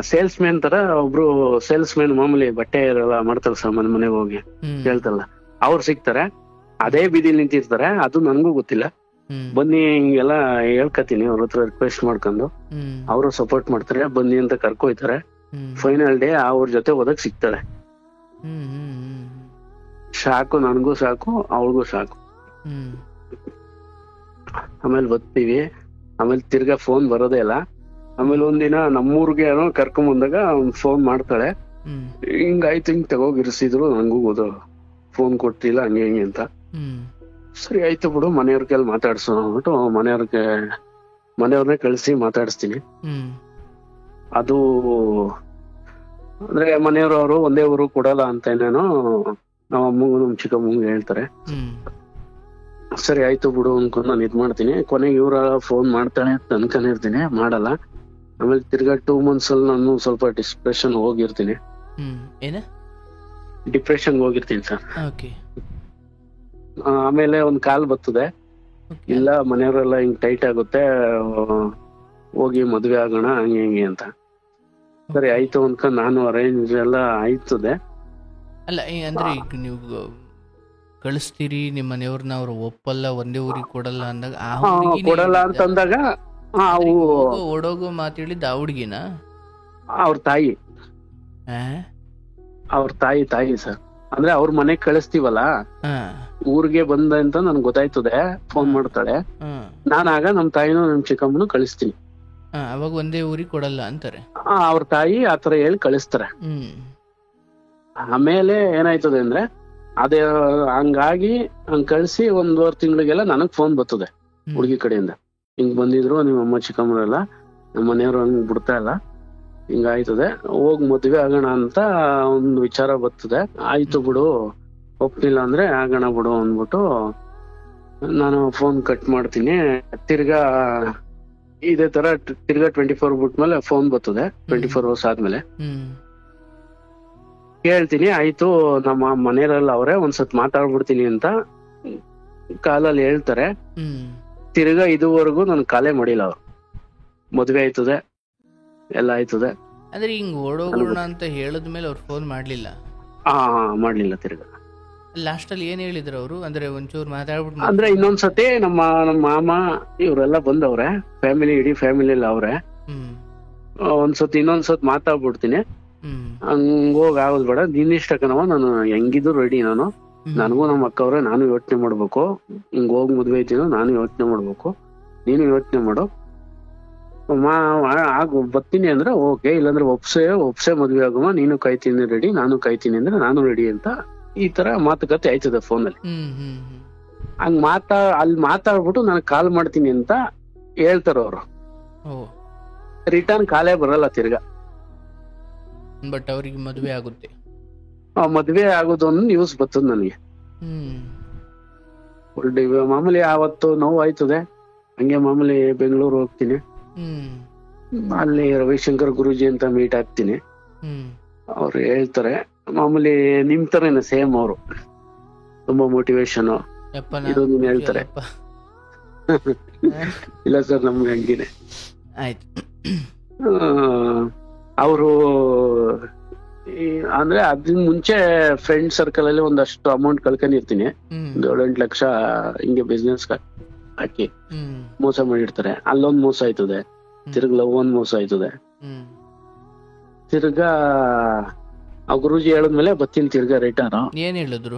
Speaker 2: ಸೇಲ್ಸ್ ಮ್ಯಾನ್ ತರ ಒಬ್ರು ಸೇಲ್ಸ್ ಮ್ಯಾನ್ ಮಾಮೂಲಿ ಬಟ್ಟೆ ಎಲ್ಲ ಮಾಡ್ತಾರೆ ಸಾಮಾನ್ಯ ಮನೆಗೆ ಹೋಗಿ ಹೇಳ್ತಾರಲ್ಲ, ಅವ್ರು ಸಿಗ್ತಾರೆ. ಅದೇ ಬೀದಿಲಿ ನಿಂತಿರ್ತಾರೆ, ಅದು ನನ್ಗೂ ಗೊತ್ತಿಲ್ಲ. ಬನ್ನಿ ಹಿಂಗೆಲ್ಲ ಹೇಳ್ಕತೀನಿ, ಅವ್ರ ಹತ್ರ ರಿಕ್ವೆಸ್ಟ್ ಮಾಡ್ಕೊಂಡು ಅವರು ಸಪೋರ್ಟ್ ಮಾಡ್ತಾರೆ, ಬನ್ನಿ ಅಂತ ಕರ್ಕೊಯ್ತಾರೆ. ಫೈನಲ್ ಡೇ ಅವ್ರ ಜೊತೆ ಹೋದಕ್ ಸಿಗ್ತಾರೆ. ಸಾಕು, ನನ್ಗೂ ಸಾಕು, ಅವಳಿಗೂ ಸಾಕು. ಆಮೇಲೆ ಬರ್ತೀವಿ, ಆಮೇಲೆ ತಿರ್ಗಾ ಫೋನ್ ಬರೋದೇ ಇಲ್ಲ. ಆಮೇಲೆ ಒಂದಿನ ನಮ್ಮೂರ್ಗೆ ಏನೋ ಕರ್ಕೊಂಡ್ ಬಂದಾಗ ಫೋನ್ ಮಾಡ್ತಾಳೆ, ಹಿಂಗಾಯ್ತು, ಹಿಂಗ್ ತಗೋಗಿರ್ಸಿದ್ರು, ನಂಗೂ ಫೋನ್ ಕೊಟ್ಟಿಲ್ಲ ಹಂಗೆ ಹಿಂಗೆ ಅಂತ. ಸರಿ ಆಯ್ತು ಬಿಡು, ಮನೆಯವ್ರ ಕೈಲಿ ಮಾತಾಡ್ಸೋ ಅಂದ್ಬಿಟ್ಟು ಮನೆಯವ್ರನ್ನೇ ಕಳ್ಸಿ ಮಾತಾಡಿಸ್ತೀನಿ. ಅದು ಅಂದ್ರೆ ಮನೆಯವ್ರವ್ರು ಒಂದೇ ಊರು ಕೊಡಲ್ಲ ಅಂತ ಏನೇನೋ ನಮ್ಮ ಅಮ್ಮಂಗೂ ನಮ್ಮ ಚಿಕ್ಕಮ್ಮಂಗೆ ಹೇಳ್ತಾರೆ. ಸರಿ ಆಯ್ತು ಬಿಡು ಅನ್ಕೊಂಡು ನಾನು ಇದ್ ಮಾಡ್ತೀನಿ. ಕೊನೆಗೆ ಇವ್ರ ಫೋನ್ ಮಾಡ್ತಾಳೆ ಅಂತ ಅನ್ಕೊಂಡಿರ್ತೀನಿ, ಮಾಡಲ್ಲ. ಆಮೇಲೆ ತಿರ್ಗಾ 2 months ಅಲ್ಲಿ ನಾನು ಸ್ವಲ್ಪ ಡಿಪ್ರೆಷನ್ ಹೋಗಿರ್ತೀನಿ. ಡಿಪ್ರೆಷನ್ ಹೋಗಿರ್ತೀನಿ ಸರ್. ಆಮೇಲೆ ಒಂದ್ ಕಾಲ್ ಬರ್ತದೆ, ಇಲ್ಲ ಮನೆಯವರೆಲ್ಲ ಹಿಂಗ್ ಟೈಟ್ ಆಗುತ್ತೆ, ಹೋಗಿ ಮದ್ವೆ ಆಗೋಣ ಹಂಗೆ ಹಿಂಗೆ ಅಂತ. ಸರಿ ಆಯ್ತು ಅನ್ಕೊಂಡ್ ನಾನು ಅರೇಂಜ್ ಎಲ್ಲ ಆಯ್ತದೆ.
Speaker 1: ಅಲ್ಲ ಅಂದ್ರೆ ಈಗ ನೀವು ಕಳಿಸ್ತೀರಿ ನಿಮ್ಮ ಮನೆಯವ್ರನ್ನ, ಅವ್ರು ಒಪ್ಪಲ್ಲ, ಒಂದೇ ಊರಿಗೆ ಕೊಡಲ್ಲ ಅಂದಾಗ
Speaker 2: ಕೊಡಲ್ಲ ಅಂತಂದಾಗ
Speaker 1: ಓಡೋಗೋ ಮಾತಾಡಿದ್ದ ಆ ಹುಡ್ಗಿನ
Speaker 2: ಅವ್ರ ತಾಯಿ ಸರ್. ಅಂದ್ರೆ ಅವ್ರ ಮನೆಗ್ ಕಳಿಸ್ತೀವಲ್ಲ, ಊರಿಗೆ ಬಂದ ಅಂತ ನನ್ಗೆ ಗೊತ್ತಾಯ್ತದೆ, ಫೋನ್ ಮಾಡ್ತಾಳೆ. ನಾನಾಗ ನಮ್ ತಾಯಿನೂ ನಮ್ ಚಿಕ್ಕಮ್ಮನು ಕಳಿಸ್ತೀನಿ.
Speaker 1: ಅವಾಗ ಒಂದೇ ಊರಿಗೆ ಕೊಡಲ್ಲ ಅಂತಾರೆ
Speaker 2: ಅವ್ರ ತಾಯಿ, ಆತರ ಹೇಳಿ ಕಳಿಸ್ತಾರೆ. ಆಮೇಲೆ ಏನಾಯ್ತದೆ ಅಂದ್ರೆ ಅದೇ ಹಂಗಾಗಿ ಹಂಗ್ ಕಳ್ಸಿ 1.5 ತಿಂಗಳಿಗೆಲ್ಲ ನನಗ್ ಫೋನ್ ಬರ್ತದೆ ಹುಡುಗಿ ಕಡೆಯಿಂದ. ಹಿಂಗ್ ಬಂದಿದ್ರು ನಿಮ್ಮ ಅಮ್ಮ ಚಿಕ್ಕಮ್ಮರೆಲ್ಲ, ನಮ್ಮ ಮನೆಯವ್ರು ಹಂಗ್ ಬಿಡ್ತಾ ಇಲ್ಲ, ಹಿಂಗಾಯ್ತದೆ, ಹೋಗ್ ಮದ್ವೆ ಆಗೋಣ ಅಂತ ಒಂದು ವಿಚಾರ ಬರ್ತದೆ. ಆಯ್ತು ಬಿಡು, ಒಪ್ಪಿಲ್ಲ ಅಂದ್ರೆ ಆಗೋಣ ಬಿಡು ಅಂದ್ಬಿಟ್ಟು ನಾನು ಫೋನ್ ಕಟ್ ಮಾಡ್ತೀನಿ. ತಿರ್ಗಾ ಇದೇ ತರ ತಿರ್ಗಾ 24 ಬಿಟ್ಮೇಲೆ ಫೋನ್ ಬರ್ತದೆ. 24 hours ಆದ್ಮೇಲೆ ಕೇಳ್ತೀನಿ, ಆಯ್ತು ನಮ್ಮ ಮನೆಯವರೆಲ್ಲ ಅವ್ರೆ, ಒಂದ್ಸತ್ ಮಾತಾಡ್ಬಿಡ್ತೀನಿ ಅಂತ ಕಾಲಲ್ಲಿ ಹೇಳ್ತಾರೆ. ತಿರ್ಗಾ ಇದುವರೆಗೂ ನನ್ ಕಾಲೇ ಮಾಡಿಲ್ಲ ಅವ್ರು. ಮದ್ವೆ ಆಯ್ತದೆ, ಎಲ್ಲ ಆಯ್ತದೆ.
Speaker 1: ಅಂದ್ರೆ ಹಿಂಗ್ ಓಡೋಗೋಣ ಅಂತ ಹೇಳಿದ್ಮೇಲೆ ಅವ್ರು ಫೋನ್ ಮಾಡ್ಲಿಲ್ಲ?
Speaker 2: ಮಾಡ್ಲಿಲ್ಲ. ತಿರ್ಗಾ
Speaker 1: ಲಾಸ್ಟ್ ಅಲ್ಲಿ ಏನ್ ಹೇಳಿದ್ರು ಅವರು? ಅಂದ್ರೆ ಒಂಚೂರು ಮಾತಾಡ್ಬಿಟ್ಟು
Speaker 2: ಅಂದ್ರೆ ಇನ್ನೊಂದ್ಸತಿ ನಮ್ಮ ಮಾಮ ಇವರೆಲ್ಲ ಬಂದವ್ರೆ, ಫ್ಯಾಮಿಲಿ, ಇಡೀ ಫ್ಯಾಮಿಲಿ ಎಲ್ಲ ಅವ್ರೆ. ಒಂದ್ಸತಿ ಇನ್ನೊಂದ್ಸತ್ ಮಾತಾಡ್ಬಿಡ್ತೀನಿ, ಹಂಗೋಗ್ ಆಗೋದ್ ಬೇಡ, ನಿನ್ನಿಷ್ಟ ಕಣವ, ನಾನು ಹೆಂಗಿದ್ರು ರೆಡಿ. ನನಗೂ ನಮ್ಮ ಅಕ್ಕವ್ರೆ, ನಾನು ಯೋಚನೆ ಮಾಡ್ಬೇಕು, ಹಿಂಗ್ ಹೋಗ್ ಮದ್ವೆ ಐತೀನೋ ನಾನು ಯೋಚನೆ ಮಾಡ್ಬೇಕು, ನೀನು ಯೋಚನೆ ಮಾಡು. ಬರ್ತೀನಿ ಅಂದ್ರೆ ಓಕೆ, ಇಲ್ಲಾಂದ್ರೆ ಒಪ್ಸೆ ಮದ್ವೆ ಆಗುವ, ನೀನು ಕಾಯ್ತೀನಿ ರೆಡಿ, ನಾನು ಕಾಯ್ತೀನಿ ಅಂದ್ರೆ ನಾನು ರೆಡಿ ಅಂತ ಈ ತರ ಮಾತುಕತೆ ಆಯ್ತದೆ ಫೋನಲ್ಲಿ. ಹಂಗ್ ಅಲ್ಲಿ ಮಾತಾಡ್ಬಿಟ್ಟು ನಾನು ಕಾಲ್ ಮಾಡ್ತೀನಿ ಅಂತ ಹೇಳ್ತಾರ ಅವ್ರು. ರಿಟರ್ನ್ ಕಾಲೇ ಬರಲ್ಲ ತಿರ್ಗಾ.
Speaker 1: ಬಟ್ ಅವ್ರಿಗೆ ಮದ್ವೆ ಆಗುತ್ತೆ,
Speaker 2: ಮದ್ವೆ ಆಗೋದು ಅನ್ನೋ ನ್ಯೂಸ್ ಬರ್ತದ ನನಗೆ. ಮಾಮೂಲಿ ಆವತ್ತು ನೋವು ಆಯ್ತದೆ. ಹಂಗೆ ಮಾಮೂಲಿ ಬೆಂಗಳೂರು ಹೋಗ್ತೀನಿ, ಅಲ್ಲಿ ರವಿಶಂಕರ್ ಗುರೂಜಿ ಅಂತ ಮೀಟ್ ಆಗ್ತೀನಿ. ಅವ್ರು ಹೇಳ್ತಾರೆ ಮಾಮೂಲಿ ನಿಮ್ ತರನೇ ಸೇಮ್, ಅವರು ತುಂಬಾ ಮೋಟಿವೇಶನ್ ಇದು ನೀನ್ ಹೇಳ್ತಾರೆ. ಇಲ್ಲ ಸರ್, ನಮ್ಗೆ ಹಂಗೇನೆ. ಅವರು ಅಂದ್ರೆ ಅದ್ರ ಮುಂಚೆ ಫ್ರೆಂಡ್ ಸರ್ಕಲ್ ಅಲ್ಲಿ ಒಂದಷ್ಟು ಅಮೌಂಟ್ ಕಳ್ಕೊಂಡಿರ್ತೀನಿ, 7-8 ಲಕ್ಷ ಹಿಂಗೆ ಬಿಸ್ನೆಸ್ ಹಾಕಿ ಮೋಸ ಮಾಡಿರ್ತಾರೆ. ಅಲ್ಲೊಂದ್ ಮೋಸ ಆಯ್ತದೆ, ತಿರ್ಗಾ ಒಂದ್ ಮೋಸ ಆಯ್ತದೆ. ತಿರ್ಗಾ ಆ ಗುರೂಜಿ ಹೇಳಿದ್ಮೇಲೆ ಬರ್ತೀನಿ ತಿರ್ಗಾ ರಿಟರ್ನ್.
Speaker 1: ಏನ್ ಹೇಳಿದ್ರು?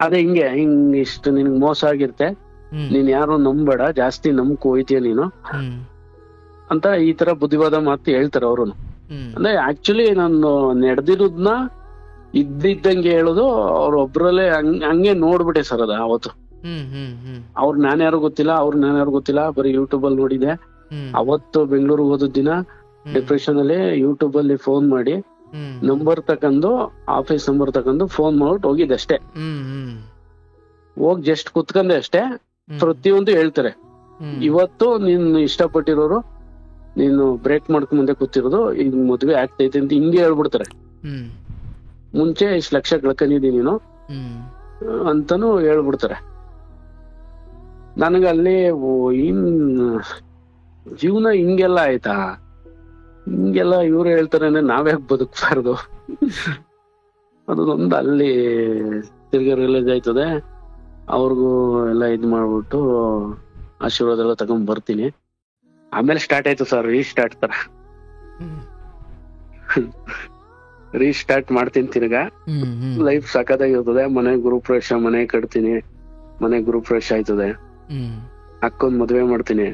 Speaker 2: ಅದೇ ಹಿಂಗ್ ಇಷ್ಟು ನಿನ್ಗ್ ಮೋಸ ಆಗಿರ್ತೆ, ನೀನ್ ಯಾರು ನಂಬೇಡ, ಜಾಸ್ತಿ ನಂಬ್ಕೊ ಹೋಯ್ತೀಯ ನೀನು ಅಂತ ಈ ತರ ಬುದ್ಧಿವಾದ ಮಾತು ಹೇಳ್ತಾರೆ ಅವ್ರು. ಅಂದ್ರೆ ಆಕ್ಚುಲಿ ನಾನು ನಡೆದಿರೋದ್ನ ಇದ್ದಂಗೆ ಹೇಳುದು, ಅವ್ರೊಬ್ರಲ್ಲೇ ಹಂಗೆ ನೋಡ್ಬಿಟ್ಟೆ ಸರ್ ಅದ ಅವತ್ತು. ನಾನ್ಯಾರು ಗೊತ್ತಿಲ್ಲ, ಬರೀ ಯೂಟ್ಯೂಬ್ ಅಲ್ಲಿ ನೋಡಿದೆ. ಅವತ್ತು ಬೆಂಗಳೂರಿಗೆ ಹೋದ ದಿನ ಡಿಪ್ರೆಷನ್ ಅಲ್ಲಿ ಯೂಟ್ಯೂಬ್ ಅಲ್ಲಿ ಫೋನ್ ಮಾಡಿ ನಂಬರ್ ತಕೊಂಡು, ಆಫೀಸ್ ನಂಬರ್ ತಕೊಂಡು ಫೋನ್ ಮಾಡ್ಬಿಟ್ಟು ಹೋಗಿದ್ದೆ ಅಷ್ಟೇ. ಹೋಗಿ ಜಸ್ಟ್ ಕುತ್ಕೊಂಡೆ ಅಷ್ಟೇ. ಪ್ರತಿಯೊಂದು ಹೇಳ್ತಾರೆ, ಇವತ್ತು ನೀನ್ ಇಷ್ಟಪಟ್ಟಿರೋರು ನೀನು ಬ್ರೇಕ್ ಮಾಡ್ಕೊಂಡ್ ಮುಂದೆ ಕೂತಿರೋದು ಈಗ ಮದ್ವೆ ಆಗ್ತೈತೆ ಅಂತ ಹಿಂಗೆ ಹೇಳ್ಬಿಡ್ತಾರೆ. ಮುಂಚೆ ಇಷ್ಟು ಲಕ್ಷ ಕಳ್ಕೊಂಡಿದೀನಿ ನೀನು ಅಂತಾನು ಹೇಳ್ಬಿಡ್ತಾರೆ. ನನಗಲ್ಲಿ ಜೀವನ ಹಿಂಗೆಲ್ಲ ಆಯ್ತಾ, ಹಿಂಗೆಲ್ಲ ಇವ್ರು ಹೇಳ್ತಾರೆ ಅಂದ್ರೆ ನಾವ್ಯಾಕೆ ಬದುಕ್ಬಾರ್ದು ಅದೊಂದು ಅಲ್ಲಿ ತಿರ್ಗಿ ರಿಲೀಸ್ ಆಯ್ತದೆ. ಅವ್ರಿಗೂ ಎಲ್ಲ ಇದ್ ಮಾಡ್ಬಿಟ್ಟು ಆಶೀರ್ವಾದ ಎಲ್ಲ ತಗೊಂಡ್ ಬರ್ತೀನಿ. ಆಮೇಲೆ ಸ್ಟಾರ್ಟ್ ಆಯ್ತು ಸರ್ ರೀಸ್ಟಾರ್ಟ್ ತರ. ರೀಸ್ಟಾರ್ಟ್ ಮಾಡ್ತೀನಿ ತಿರ್ಗಾ. ಲೈಫ್ ಸಖತ್ತಾಗಿರ್ತದೆ. ಮನೆ ಗೃಹಪ್ರವೇಶ, ಮನೆ ಕಟ್ತೀನಿ, ಮನೆ ಗೃಹಪ್ರವೇಶ ಆಯ್ತದೆ. ಅಕ್ಕೊಂದ್ ಮದ್ವೆ ಮಾಡ್ತೀನಿ,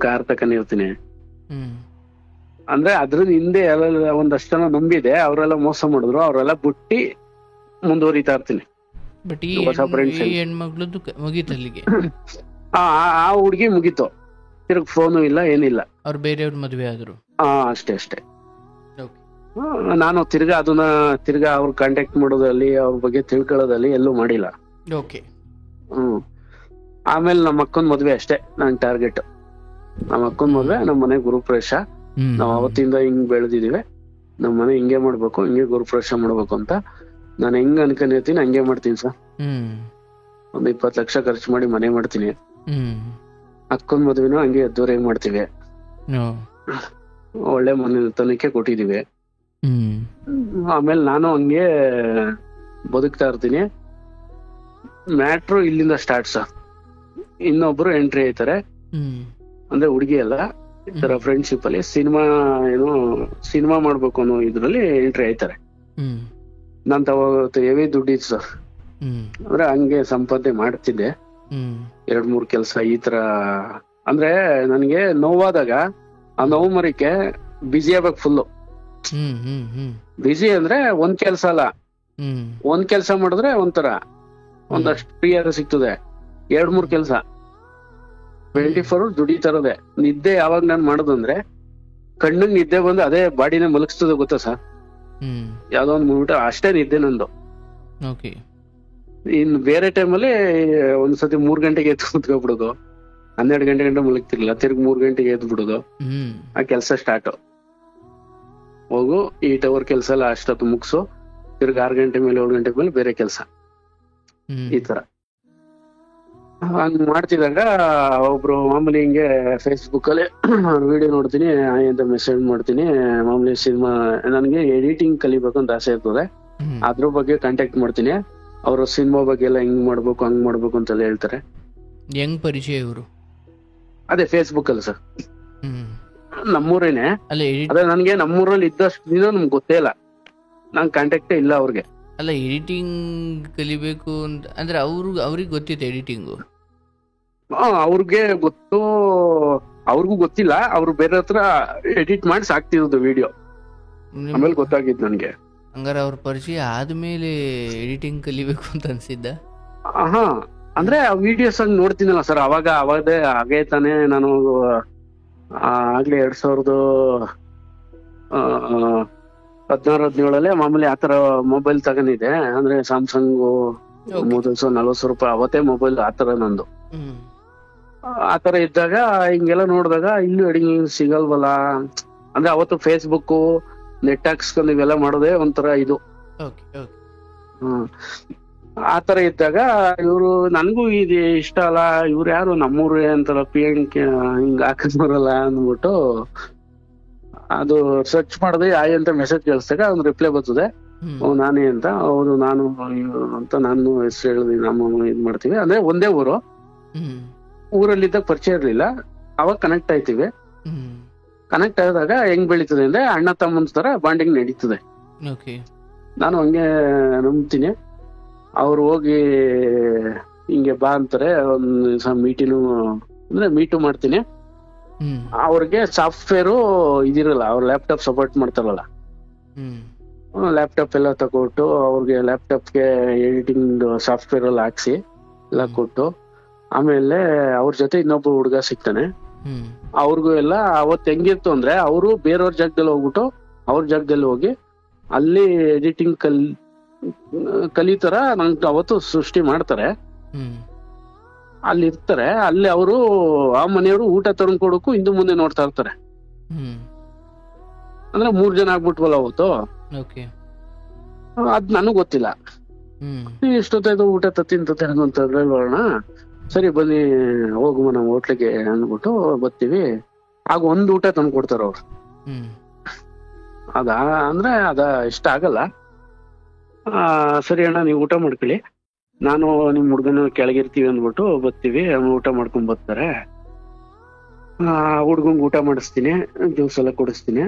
Speaker 2: ಕಾರ್ ತಕೊಂಡಿರ್ತೀನಿ. ಅಂದ್ರೆ ಅದ್ರ ಹಿಂದೆ ಎಲ್ಲ ಒಂದಷ್ಟು ಜನ ನಂಬಿದೆ, ಅವರೆಲ್ಲ ಮೋಸ ಮಾಡಿದ್ರು, ಅವರೆಲ್ಲ ಬಿಟ್ಟಿ ಮುಂದುವರಿತಾ ಇರ್ತೀನಿ. ಆ ಹುಡ್ಗಿ ಮುಗೀತು, ತಿರ್ಗ್ ಫೋನು ಇಲ್ಲ ಏನಿಲ್ಲ.
Speaker 1: ಅವ್ರು ಬೇರೆಯವ್ರ ಮದ್ವೆ ಆದ್ರು.
Speaker 2: ಅಷ್ಟೇ. ನಾನು ತಿರ್ಗಾ ಅದನ್ನ ತಿರ್ಗಾ ಅವ್ರ ಕಾಂಟ್ಯಾಕ್ಟ್ ಮಾಡೋದಲ್ಲಿ, ಅವ್ರ ಬಗ್ಗೆ ತಿಳ್ಕೊಳ್ಳೋದಲ್ಲಿ ಎಲ್ಲೂ ಮಾಡಿಲ್ಲ. ಆಮೇಲೆ ನಮ್ಮ ಅಕ್ಕನ್ ಮದ್ವೆ ಅಷ್ಟೇ ನನ್ ಟಾರ್ಗೆಟ್. ನಮ್ಮ ಅಕ್ಕನ್ ಮದ್ವೆ, ನಮ್ಮ ಮನೆ ಗುರುಪ್ರವೇಶ. ನಾವ್ ಅವತ್ತಿಂದ ಹಿಂಗ್ ಬೆಳೆದಿದೀವಿ, ನಮ್ ಮನೆ ಹಿಂಗೆ ಮಾಡ್ಬೇಕು, ಹಿಂಗೆ ಗುರುಪ್ರವೇಶ ಮಾಡ್ಬೇಕು ಅಂತ ನಾನು ಹೆಂಗ್ ಅನ್ಕೊಂಡಿರ್ತೀನಿ ಹಂಗೆ ಮಾಡ್ತೀನಿ ಸರ್. ಒಂದ್ 20 ಲಕ್ಷ ಖರ್ಚು ಮಾಡಿ ಮನೆ ಮಾಡ್ತೀನಿ. ಅಕ್ಕನ್ ಮದ್ವೆನೂ ಹಂಗೆ ಅದ್ದೂರಿಯಾಗಿ ಮಾಡ್ತೀವಿ. ಒಳ್ಳೆ ಮನೆ ತನಕ್ಕೆ ಕೊಟ್ಟಿದೀವಿ. ಆಮೇಲೆ ನಾನು ಹಂಗೆ ಬದುಕ್ತಾ ಇರ್ತೀನಿ. ಮ್ಯಾಟ್ರು ಇಲ್ಲಿಂದ ಸ್ಟಾರ್ಟ್ ಸರ್. ಇನ್ನೊಬ್ರು ಎಂಟ್ರಿ ಆಯ್ತಾರೆ, ಅಂದ್ರೆ ಹುಡುಗಿ ಅಲ್ಲ, ಈ ತರ ಫ್ರೆಂಡ್ಶಿಪ್ ಅಲ್ಲಿ ಸಿನಿಮಾ ಮಾಡ್ಬೇಕು ಅನ್ನೋ ಇದ್ರಲ್ಲಿ ಎಂಟ್ರಿ ಆಯ್ತಾರೆ. ನಾನ್ ತಗೋ ಹೆವಿ ದುಡ್ಡಿತ್ತು ಸರ್. ಅಂದ್ರೆ ಹಂಗೆ ಸಂಪಾದನೆ ಮಾಡ್ತಿದ್ದೆ, 2-3 ಕೆಲ್ಸ ಈ ತರ. ಅಂದ್ರೆ ನನ್ಗೆ ನೋವಾದಾಗ ಆ ನೋವು ಮರಿಕೆ ಬಿಸಿ ಆಗ್ಬೇಕು ಫುಲ್ಲು. ಬಿಸಿ ಅಂದ್ರೆ ಒಂದ್ ಕೆಲ್ಸ ಅಲ್ಲ, ಒಂದ್ ಕೆಲ್ಸ ಮಾಡಿದ್ರೆ ಒಂಥರ ಒಂದಷ್ಟು ಫ್ರೀ ಆಗ ಸಿಗ್ತದೆ. 2-3 ಕೆಲ್ಸ 24 ದುಡಿತಾರದೆ. ನಿದ್ದೆ ಯಾವಾಗ ನಾನ್ ಮಾಡೋದಂದ್ರೆ ಕಣ್ಣಿಗೆ ನಿದ್ದೆ ಬಂದು ಅದೇ ಬಾಡಿನ ಮಲಗಿಸ್ತದೆ, ಗೊತ್ತಾ ಸರ್? ಯಾವ್ದೋ ಒಂದ್ ಮೂಮೆಂಟ್ ಅಷ್ಟೇ ನಿದ್ದೆ ನಂದು. ಇನ್ ಬೇರೆ ಟೈಮಲ್ಲಿ ಒಂದ್ಸತಿ 3 ಗಂಟೆಗೆ ಎದ್ದು ಕೂತ್ಕೊಬಿಡೋದು, 12 ಗಂಟೆ ಮಲಗ್ತಿರ್ಲಿಲ್ಲ, ತಿರ್ಗಿ 3 ಗಂಟೆಗೆ ಎದ್ದು ಬಿಡೋದು. ಆ ಕೆಲ್ಸ ಸ್ಟಾರ್ಟ್. ಹೋಗು 8 ಅವರ್ ಕೆಲ್ಸ ಎಲ್ಲ ಅಷ್ಟೊತ್ತು ಮುಗಿಸು, ತಿರ್ಗಿ 6 ಗಂಟೆ ಮೇಲೆ 7 ಗಂಟೆ ಮೇಲೆ ಬೇರೆ ಕೆಲ್ಸ. ಈ ತರ ಹಂಗ್ ಮಾಡ್ತಿದಾಗ ಒಬ್ರು ಮಾಮೂಲಿ ಹಿಂಗೆ ಫೇಸ್ಬುಕ್ ಅಲ್ಲಿ ವಿಡಿಯೋ ನೋಡ್ತೀನಿ ಅಂತ ಮೆಸೇಜ್ ಮಾಡ್ತೀನಿ. ಮಾಮೂಲಿ ಸಿನಿಮಾ, ನನ್ಗೆ ಎಡಿಟಿಂಗ್ ಕಲಿಬೇಕು ಅಂತ ಆಸೆ ಇರ್ತದೆ, ಅದ್ರ ಬಗ್ಗೆ ಕಾಂಟ್ಯಾಕ್ಟ್ ಮಾಡ್ತೀನಿ. ಅವರು ಸಿನಿಮಾ ಬಗ್ಗೆ ಎಲ್ಲ ಹಿಂಗ್ ಮಾಡ್ಬೇಕು ಹಂಗ್ ಮಾಡ್ಬೇಕು ಅಂತೆಲ್ಲ ಹೇಳ್ತಾರೆ.
Speaker 1: ಹೆಂಗ್ ಪರಿಚಯ ಇವರು?
Speaker 2: ಅದೇ ಫೇಸ್ಬುಕ್ ಅಲ್ಲಿ ಸರ್. ನಮ್ಮೂರೇನೆ. ಅದೇ ನನ್ಗೆ ನಮ್ಮೂರಲ್ಲಿ ಇದ್ದಷ್ಟು ದಿನ ನಮ್ಗೆ ಗೊತ್ತೇ ಇಲ್ಲ, ನಂಗೆ ಕಾಂಟ್ಯಾಕ್ಟೇ ಇಲ್ಲ ಅವ್ರಿಗೆ.
Speaker 1: ಅಲ್ಲ, ಎಡಿಟಿಂಗ್ ಕಲಿಬೇಕು ಅಂತ ಅಂದ್ರೆ ಅವ್ರಿಗೆ ಗೊತ್ತಿತ್ತು ಎಡಿಟಿಂಗು?
Speaker 2: ಅವ್ರಿಗೆ ಗೊತ್ತು, ಅವ್ರಿಗೂ ಗೊತ್ತಿಲ್ಲ. ಅವ್ರು ಬೇರೆ ಹತ್ರ ಎಡಿಟ್ ಮಾಡಿ ಸಾಕ್ತಿರೋದು ವಿಡಿಯೋ, ಆಮೇಲೆ ಗೊತ್ತಾಗಿತ್ತು ನನ್ಗೆ.
Speaker 1: ಹಂಗಾರೆ ಅವ್ರ ಪರಿಚಯ ಆದ್ಮೇಲೆ ಎಡಿಟಿಂಗ್ ಕಲಿಬೇಕು ಅಂತ ಅನ್ಸಿದ್ದ?
Speaker 2: ಅಂದ್ರೆ ಆ ವಿಡಿಯೋಸ್ ಹಂಗ್ ನೋಡ್ತೀನಲ್ಲ ಸರ್, ಅವಾಗೇ ಹಾಗೇ ತಾನೇ. ನಾನು ಆಗ್ಲೇ 2016-17 ಮಾಮೂಲಿ ಆತರ ಮೊಬೈಲ್ ತಗೊಂಡಿದ್ದೆ. ಅಂದ್ರೆ ಸ್ಯಾಮ್ಸಂಗ್ 3040 ರೂಪಾಯಿ ಅವತ್ತೇ ಮೊಬೈಲ್ ಆತರ ನಂದು. ಆತರ ಇದ್ದಾಗ ಹಿಂಗೆಲ್ಲ ನೋಡಿದಾಗ ಇಲ್ಲೂ ಎಡಿಟಿಂಗ್ ಸಿಗಲ್ವಲ್ಲ. ಅಂದ್ರೆ ಅವತ್ತು ಫೇಸ್ಬುಕ್ ನೆಟ್ ಹಾಕ್ಸ್ಕೊಂಡು ಇವೆಲ್ಲ ಮಾಡೋದೇ ಒಂಥರ ಇದು. ಆತರ ಇದ್ದಾಗ ಇವ್ರು ನನ್ಗೂ ಇದು ಇಷ್ಟ ಅಲ್ಲ, ಇವ್ರು ಯಾರು ನಮ್ಮೂರೇ ಅಂತಾರ, PNK ಹಿಂಗ್ ಹಾಕಿದ್ರಲ್ಲ ಅಂದ್ಬಿಟ್ಟು ಅದು ಸರ್ಚ್ ಮಾಡಿದೆ. ಆಯ್ ಅಂತ ಮೆಸೇಜ್ ಕಳಿಸಿದಾಗ ಒಂದು ರಿಪ್ಲೈ ಬರ್ತದೆ, ನಾನೇ ಅಂತ. ಹೌದು ನಾನು ಅಂತ ನಾನು ಹೆಸರು ಹೇಳಿದ್ವಿ, ನಮ್ಮ ಇದ್ ಮಾಡ್ತೀವಿ. ಅಂದ್ರೆ ಒಂದೇ ಊರಲ್ಲಿದ್ದಾಗ ಪರಿಚಯ ಇರ್ಲಿಲ್ಲ, ಅವಾಗ ಕನೆಕ್ಟ್ ಆಯ್ತೀವಿ. ಕನೆಕ್ಟ್ ಆದಾಗ ಹೆಂಗ್ ಬೆಳೀತದೆ ಅಂದ್ರೆ ಅಣ್ಣ ತಮ್ಮನ ತರ ಬಾಂಡಿಂಗ್ ನಡೀತದೆ. ನಾನು ಹಂಗೆ ನಂಬ್ತೀನಿ. ಅವ್ರು ಹೋಗಿ ಹಿಂಗೆ ಬಾ ಅಂತಾರೆ, ಒಂದ್ ಮೀಟು ಮಾಡ್ತೀನಿ. ಅವ್ರಿಗೆ ಸಾಫ್ಟ್ವೇರು ಇದಿರಲ್ಲ, ಅವ್ರ ಲ್ಯಾಪ್ಟಾಪ್ ಸಪೋರ್ಟ್ ಮಾಡ್ತಾರಲ್ಲ, ಲ್ಯಾಪ್ಟಾಪ್ ಎಲ್ಲ ತಗೊಟ್ಟು ಅವ್ರಿಗೆ ಲ್ಯಾಪ್ಟಾಪ್ಗೆ ಎಡಿಟಿಂಗ್ ಸಾಫ್ಟ್ವೇರ್ ಎಲ್ಲ ಹಾಕ್ಸಿ ಎಲ್ಲ ಕೊಟ್ಟು, ಆಮೇಲೆ ಅವ್ರ ಜೊತೆ ಇನ್ನೊಬ್ಬ ಹುಡುಗ ಸಿಗ್ತಾನೆ. ಅವ್ರಿಗೂ ಎಲ್ಲ ಅವತ್ ಹೆಂಗಿತ್ತು ಅಂದ್ರೆ, ಅವರು ಬೇರೆಯವ್ರ ಜಾಗದಲ್ಲಿ ಹೋಗ್ಬಿಟ್ಟು ಅವ್ರ ಜಾಗದಲ್ಲಿ ಹೋಗಿ ಅಲ್ಲಿ ಎಡಿಟಿಂಗ್ ಕಲಿತರ ನಂಗೆ ಅವತ್ತು ಸೃಷ್ಟಿ ಮಾಡ್ತಾರೆ. ಅಲ್ಲಿ ಇರ್ತಾರೆ. ಅಲ್ಲಿ ಅವರು ಆ ಮನೆಯವರು ಊಟ ತಗೊಂಡ್ ಕೊಡಕ್ಕೂ ಹಿಂದೆ ಮುಂದೆ ನೋಡ್ತಾ ಇರ್ತಾರೆ. ಅಂದ್ರೆ 3 ಜನ ಆಗ್ಬಿಟ್ವಲ್ಲ ಅವತ್ತು. ಅದ್ ನನಗ್ ಗೊತ್ತಿಲ್ಲ. ಎಷ್ಟೊತ್ತಾಯ್ತು ಊಟ ತತ್ತಿಂತ ಅಂತ ಬರೋಣ, ಸರಿ ಬನ್ನಿ ಹೋಗುವ ನಾವು ಹೋಟ್ಲಿಗೆ ಅಂದ್ಬಿಟ್ಟು ಬರ್ತೀವಿ. ಆಗ ಒಂದ್ ಊಟ ತಂದು ಕೊಡ್ತಾರ ಅವ್ರು. ಅಂದ್ರೆ ಇಷ್ಟ ಆಗಲ್ಲ. ಸರಿ ಅಣ್ಣ ನೀವು ಊಟ ಮಾಡ್ಕೊಳ್ಳಿ, ನಾನು ನಿಮ್ ಹುಡ್ಗನ ಕೆಳಗಿರ್ತೀವಿ ಅಂದ್ಬಿಟ್ಟು ಬರ್ತೀವಿ. ಊಟ ಮಾಡ್ಕೊಂಡ್ ಬರ್ತಾರೆ. ಹುಡ್ಗಂಗ್ ಊಟ ಮಾಡಿಸ್ತೀನಿ, ಜ್ಯೂಸ್ ಎಲ್ಲ ಕೊಡಿಸ್ತೀನಿ.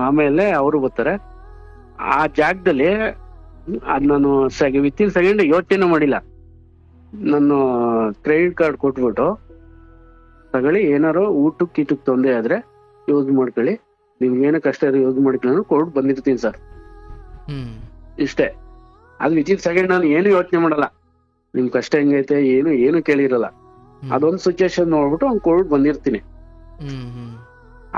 Speaker 2: ಆಮೇಲೆ ಅವರು ಬರ್ತಾರೆ. ಆ ಜಾಗದಲ್ಲಿ ಅದ್ ನಾನು ವಿತಿನ್ ಸೆಕೆಂಡ್ ಯೋಚನೆ ಮಾಡಿಲ್ಲ. ನಾನು ಕ್ರೆಡಿಟ್ ಕಾರ್ಡ್ ಕೊಟ್ಬಿಟ್ಟು ತಗೊಳ್ಳಿ, ಏನಾರು ಊಟಕ್ಕೆ ತೊಂದರೆ ಆದ್ರೆ ಯೂಸ್ ಮಾಡ್ಕೊಳ್ಳಿ, ನಿಮ್ಗೆ ಏನೋ ಕಷ್ಟ ಇರೋ ಯೂಸ್ ಮಾಡ್ಕೊಳ್ಳಿ ಕೊಟ್ಟು ಬಂದಿರ್ತೀನಿ ಸರ್. ಇಷ್ಟೇ. ಅದು ವಿತಿನ್ ಸೆಕೆಂಡ್ ನಾನು ಏನು ಯೋಚನೆ ಮಾಡಲ್ಲ. ನಿಮ್ ಕಷ್ಟ ಹೆಂಗೈತೆ ಏನು ಕೇಳಿರಲ್ಲ. ಅದೊಂದು ಸಿಚುಯೇಷನ್ ನೋಡ್ಬಿಟ್ಟು ಅವ್ನು ಕೊಟ್ಟು ಬಂದಿರ್ತೀನಿ.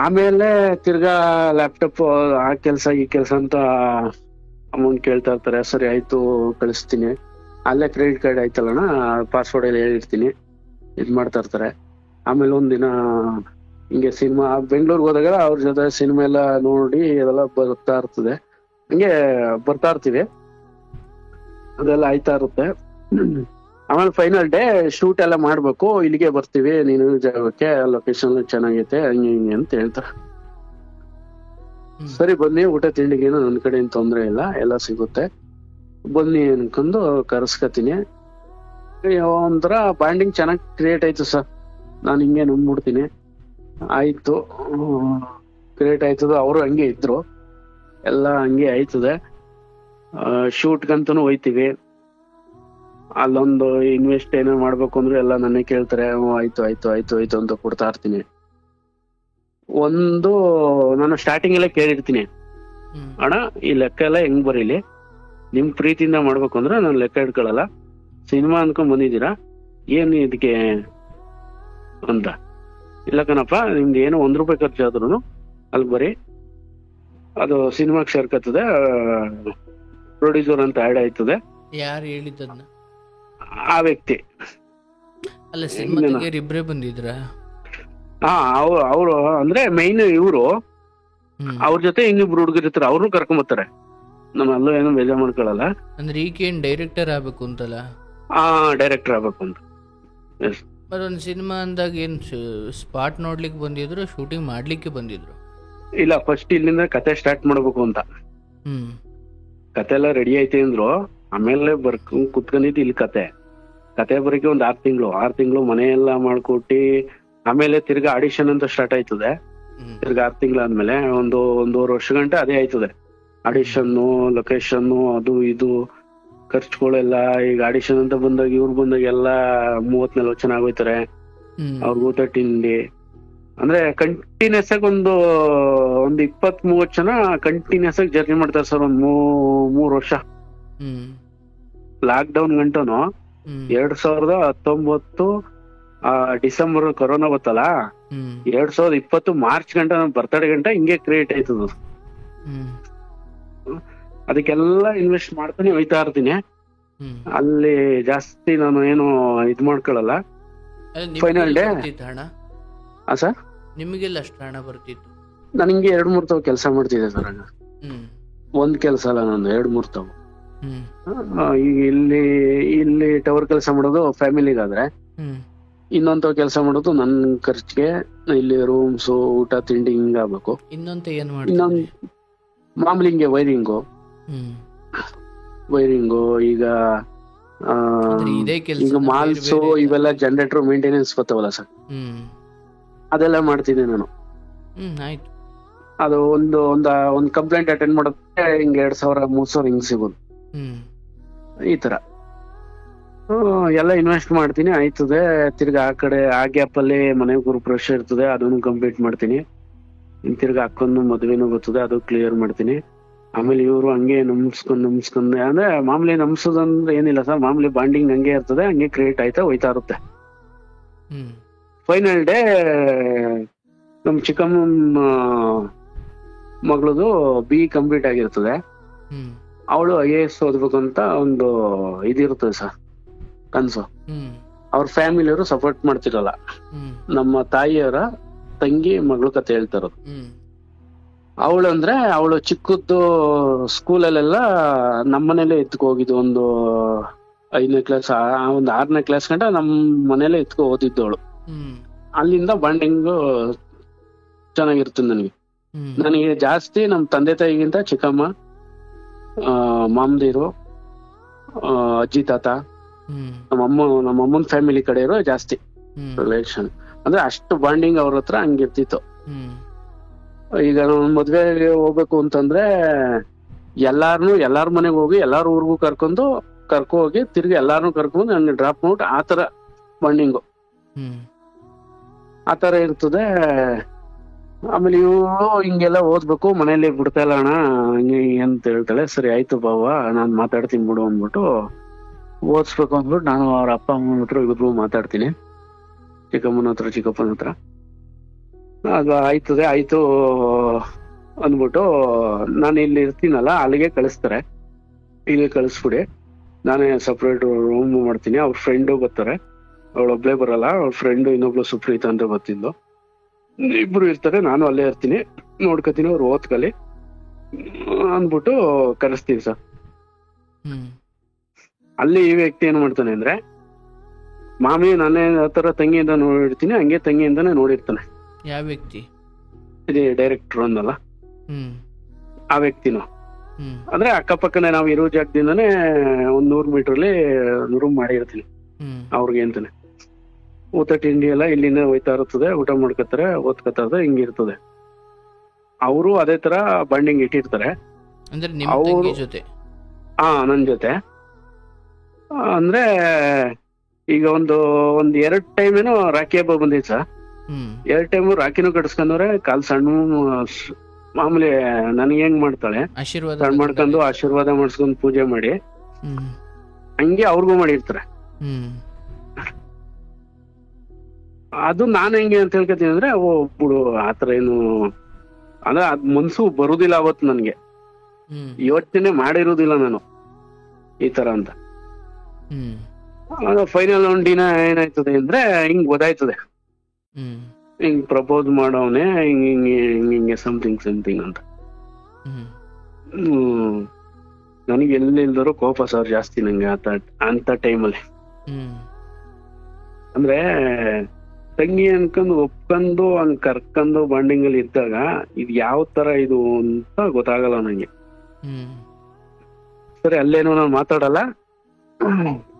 Speaker 2: ಆಮೇಲೆ ತಿರ್ಗಾ ಲ್ಯಾಪ್ಟಾಪ್ ಆ ಕೆಲ್ಸ ಈ ಕೆಲ್ಸ ಅಂತ ಅಮೌಂಟ್ ಕೇಳ್ತಾ ಇರ್ತಾರೆ. ಸರಿ ಆಯ್ತು ಕಳಿಸ್ತೀನಿ. ಅಲ್ಲೇ ಕ್ರೆಡಿಟ್ ಕಾರ್ಡ್ ಆಯ್ತಲ್ಲಣ್ಣ, ಪಾಸ್ವರ್ಡ್ ಎಲ್ಲ ಹೇಳಿರ್ತೀನಿ. ಇದ್ ಮಾಡ್ತಾ ಇರ್ತಾರೆ. ಆಮೇಲೆ ಒಂದಿನ ಹಿಂಗೆ ಸಿನಿಮಾ ಬೆಂಗ್ಳೂರ್ಗೆ ಹೋದಾಗ ಅವ್ರ ಜೊತೆ ಸಿನಿಮಾ ಎಲ್ಲ ನೋಡಿ ಅದೆಲ್ಲ ಬರ್ತಾ ಇರ್ತದೆ. ಹಂಗೆ ಬರ್ತಾ ಇರ್ತೀವಿ, ಅದೆಲ್ಲ ಆಯ್ತಾ ಇರುತ್ತೆ. ಆಮೇಲೆ ಫೈನಲ್ ಡೇ ಶೂಟ್ ಎಲ್ಲ ಮಾಡ್ಬೇಕು, ಇಲ್ಲಿಗೆ ಬರ್ತೀವಿ ನೀನು ಜಾಗಕ್ಕೆ, ಲೊಕೇಶನ್ ಚೆನ್ನಾಗೈತೆ ಹಂಗೆ ಹಿಂಗೆ ಅಂತ ಹೇಳ್ತಾರೆ. ಸರಿ ಬನ್ನಿ, ಊಟ ತಿಂಡಿಗೇನು ನನ್ನ ಕಡೆ ಏನ್ ತೊಂದ್ರೆ ಇಲ್ಲ, ಎಲ್ಲ ಸಿಗುತ್ತೆ, ಬನ್ನಿ ಅನ್ಕೊಂಡು ಕರ್ಸ್ಕತೀನಿ. ಒಂಥರ ಬಾಂಡಿಂಗ್ ಚೆನ್ನಾಗಿ ಕ್ರಿಯೇಟ್ ಆಯ್ತು ಸರ್. ನಾನು ಹಿಂಗೆ ನಂಬ್ಬಿಡ್ತೀನಿ. ಆಯ್ತು, ಕ್ರಿಯೇಟ್ ಆಯ್ತದ. ಅವರು ಹಂಗೆ ಇದ್ರು, ಎಲ್ಲ ಹಂಗೆ ಆಯ್ತದೆ. ಶೂಟ್ಗಂತೂ ಹೋಯ್ತಿವಿ. ಅಲ್ಲೊಂದು ಇನ್ವೆಸ್ಟ್ ಏನೋ ಮಾಡ್ಬೇಕು ಅಂದ್ರೆ ಎಲ್ಲ ನನ್ನೇ ಕೇಳ್ತಾರೆ. ಆಯ್ತು ಆಯ್ತು ಆಯ್ತು ಆಯ್ತು ಅಂತ ಕೊಡ್ತಾ ಇರ್ತೀನಿ. ನಾನು ಸ್ಟಾರ್ಟಿಂಗ್ ಎಲ್ಲ ಕೇಳಿರ್ತೀನಿ, ಅಣ್ಣ ಈ ಲೆಕ್ಕ ಎಲ್ಲ ಹೆಂಗ್ ಬರೀಲಿ, ನಿಮ್ ಪ್ರೀತಿಯಿಂದ ಮಾಡ್ಬೇಕು ಅಂದ್ರೆ ನಾನು ಲೆಕ್ಕ ಇಟ್ಕೊಳಲ್ಲ, ಸಿನಿಮಾ ಅನ್ಕೊಂಡ್ ಬಂದಿದ್ದೀರಾ ಏನು ಇದಕ್ಕೆ ಅಂತ. ಇಲ್ಲ ಕಣಪ್ಪ, ನಿಮ್ದು ಏನೋ ₹1 ಖರ್ಚಾದ್ರು ಅಲ್ಲಿ ಬರೀ ಅದು ಸಿನಿಮಾಗೆ ಸೇರ್ಕತ್ತದೆ, ಪ್ರೊಡ್ಯೂಸರ್ ಅಂತ ಆಡ್ ಆಯ್ತದೆ.
Speaker 1: ಯಾರು ಹೇಳಿದ್ದನ್ನ?
Speaker 2: ಆ ವ್ಯಕ್ತಿ.
Speaker 1: ಅಲ್ಲ, ಸಿನಿಮಾ ಇಬ್ರೇ ಬಂದಿದ್ರ?
Speaker 2: ಅವರು ಅಂದ್ರೆ ಮೈನ್ ಇವ್ರು, ಅವ್ರ ಜೊತೆ ಇನ್ನಿಬ್ರು ಹುಡುಗರು ಇರ್ತಾರೆ, ಅವ್ರನ್ನೂ ಕರ್ಕೊಂಬರ್ತಾರೆ. ನಾನು ಅಲ್ಲೂ ಏನೋ ಬೇಜಾರ್ ಮಾಡ್ಕೊಳಲ್ಲ.
Speaker 1: ಅಂದ್ರೆ ಈಗೇನ್ ಡೈರೆಕ್ಟರ್ ಆಗ್ಬೇಕು ಅಂತಲ್ಲ?
Speaker 2: ಡೈರೆಕ್ಟರ್ ಆಗ್ಬೇಕು ಅಂತ.
Speaker 1: ಮತ್ತೊಂದು ಸಿನಿಮಾ ಅಂದಾಗ ಏನ್ ಸ್ಪಾಟ್ ನೋಡ್ಲಿಕ್ಕೆ ಬಂದಿದ್ರು, ಶೂಟಿಂಗ್ ಮಾಡ್ಲಿಕ್ಕೆ ಬಂದಿದ್ರು?
Speaker 2: ಇಲ್ಲ, ಫಸ್ಟ್ ಇಲ್ಲಿಂದ ಕತೆ ಸ್ಟಾರ್ಟ್ ಮಾಡ್ಬೇಕು ಅಂತ. ಕತೆ ಎಲ್ಲ ರೆಡಿ ಐತೆ ಅಂದ್ರು. ಆಮೇಲೆ ಕುತ್ಕೊಂಡಿದ್ದು ಇಲ್ಲಿ ಕತೆ ಬರೋಕೆ ಒಂದ್ 6 ತಿಂಗಳು ಮನೆ ಎಲ್ಲ ಮಾಡ್ಕೊಟ್ಟಿ, ಆಮೇಲೆ ತಿರ್ಗಾ ಆಡಿಷನ್ ಅಂತ ಸ್ಟಾರ್ಟ್ ಆಯ್ತದೆ. ತಿರ್ಗಾ 6 ತಿಂಗಳಾದ್ಮೇಲೆ ಒಂದೂವರೆ ವರ್ಷ ಗಂಟೆ ಅದೇ ಆಯ್ತದೆ. ಆಡಿಷನ್ನು, ಲೊಕೇಶನ್ನು, ಅದು ಇದು ಖರ್ಚುಗಳೆಲ್ಲ. ಈಗ ಆಡಿಷನ್ ಅಂತ ಬಂದಾಗ ಇವ್ರು ಬಂದಾಗ ಎಲ್ಲ 30-40 ಜನ ಆಗೋಯ್ತಾರೆ. ಅವ್ರ ಊಟ ತಿಂಡಿ ಅಂದ್ರೆ ಕಂಟಿನ್ಯೂಸ್ ಆಗಿ ಒಂದು 20-30 ಜನ ಕಂಟಿನ್ಯೂಸ್ ಆಗಿ ಜರ್ನಿ ಮಾಡ್ತಾರೆ ಸರ್. ಒಂದ್ 3 ವರ್ಷ. ಲಾಕ್ ಡೌನ್ ಗಂಟನು 2019 ಡಿಸೆಂಬರ್ ಕೊರೋನಾ ಗೊತ್ತಲ್ಲ, 2020 ಮಾರ್ಚ್ ಗಂಟ ನಮ್ ಬರ್ತಡೇ ಗಂಟ ಹಿಂಗೆ ಕ್ರಿಯೇಟ್ ಆಯ್ತದ. ಅದಕ್ಕೆಲ್ಲ ಇನ್ವೆಸ್ಟ್ ಮಾಡ್ತಾನೆ ಹೋಯ್ತಾ ಇರ್ತೀನಿ. ಅಲ್ಲಿ ಜಾಸ್ತಿ ನಾನು ಏನು ಇದ್ ಮಾಡ್ಕೊಳಲ್ಲ. ಫೈನಲ್ ಡೇ ಸರ್
Speaker 1: ನಿಮಗೆಲ್ಲ ಅಷ್ಟು ಹಣ ಬರ್ತಿತ್ತು?
Speaker 2: ನಾನು ಹಿಂಗೆ 2-3 ತಾವು ಕೆಲಸ ಮಾಡ್ತಿದ್ದೆ ಸರ್. ಒಂದ್ ಕೆಲಸ ಅಲ್ಲ, ನಾನು 2-3 ತಾವು. ಈಗ ಇಲ್ಲಿ ಟವರ್ ಕೆಲಸ ಮಾಡೋದು ಫ್ಯಾಮಿಲಿಗಾದ್ರೆ, ಇನ್ನೊಂದ್ ಕೆಲಸ ಮಾಡೋದು ನನ್ ಖರ್ಚಿಗೆ. ಇಲ್ಲಿ ರೂಮ್ಸ್, ಊಟ ತಿಂಡಿ ಹಿಂಗ ಆಗ್ಬೇಕು. ಇನ್ನೊಂದ್ ಮಾಮೂಲಿ ಹಿಂಗೆ ವೈರಿಂಗು ಈಗ ಮಾಲ್ಸು ಇವೆಲ್ಲ ಜನರೇಟರ್ ಮೇಂಟೆನೆನ್ಸ್ ಬರ್ತಾವಲ್ಲ ಸರ್, ಅದೆಲ್ಲ ಮಾಡ್ತಿದ್ದೆ ನಾನು. ಅದು ಒಂದ್ ಕಂಪ್ಲೇಂಟ್ ಅಟೆಂಡ್ ಮಾಡೋದಕ್ಕೆ ಹಿಂಗೆ 2,000-3,000 ಹಿಂಗ್ ಸಿಗೋದು. ಈ ತರ ಎಲ್ಲ ಇನ್ವೆಸ್ಟ್ ಮಾಡ್ತೀನಿ, ಆಯ್ತದೆ. ತಿರ್ಗಾ ಆ ಕಡೆ ಆ ಗ್ಯಾಪ್ ಅಲ್ಲಿ ಮನೆ ಗೃಹಪ್ರವೇಶ ಇರ್ತದೆ, ಅದನ್ನು ಕಂಪ್ಲೀಟ್ ಮಾಡ್ತೀನಿ. ತಿರ್ಗಾ ಅಕ್ಕನ್ನು ಮದ್ವೆನೂ ಬರ್ತದೆ, ಅದು ಕ್ಲಿಯರ್ ಮಾಡ್ತೀನಿ. ಆಮೇಲೆ ಇವರು ಹಂಗೆ ನಮ್ಸ್ಕೊಂಡೆ ಅಂದ್ರೆ ಮಾಮೂಲಿ ನಮ್ಸೋದಂದ್ರೆ ಏನಿಲ್ಲ ಸರ್, ಮಾಮೂಲಿ ಬಾಂಡಿಂಗ್ ಹಂಗೆ ಇರ್ತದೆ, ಹಂಗೆ ಕ್ರಿಯೇಟ್ ಆಯ್ತಾ ಹೋಯ್ತಾ ಇರುತ್ತೆ. ಫೈನಲ್ ಡೇ ನಮ್ ಚಿಕ್ಕಮ್ಮನ ಮಗಳದು BE ಕಂಪ್ಲೀಟ್ ಆಗಿರ್ತದೆ. ಅವಳು IAS ಓದ್ಬೇಕಂತ ಒಂದು ಇದಿರ್ತದೆ ಸರ್, ಕನ್ಸು. ಅವ್ರ ಫ್ಯಾಮಿಲಿಯವರು ಸಪೋರ್ಟ್ ಮಾಡ್ತಿರಲ್ಲ. ನಮ್ಮ ತಾಯಿಯವರ ತಂಗಿ ಮಗಳ ಕತೆ ಹೇಳ್ತಾರದು. ಅವಳು ಚಿಕ್ಕದ್ದು ಸ್ಕೂಲಲ್ಲೆಲ್ಲ ನಮ್ಮನೇಲೆ ಎತ್ಕೊ ಹೋಗಿದ್ದು. ಒಂದು 5ನೇ ಕ್ಲಾಸ್, ಒಂದು 6ನೇ ಕ್ಲಾಸ್ ಗಂಟ ನಮ್ ಮನೇಲೆ ಎತ್ಕೊ ಓದಿದ್ದವಳು. ಅಲ್ಲಿಂದ ಬಾಂಡಿಂಗ್ ಚೆನ್ನಾಗಿರ್ತದೆ ನನಗೆ. ನನಗೆ ಜಾಸ್ತಿ ನಮ್ ತಂದೆ ತಾಯಿಗಿಂತ ಚಿಕ್ಕಮ್ಮ, ಮಾಮದಿರು, ಅಜ್ಜಿ ತಾತ, ನಮ್ಮಮ್ಮನ ಫ್ಯಾಮಿಲಿ ಕಡೆ ಇರೋ ಜಾಸ್ತಿ ರಿಲೇಷನ್. ಅಂದ್ರೆ ಅಷ್ಟು ಬಾಂಡಿಂಗ್ ಅವ್ರ ಹತ್ರ ಹಂಗಿರ್ತಿತ್ತು. ಈಗ ನಾವು ಮದ್ವೆಗೆ ಹೋಗ್ಬೇಕು ಅಂತಂದ್ರೆ ಎಲ್ಲಾರ ಮನೆಗೆ ಹೋಗಿ ಎಲ್ಲಾರ ಊರಿಗೂ ಕರ್ಕೊ ಹೋಗಿ ತಿರ್ಗಿ ಎಲ್ಲಾರನು ಕರ್ಕೊಂಡು ನನ್ಗೆ ಡ್ರಾಪ್ ಮಾಡ್ಬಿಟ್ಟು ಆತರ ಬಾಂಡಿಂಗು ಆತರ ಇರ್ತದೆ. ಆಮೇಲೆ ಇವಳು ಹಿಂಗೆಲ್ಲ ಓದ್ಬೇಕು, ಮನೇಲಿ ಬಿಡ್ತಾ ಇಲ್ಲ ಅಣ್ಣ ಹಂಗೆ ಅಂತ ಹೇಳ್ತಾಳೆ. ಸರಿ ಆಯ್ತು ಬಾವ, ನಾನ್ ಮಾತಾಡ್ತೀನಿ ಬಿಡು ಅಂದ್ಬಿಟ್ಟು ಓದಿಸ್ಬೇಕು ಅಂದ್ಬಿಟ್ಟು ನಾನು ಅವ್ರ ಅಪ್ಪ ಅಮ್ಮನ ಹತ್ರ ಇಬ್ರು ಮಾತಾಡ್ತೀನಿ, ಚಿಕ್ಕಮ್ಮನ ಹತ್ರ ಚಿಕ್ಕಪ್ಪನ ಹತ್ರ. ಅದು ಆಯ್ತು ಅಂದ್ಬಿಟ್ಟು ನಾನು ಇಲ್ಲಿ ಇರ್ತೀನಲ್ಲ ಅಲ್ಲಿಗೆ ಕಳಿಸ್ತಾರೆ. ಇಲ್ಲಿಗೆ ಕಳಿಸ್ಬಿಡಿ, ನಾನೇ ಸಪ್ರೇಟ್ ರೂಮ್ ಮಾಡ್ತೀನಿ. ಅವ್ರ ಫ್ರೆಂಡು ಬರ್ತಾರೆ, ಅವಳೊಬ್ಳೇ ಬರಲ್ಲ, ಅವ್ರ ಫ್ರೆಂಡು ಇನ್ನೊಬ್ಳು ಸುಪ್ರೀತಾ ಅಂತ ಬರ್ತಿದ್ಲು. ಇಬ್ರು ಇರ್ತಾರೆ, ನಾನು ಅಲ್ಲೇ ಇರ್ತೀನಿ, ನೋಡ್ಕೊತೀನಿ, ಅವ್ರು ಓದ್ಕಲಿ ಅಂದ್ಬಿಟ್ಟು ಕರೆಸ್ತೀವಿ ಸರ್. ಅಲ್ಲಿ ಈ ವ್ಯಕ್ತಿ ಏನ್ ಮಾಡ್ತಾನೆ ಅಂದ್ರೆ, ಮಾಮಿ ನಾನೇ ಆತರ ತಂಗಿಯಿಂದ ನೋಡಿರ್ತೀನಿ, ಹಂಗೆ ತಂಗಿಯಿಂದಾನೇ ನೋಡಿರ್ತಾನೆ.
Speaker 1: ಯಾವ ವ್ಯಕ್ತಿ?
Speaker 2: ಇದೇ ಡೈರೆಕ್ಟರ್ ಅಂದಲ್ಲ, ಆ ವ್ಯಕ್ತಿನ. ಅಂದ್ರೆ ಅಕ್ಕಪಕ್ಕನೆ ನಾವು ಇರೋ ಜಾಗದಿಂದಾನೇ 100 ಮೀಟರ್ಲಿ ರೂಮ್ ಮಾಡಿರ್ತೀನಿ ಅವ್ರಿಗೆ ಅಂತಾನೆ. ಊಟ ತಿಂಡಿ ಎಲ್ಲ ಇಲ್ಲಿಂದ ಹೋಯ್ತಾ ಇರ್ತದೆ, ಊಟ ಮಾಡ್ಕೊತಾರೆ, ಓದ್ಕೊತಾ ಇರ್ತದೆ, ಹಿಂಗಿರ್ತದೆ. ಅವರು ಅದೇ ತರ ಬಾಂಡಿಂಗ್ ಇಟ್ಟಿರ್ತಾರೆ.
Speaker 1: ಅವ್ರು
Speaker 2: ನನ್ ಜೊತೆ ಅಂದ್ರೆ ಈಗ ಒಂದ್ 2 ಟೈಮ್ ಏನೋ ರಾಖಿ ಹಬ್ಬ ಬಂದಿತ್ತು ಸರ್. 2 ಟೈಮು ರಾಖಿನೂ ಕಟ್ಸ್ಕೊಂಡವ್ರೆ, ಕಾಲ್ ಸಣ್ಣ ಮಾಮೂಲಿ ನನ್ಗೆ ಹೆಂಗ್ ಮಾಡ್ತಾಳೆ ಸಣ್ಣ ಮಾಡ್ಕೊಂಡು ಆಶೀರ್ವಾದ ಮಾಡ್ಸ್ಕೊಂಡ್ ಪೂಜೆ ಮಾಡಿ ಹಂಗೆ ಅವ್ರಿಗೂ ಮಾಡಿರ್ತಾರೆ. ಅದು ನಾನು ಹೆಂಗೆ ಅಂತ ಹೇಳ್ಕೊತೀನಿ ಅಂದ್ರೆ, ಬಿಡು ಆತರ ಏನು ಅಂದ್ರೆ ಅದ್ ಮನ್ಸು ಬರುದಿಲ್ಲ ಅವತ್ತು ನನ್ಗೆ, ಯೋಚನೆ ಮಾಡಿರೋದಿಲ್ಲ ನಾನು ಈ ತರ ಅಂತ. ಫೈನಲ್ ಒಂದ್ ದಿನ ಏನಾಯ್ತದೆ ಅಂದ್ರೆ ಹಿಂಗ್ ಗೊತ್ತಾಯ್ತದೆ, ಹಿಂಗ್ ಪ್ರಪೋಸ್ ಮಾಡವನೆ ಹಿಂಗೆ ಸಮಥಿಂಗ್ ಅಂತ. ನನಗೆ ಎಲ್ಲಿಲ್ದರು ಕೋಪ ಸರ್ ಜಾಸ್ತಿ ನಂಗೆ ಅಂತ ಟೈಮಲ್ಲಿ. ಅಂದ್ರೆ ತಂಗಿ ಅನ್ಕೊಂಡು ಒಪ್ಕೊಂಡು ಹಂಗ್ ಕರ್ಕೊಂಡು ಬಾಂಡಿಂಗ್ ಅಲ್ಲಿ ಇದ್ದಾಗ ಇದು ಯಾವ ತರ ಇದು ಅಂತ ಗೊತ್ತಾಗಲ್ಲ ನಂಗೆ. ಸರಿ ಅಲ್ಲೇನೋ ನಾನು ಮಾತಾಡಲ್ಲ,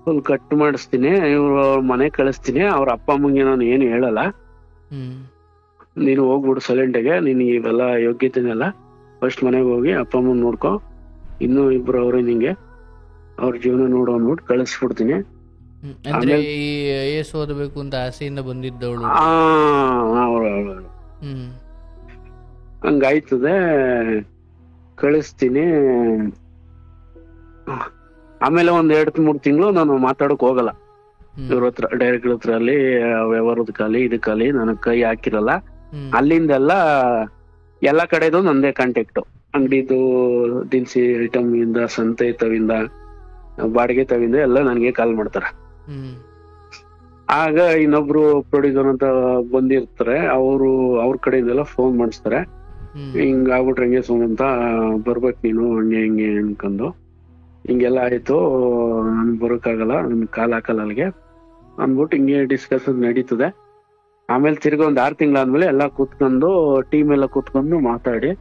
Speaker 2: ಫುಲ್ ಕಟ್ ಮಾಡಿಸ್ತೀನಿ, ಇವ್ರು ಅವ್ರ ಮನೆ ಕಳಿಸ್ತೀನಿ. ಅವ್ರ ಅಪ್ಪ ಅಮ್ಮಂಗೆ ನಾನು ಏನು ಹೇಳಲ್ಲ, ನೀನು ಹೋಗ್ಬಿಡು ಸೈಲೆಂಟ್ಗೆ, ನಿನ್ಗೆ ಇವೆಲ್ಲ ಯೋಗ್ಯತೆನೆಲ್ಲ ಫಸ್ಟ್ ಮನೆಗೆ ಹೋಗಿ ಅಪ್ಪ ಅಮ್ಮನ್ ನೋಡ್ಕೊ, ಇನ್ನೂ ಇಬ್ರು ಅವ್ರೆ ನಿಂಗೆ, ಅವ್ರ ಜೀವನ ನೋಡು ಅಂದ್ಬಿಟ್ಟು ಕಳಿಸ್ಬಿಡ್ತೀನಿ.
Speaker 1: ಓದಬೇಕು ಅಂತ ಆಸೆಯಿಂದ ಬಂದಿದ್ದವಳು
Speaker 2: ಹಂಗಾಯ್ತದೆ, ಕಳಿಸ್ತೀನಿ. ಆಮೇಲೆ 1-2-3 ತಿಂಗಳು ನಾನು ಮಾತಾಡಕ್ ಹೋಗಲ್ಲ ಇವ್ರ ಹತ್ರ, ಡೈರೆಕ್ಟರ್ ಹತ್ರ ಅಲ್ಲಿ ವ್ಯವಹಾರದಕ್ಕಾಲಿ ಇದಕ್ಕಾಲಿ ನನಗ್ ಕೈ ಹಾಕಿರಲ್ಲ. ಅಲ್ಲಿಂದೆಲ್ಲ ಎಲ್ಲಾ ಕಡೆದು ನಂದೇ ಕಾಂಟ್ಯಾಕ್ಟ್, ಅಂಗಡಿದು ದಿನಸಿ ಐಟಮ್ ಇಂದ, ಸಂತೆ ತವಿಂದ, ಬಾಡಿಗೆ ತವಿಂದ ಎಲ್ಲ ನನಗೆ ಕಾಲ್ ಮಾಡ್ತಾರ. ಆಗ ಇನ್ನೊಬ್ರು ಪ್ರೊಡ್ಯೂಸರ್ ಅಂತ ಬಂದಿರ್ತಾರೆ, ಅವ್ರ ಕಡೆಯಿಂದೆಲ್ಲ ಫೋನ್ ಮಾಡಿಸ್ತಾರೆ, ಹಿಂಗ ಆಗ್ಬಿಟ್ರೆ ಹಂಗೆ ಸುಮ್ಮಂತ ಬರ್ಬೇಕು ನೀನು ಹಂಗೆ ಹಿಂಗೆ ಅನ್ಕೊಂಡು. ಹಿಂಗೆಲ್ಲ ಆಯ್ತು, ನನ್ ಬರೋಕ್ಕಾಗಲ್ಲ, ನನ್ ಕಾಲ್ ಹಾಕಲ್ಲ ಅಲ್ಲಿಗೆ ಅಂದ್ಬಿಟ್ಟು ಹಿಂಗೆ ಡಿಸ್ಕಸ್ ನಡೀತದೆ. ಆಮೇಲೆ ತಿರ್ಗಿ 6 ತಿಂಗಳಾದ್ಮೇಲೆ ಎಲ್ಲ ಕೂತ್ಕೊಂಡು ಟೀಮ್ ಎಲ್ಲ ಕೂತ್ಕೊಂಡು ಮಾತಾಡಿ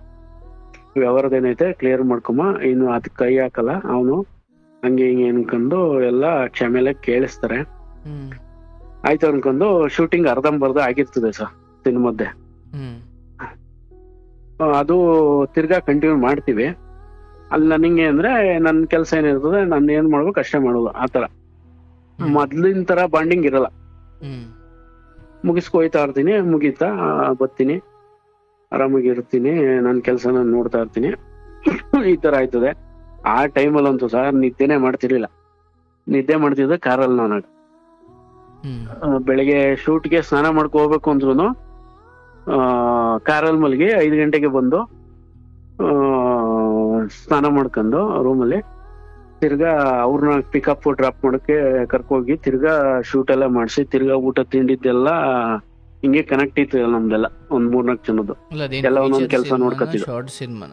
Speaker 2: ವ್ಯವಹಾರದೇನೈತೆ ಕ್ಲಿಯರ್ ಮಾಡ್ಕೊಮ್ಮ, ಇನ್ನು ಅದಕ್ಕೆ ಕೈ ಹಾಕಲ್ಲ ಅವನು ಹಂಗೆ ಹಿಂಗೆ ಅನ್ಕೊಂಡು ಎಲ್ಲ ಕ್ಷಮೆಲ್ಲ ಕೇಳಿಸ್ತಾರೆ. ಆಯ್ತು ಅನ್ಕೊಂಡು ಶೂಟಿಂಗ್ ಅರ್ಧಂಬರ್ಧ ಆಗಿರ್ತದೆ ಸರ್ ಸಿನಿಮಾದ್ದೆ. ಅದು ತಿರ್ಗಾ ಕಂಟಿನ್ಯೂ ಮಾಡ್ತೀವಿ. ಅಲ್ಲಿ ನನಗೆ ಅಂದ್ರೆ ನನ್ ಕೆಲ್ಸ ಏನಿರ್ತದೆ, ನಾನು ಏನ್ ಮಾಡ್ಬೇಕು ಅಷ್ಟೇ ಮಾಡೋದು. ಆತರ ಮೊದ್ಲಿನ ತರ ಬಾಂಡಿಂಗ್ ಇರಲ್ಲ. ಮುಗಿಸ್ಕೊಯ್ತಾ ಇರ್ತೀನಿ, ಮುಗೀತಾ ಬರ್ತೀನಿ, ಆರಾಮಾಗಿ ಇರ್ತೀನಿ, ನನ್ ಕೆಲ್ಸ ನಾನು ನೋಡ್ತಾ ಇರ್ತೀನಿ. ಈ ತರ ಆಯ್ತದೆ. ಆ ಟೈಮಲ್ಲಂತೂ ಸರ್ ನಿದ್ದೆನೆ ಮಾಡ್ತಿರ್ಲಿಲ್ಲ. ನಿದ್ದೆ ಮಾಡ್ತಿದ್ದೆ ಕಾರಲ್ಲಿ ನಾನು. ಬೆಳಿಗ್ಗೆ ಶೂಟ್ಗೆ ಸ್ನಾನ ಮಾಡ್ಕೊ ಹೋಗ್ಬೇಕು ಅಂದ್ರೂ ಕಾರಲ್ಲಿ ಮಲಗಿ 5 ಗಂಟೆಗೆ ಬಂದು ಸ್ನಾನ ಮಾಡ್ಕೊಂಡು ರೂಮಲ್ಲಿ ತಿರ್ಗಾ ಅವ್ರನ್ನ ಪಿಕಪ್ ಡ್ರಾಪ್ ಮಾಡಕ್ಕೆ ಕರ್ಕೋಗಿ ತಿರ್ಗಾ ಶೂಟ್ ಎಲ್ಲ ಮಾಡಿಸಿ ತಿರ್ಗಾ ಊಟ ತಿಂಡಿದ್ದೆಲ್ಲ ಹಿಂಗೆ ಕನೆಕ್ಟ್ ಇತ್ತು ನಮ್ದೆಲ್ಲ ಒಂದ್ 3-4 ಜನದ್ದು ಎಲ್ಲ ಒಂದೊಂದ್ ಕೆಲಸ ನೋಡ್ಕೊತಿದ್ರು.
Speaker 1: ಶಾರ್ಟ್ ಸಿನಿಮಾನ?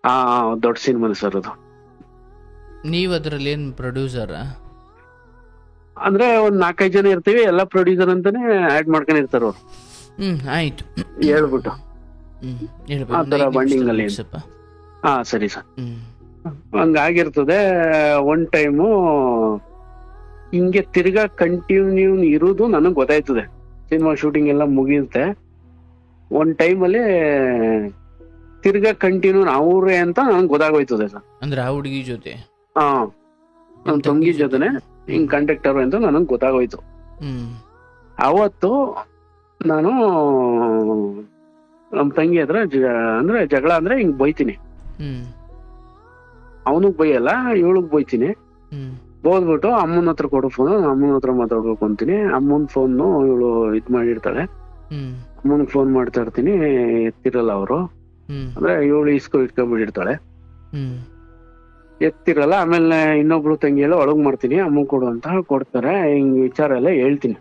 Speaker 2: ಹಾ ದೊಡ್ಡ ಸಿನಿಮಾ ಸರ್ ಅದು.
Speaker 1: ನೀವ್ ಅದ್ರಲ್ಲಿ ಏನ್ ಪ್ರೊಡ್ಯೂಸರ್?
Speaker 2: ಅಂದ್ರೆ ಒಂದ್ 4-5 ಜನ ಇರ್ತೀವಿ, ಎಲ್ಲ ಪ್ರೊಡ್ಯೂಸರ್ ಅಂತಾನೆ ಆಡ್ ಮಾಡ್ಕೊಂಡಿರ್ತಾರ ಅವ್ರು.
Speaker 1: ಆಯ್ತು
Speaker 2: ಹೇಳ್ಬಿಟ್ಟು ಆ ತರ ಬಂಡಿಂಗ್ ಅಲ್ಲಿ. ಹಾ ಸರಿ ಸರ್. ಹಂಗಾಗಿರ್ತದೆ. ಒನ್ ಟೈಮು ಹಿಂಗೆ ತಿರ್ಗಾ ಕಂಟಿನ್ಯೂ ಇರುವುದು ನನಗ್ ಗೊತ್ತಾಯ್ತದೆ. ಸಿನಿಮಾ ಶೂಟಿಂಗ್ ಎಲ್ಲ ಮುಗಿಯುತ್ತೆ. ಒಂದ್ ಟೈಮಲ್ಲಿ ತಿರ್ಗಾ ಕಂಟಿನ್ಯೂ ಅವ್ರೆ ಅಂತ ನನ್ಗೆ ಗೊತ್ತಾಗೋಯ್ತದೆ ಸರ್.
Speaker 1: ಅಂದ್ರೆ ಆ ಹುಡುಗಿ ಜೊತೆ?
Speaker 2: ಹಾ, ನನ್ ತಂಗಿ ಜೊತೆನೆ ಹಿಂಗ್ ಕಂಡಕ್ಟರ್ ಅಂತ ನನಗ್ ಗೊತ್ತಾಗೋಯ್ತು. ಅವತ್ತು ನಾನು ನಮ್ ತಂಗಿ ಹತ್ರ ಅಂದ್ರೆ ಜಗಳ ಅಂದ್ರೆ ಹಿಂಗ್ ಬೈತೀನಿ. ಅವನಿಗ್ ಬೈಯಲ್ಲ, ಇವಳಿಗ್ ಬೈತೀನಿ. ಬೋದ್ಬಿಟ್ಟು ಅಮ್ಮನ ಹತ್ರ ಕೊಡು ಫೋನು, ಅಮ್ಮನ ಹತ್ರ ಮಾತಾಡ್ಬೇಕು ಅಂತೀನಿ. ಅಮ್ಮನ್ ಫೋನ್ ಇವಳು ಇದ್ ಮಾಡಿರ್ತಾಳೆ. ಅಮ್ಮನ್ ಫೋನ್ ಮಾಡ್ತಾ ಇರ್ತೀನಿ, ಎತ್ತಿರಲ್ಲ ಅವರು. ಅಂದ್ರೆ ಇವಳು ಇಟ್ಕೊಂಡ್ಬಿಟ್ಟಿರ್ತಾಳೆ, ಎತ್ತಿರಲ್ಲ. ಆಮೇಲೆ ಇನ್ನೊಬ್ಳು ತಂಗಿ ಎಲ್ಲ ಒಳಗ್ ಮಾಡ್ತೀನಿ, ಅಮ್ಮ ಕೊಡು ಅಂತ ಕೊಡ್ತಾರೆ. ಹಿಂಗ್ ವಿಚಾರ ಎಲ್ಲ ಹೇಳ್ತೀನಿ,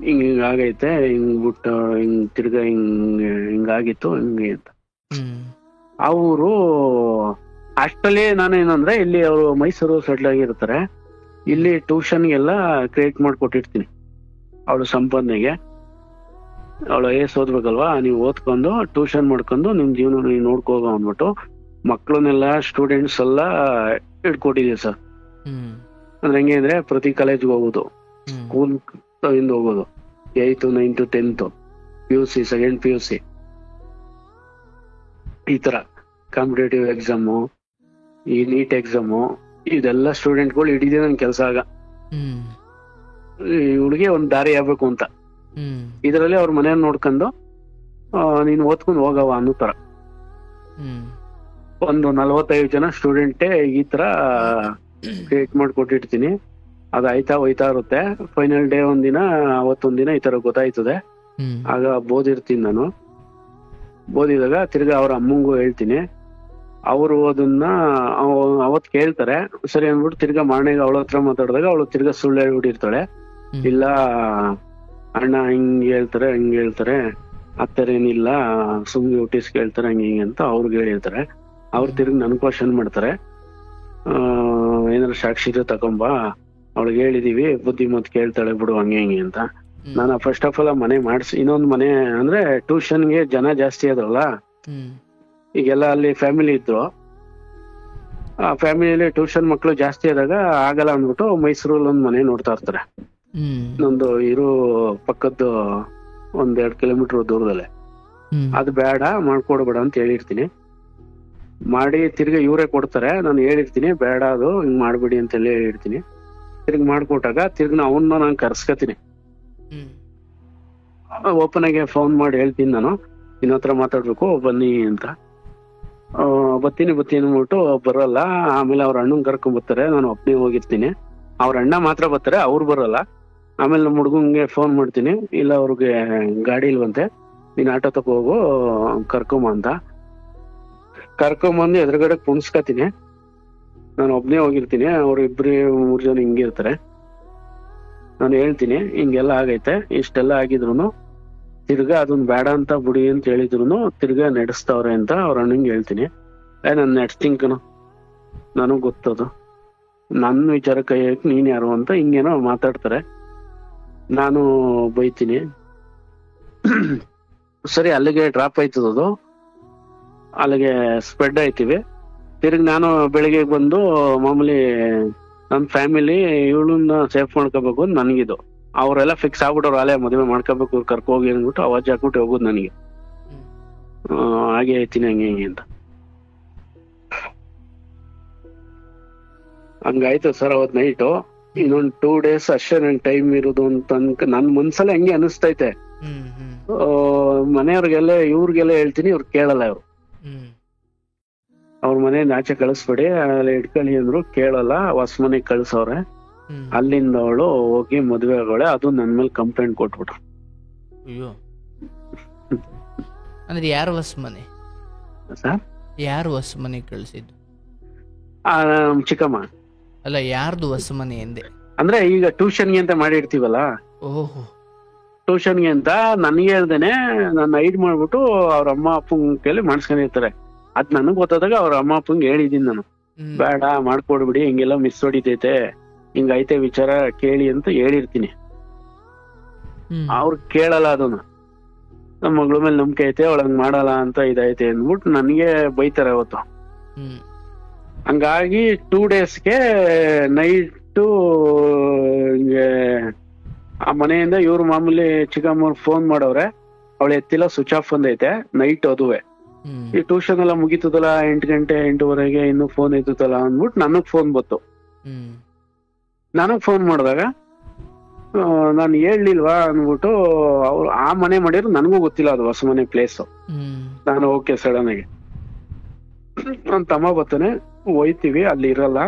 Speaker 2: ಹಿಂಗಾಗೈತೆ, ಹಿಂಗ್ ಬಿಟ್ಟು ಹಿಂಗ್ ತಿರ್ಗಾ ಹಿಂಗಾಗಿತ್ತು ಹಿಂಗೆ ಅಂತ. ಅವರು ಅಷ್ಟಲ್ಲಿ ನಾನೇನಂದ್ರೆ ಇಲ್ಲಿ ಅವರು ಮೈಸೂರು ಸೆಟ್ಲ್ ಆಗಿರ್ತಾರೆ. ಇಲ್ಲಿ ಟ್ಯೂಷನ್ಗೆಲ್ಲ ಕ್ರಿಯೇಟ್ ಮಾಡ್ಕೊಟ್ಟಿರ್ತೀನಿ. ಅವಳು ಸಂಪಾದನೆಗೆ ಅವಳು ಐಎಸ್ ಓದ್ಬೇಕಲ್ವಾ, ನೀವು ಓದ್ಕೊಂಡು ಟ್ಯೂಷನ್ ಮಾಡ್ಕೊಂಡು ನಿಮ್ ಜೀವನ ನೀವು ನೋಡ್ಕೋಗ ಅಂದ್ಬಿಟ್ಟು ಮಕ್ಳನ್ನೆಲ್ಲ ಸ್ಟೂಡೆಂಟ್ಸ್ ಎಲ್ಲ ಇಟ್ಕೊಟ್ಟಿದೀವಿ ಸರ್. ಅಂದ್ರೆ ಹೆಂಗೆ ಅಂದ್ರೆ ಪ್ರತಿ ಕಾಲೇಜ್ಗೆ ಹೋಗೋದು, ಸ್ಕೂಲ್ ಇಂದ ಹೋಗೋದು, 8th, 9th, 10th, PUC, 2nd PUC, ಈ ತರ ಕಾಂಪಿಟೇಟಿವ್ ಎಕ್ಸಾಮು, ಈ ನೀಟ್ ಎಕ್ಸಾಮು, ಇದೆಲ್ಲ ಸ್ಟೂಡೆಂಟ್ಗಳು ಹಿಡಿದೇ ನನ್ ಕೆಲ್ಸ. ಆಗ ಇವಳಿಗೆ ಒಂದ್ ದಾರಿ ಆಗ್ಬೇಕು ಅಂತ ಇದರಲ್ಲಿ ಅವ್ರ ಮನೆಯನ್ನ ನೋಡ್ಕೊಂಡು ನೀನ್ ಓದ್ಕೊಂಡು ಹೋಗವ ಅನ್ನೋ ತರ ಒಂದು 45 ಜನ ಸ್ಟೂಡೆಂಟೇ ಈ ತರ ಕ್ರಿಯೇಟ್ ಮಾಡ್ಕೊಟ್ಟಿರ್ತೀನಿ. ಅದು ಹೋಯ್ತಾ ಇರುತ್ತೆ. ಫೈನಲ್ ಡೇ ಒಂದಿನ, ಅವತ್ತೊಂದಿನ ಈ ತರ ಗೊತ್ತಾಯ್ತದೆ. ಆಗ ಬೋದಿರ್ತೀನಿ ನಾನು. ಬೋದಿದಾಗ ತಿರ್ಗಾ ಅವ್ರ ಅಮ್ಮಂಗೂ ಹೇಳ್ತೀನಿ. ಅವರು ಅದನ್ನ ಅವತ್ ಕೇಳ್ತಾರೆ, ಸರಿ ಅಂದ್ಬಿಟ್ಟು ತಿರ್ಗಾ ಮಾರ್ನೆಗೆ ಅವಳ ಹತ್ರ ಮಾತಾಡಿದಾಗ ಅವಳು ತಿರ್ಗಾ ಸುಳ್ಳು ಹೇಳ್ಬಿಟ್ಟಿರ್ತಾಳೆ. ಇಲ್ಲ ಅಣ್ಣ ಹಿಂಗ್ ಹೇಳ್ತಾರೆ ಹಂಗ್ ಹೇಳ್ತಾರೆ, ಏನಿಲ್ಲ ಸುಮ್ನೆ ಹುಟ್ಟಿಸ್ ಕೇಳ್ತಾರೆ ಹಂಗೆ ಹಿಂಗೆ ಅಂತ ಅವ್ರಿಗೆ ಹೇಳಿರ್ತಾರೆ. ಅವ್ರು ತಿರ್ಗಿ ನನ್ ಕ್ವಶನ್ ಮಾಡ್ತಾರೆ, ಏನಾದ್ರು ಸಾಕ್ಷಿ ತಕೊಂಬ, ಅವಳಿಗೆ ಹೇಳಿದೀವಿ ಬುದ್ಧಿ ಮತ್ ಕೇಳ್ತಾಳೆ ಬಿಡು ಹಂಗೆ ಹಿಂಗೆ ಅಂತ. ನಾನು ಫಸ್ಟ್ ಆಫ್ ಆಲ್ ಮನೆ ಮಾಡಿಸಿ, ಇನ್ನೊಂದು ಮನೆ ಅಂದ್ರೆ ಟ್ಯೂಷನ್ಗೆ ಜನ ಜಾಸ್ತಿ ಆದ್ರಲ್ಲ, ಈಗೆಲ್ಲ ಅಲ್ಲಿ ಫ್ಯಾಮಿಲಿ ಇದ್ರು. ಆ ಫ್ಯಾಮಿಲಿಯಲ್ಲಿ ಟ್ಯೂಷನ್ ಮಕ್ಳು ಜಾಸ್ತಿ ಆದಾಗ ಆಗಲ್ಲ ಅಂದ್ಬಿಟ್ಟು ಮೈಸೂರಲ್ಲಿ ಒಂದ್ ಮನೆ ನೋಡ್ತಾ ಇರ್ತಾರೆ. ನಮ್ದು ಇರೋ ಪಕ್ಕದ್ದು 1-2 ಕಿಲೋಮೀಟರ್ ದೂರದಲ್ಲೇ. ಅದು ಬೇಡ, ಮಾಡ್ಕೊಡ್ಬೇಡ ಅಂತ ಹೇಳಿರ್ತೀನಿ. ಮಾಡಿ ತಿರ್ಗಿ ಇವರೇ ಕೊಡ್ತಾರೆ. ನಾನು ಹೇಳಿರ್ತೀನಿ ಬೇಡ ಅದು ಹಿಂಗ್ ಮಾಡ್ಬಿಡಿ ಅಂತ ಹೇಳಿರ್ತೀನಿ. ತಿರ್ಗಿ ಮಾಡ್ಕೊಟ್ಟಾಗ ತಿರ್ಗಿ ಅವನ್ನ ನಾನು ಕರ್ಸ್ಕತೀನಿ. ಓಪನ್ ಆಗಿ ಫೋನ್ ಮಾಡಿ ಹೇಳ್ತೀನಿ, ನಾನು ನಿನ್ನ ಹತ್ರ ಮಾತಾಡ್ಬೇಕು ಬನ್ನಿ ಅಂತ. ಬತ್ತೀನಿ ಅಂದ್ಬಿಟ್ಟು ಬರಲ್ಲ. ಆಮೇಲೆ ಅವ್ರ ಅಣ್ಣನ್ ಕರ್ಕೊಂಡ್ ಬರ್ತಾರೆ, ನಾನು ಒಬ್ಬನೇ ಹೋಗಿರ್ತೀನಿ. ಅವ್ರ ಅಣ್ಣ ಮಾತ್ರ ಬರ್ತಾರೆ, ಅವ್ರು ಬರಲ್ಲ. ಆಮೇಲೆ ನಮ್ಮ ಹುಡ್ಗಂಗೆ ಫೋನ್ ಮಾಡ್ತೀನಿ, ಇಲ್ಲ ಅವ್ರಿಗೆ ಗಾಡಿ ಇಲ್ವಂತೆ, ನೀನ್ ಆಟೋ ತಗೋ ಹೋಗು ಕರ್ಕೊಂಬ ಅಂತ. ಕರ್ಕೊಂಬಂದು ಎದುರುಗಡೆ ಕುಣಿಸ್ಕತೀನಿ. ನಾನು ಒಬ್ನೇ ಹೋಗಿರ್ತೀನಿ, ಅವ್ರು 2-3 ಜನ ಹಿಂಗೆ ಇರ್ತಾರೆ. ನಾನು ಹೇಳ್ತೀನಿ ಹಿಂಗೆಲ್ಲ ಆಗೈತೆ, ಇಷ್ಟೆಲ್ಲ ಆಗಿದ್ರು ತಿರ್ಗಾ ಅದನ್ನ ಬೇಡ ಅಂತ ಬಿಡಿ ಅಂತ ಹೇಳಿದ್ರು ತಿರ್ಗಾ ನಡೆಸ್ತಾವ್ರೆ ಅಂತ ಅವ್ರ ಅಣ್ಣಂಗೆ ಹೇಳ್ತೀನಿ. ನಾನು ನಡೆಸ್ತೀನಿ ಕಣೋ, ನನಗ್ ಗೊತ್ತದು, ನನ್ನ ವಿಚಾರ ಕೈ ಹಾಕಿ ನೀನ್ ಯಾರು ಅಂತ ಹಿಂಗೇನೋ ಮಾತಾಡ್ತಾರೆ. ನಾನು ಬೈತೀನಿ. ಸರಿ, ಅಲ್ಲಿಗೆ ಡ್ರಾಪ್ ಆಯ್ತದದು, ಅಲ್ಲಿಗೆ ಸ್ಪ್ರೆಡ್ ಆಯ್ತೀವಿ. ತಿರ್ಗಿ ನಾನು ಬೆಳಿಗ್ಗೆ ಬಂದು ಮಾಮೂಲಿ ನನ್ನ ಫ್ಯಾಮಿಲಿ ಇವಳನ್ನ ಸೇಫ್ ಮಾಡ್ಕೋಬೇಕು ಅಂತ ನನಗಿದು. ಅವರೆಲ್ಲ ಫಿಕ್ಸ್ ಆಗ್ಬಿಟ್ಟವ್ರು, ಅಲ್ಲೇ ಮದುವೆ ಮಾಡ್ಕೋಬೇಕು, ಇವ್ರು ಕರ್ಕೋಗಿ ಅಂದ್ಬಿಟ್ಟು ಅವಾಜ್ ಹಾಕ್ಬಿಟ್ಟು ಹೋಗುದು ನನಗೆ. ಹಾಗೆ ಆಯ್ತೀನಿ ಹಂಗೆ ಹಿಂಗೆ ಅಂತ. ಹಂಗಾಯ್ತು ಸರ್ ಅವತ್ ನೈಟು. ಇನ್ನೊಂದ್ 2 days ಅಷ್ಟೇ ನನ್ ಟೈಮ್ ಇರೋದು ಅಂತ ನನ್ ಮನ್ಸಲ್ಲ ಹೆಂಗೆ ಅನಿಸ್ತೈತೆ. ಮನೆಯವ್ರಿಗೆಲ್ಲ ಇವ್ರಿಗೆಲ್ಲ ಹೇಳ್ತೀನಿ, ಇವ್ರು ಕೇಳಲ್ಲ. ಇವ್ರು ಅವ್ರ ಮನೆಯಿಂದ ಆಚೆ ಕಳಿಸ್ಬೇಡಿ, ಅಲ್ಲಿ ಇಟ್ಕೊಳ್ಳಿ ಅಂದ್ರು ಕೇಳಲ್ಲ. ಹೊಸ ಮನೆಗ್ ಕಳ್ಸವ್ರೆ. ಅಲ್ಲಿಂದ ಅವಳು ಹೋಗಿ ಮದ್ವೆ ಆಗೋಳೆ. ಅದು ನನ್ ಮೇಲೆ ಕಂಪ್ಲೇಂಟ್ ಕೊಟ್ಬಿಟ್ರು.
Speaker 1: ಅಯ್ಯೋ, ಅಂದ್ರೆ ಯಾರು ಹೊಸ ಮನೆ
Speaker 2: ಸರ್?
Speaker 1: ಯಾರು ಹೊಸ ಮನೆ ಕಳ್ಸಿದ್ದು?
Speaker 2: ನಮ್ ಚಿಕ್ಕಮ್ಮ.
Speaker 1: ಅಲ್ಲ, ಯಾರ್ದು ಹೊಸ ಮನೆ ಎಂದೆ?
Speaker 2: ಅಂದ್ರೆ ಈಗ ಟ್ಯೂಷನ್ಗೆ ಅಂತ ಮಾಡಿರ್ತೀವಲ್ಲ,
Speaker 1: ಓಹೋ,
Speaker 2: ಟ್ಯೂಷನ್ಗೆ ಅಂತ ನನ್ಗೆ ಹೇಳ್ದೇನೆ ನನ್ನ ಐಡ್ ಮಾಡ್ಬಿಟ್ಟು ಅವ್ರ ಅಮ್ಮ ಅಪ್ಪಂಗ್ ಕೈಲಿ ಮಾಡಿಸ್ಕೊಂಡಿರ್ತಾರೆ. ಅದ್ ನನಗ್ ಗೊತ್ತಾದಾಗ ಅವ್ರ ಅಮ್ಮ ಅಪ್ಪಂಗೆ ಹೇಳಿದೀನಿ ನಾನು, ಬೇಡ ಮಾಡ್ಕೊಡ್ಬಿಡಿ, ಹಿಂಗೆಲ್ಲ ಮಿಸ್ ಹೊಡಿತೈತೆ, ಹಿಂಗೈತೆ ವಿಚಾರ ಕೇಳಿ ಅಂತ ಹೇಳಿರ್ತೀನಿ. ಅವ್ರು ಕೇಳಲ್ಲ ಅದನ್ನ. ನಮ್ಮ ಮಗಳ ಮೇಲೆ ನಂಬಿಕೆ ಐತೆ, ಅವಳಂಗ್ ಮಾಡಲ್ಲ ಅಂತ ಇದೈತೆ ಅಂದ್ಬಿಟ್ಟು ನನಗೆ ಬೈತಾರೆ ಅವತ್ತು. ಹಂಗಾಗಿ 2 ಡೇಸ್ಗೆ ನೈಟು ಹಿಂಗೆ ಆ ಮನೆಯಿಂದ ಇವ್ರು ಮಾಮೂಲಿ ಚಿಕ್ಕಮ್ಮವ್ರು ಫೋನ್ ಮಾಡವ್ರೆ, ಅವಳು ಎತ್ತಿಲ್ಲ, ಸ್ವಿಚ್ ಆಫ್ ಬಂದೈತೆ ನೈಟ್. ಅದುವೆ ಈ ಟ್ಯೂಷನ್ ಎಲ್ಲ ಮುಗೀತದಲ್ಲ, 8 ಗಂಟೆ 8:30ಗೆ ಇನ್ನೂ ಫೋನ್ ಇರ್ತದಲ್ಲ ಅಂದ್ಬಿಟ್ಟು ನನಗ್ ಫೋನ್ ಬಂತು. ನನಗ್ ಫೋನ್ ಮಾಡಿದಾಗ ನಾನು ಹೇಳ್ಲಿಲ್ವಾ ಅಂದ್ಬಿಟ್ಟು ಅವ್ರು ಆ ಮನೆ ಮಾಡಿದ್ರು ನನಗೂ ಗೊತ್ತಿಲ್ಲ, ಅದು ಹೊಸ ಮನೆ ಪ್ಲೇಸ್. ನಾನು ಓಕೆ ಸಡನ್ ಆಗಿ ನನ್ ತಮ್ಮ ಬರ್ತಾನೆ, ಹೋಯ್ತಿವಿ, ಅಲ್ಲಿ ಇರಲ್ಲ.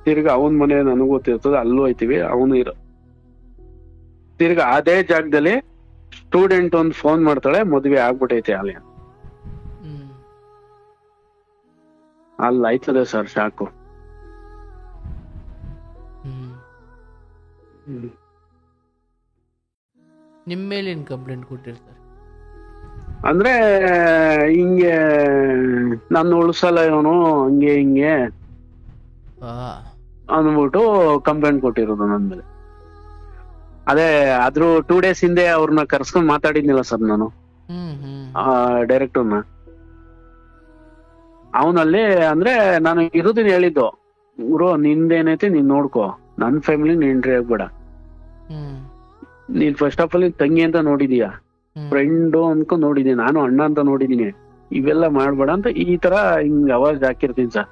Speaker 2: ತಿರ್ಗಾ ಅವನ್ ಮನೆ ನನಗೂ ಗೊತ್ತಿರ್ತದೆ, ಅಲ್ಲೂ ಹೋಯ್ತಿವಿ, ಅವನು ಇರೋ. ತಿರ್ಗಾ ಅದೇ ಜಾಗದಲ್ಲಿ ಸ್ಟೂಡೆಂಟ್ ಒಂದ್ ಫೋನ್ ಮಾಡ್ತಾಳೆ, ಮದ್ವೆ ಆಗ್ಬಿಟ್ಟೈತೆ ಅಲ್ಲಿ. ಅಲ್ಲಿ ಆಯ್ತದೆ ಸರ್ ಶಾಕು.
Speaker 1: ನಿಮ್ ಮೇಲೆ ಏನ್ ಕಂಪ್ಲೇಂಟ್ ಕೊಟ್ಟಿರ್ತಾರೆ?
Speaker 2: ಅಂದ್ರೆ ಹಿಂಗೆ ನಾನು ಉಳ್ಸಲ್ಲ ಇವನು, ಹಂಗೆ ಹಿಂಗೆ ಅಂದ್ಬಿಟ್ಟು ಕಂಪ್ಲೇಂಟ್ ಕೊಟ್ಟಿರೋದು ನನ್ ಮೇಲೆ. ಅದೇ ಆದ್ರೂ 2 ಡೇಸ್ ಹಿಂದೆ ಅವ್ರನ್ನ ಕರ್ಸ್ಕೊಂಡ್ ಮಾತಾಡಿದ್ನಿಲ್ಲ ಸರ್ ನಾನು, ಡೈರೆಕ್ಟರ್ನ. ಅವನಲ್ಲಿ ಅಂದ್ರೆ ನಾನು ಇರೋದನ್ನ ಹೇಳಿದ್ದು, ಗುರು ನಿಂದೇನೈತೆ ನೀನ್ ನೋಡ್ಕೋ, ನನ್ ಫ್ಯಾಮಿಲಿ ನೀನ್ ಎಂಟ್ರಿ ಆಗ್ಬೇಡ. ನೀನ್ ಫಸ್ಟ್ ಆಫ್ ಆಲ್ ತಂಗಿ ಅಂತ ನೋಡಿದೀಯ, ಫ್ರೆಂಡು ಅನ್ಕೊಂಡ್ ನೋಡಿದೀನಿ, ನಾನು ಅಣ್ಣ ಅಂತ ನೋಡಿದೀನಿ, ಇವೆಲ್ಲ ಮಾಡ್ಬೇಡ ಅಂತ ಈ ತರ ಹಿಂಗ್ ಅವಾಜ್ ಹಾಕಿರ್ತೀನಿ ಸರ್.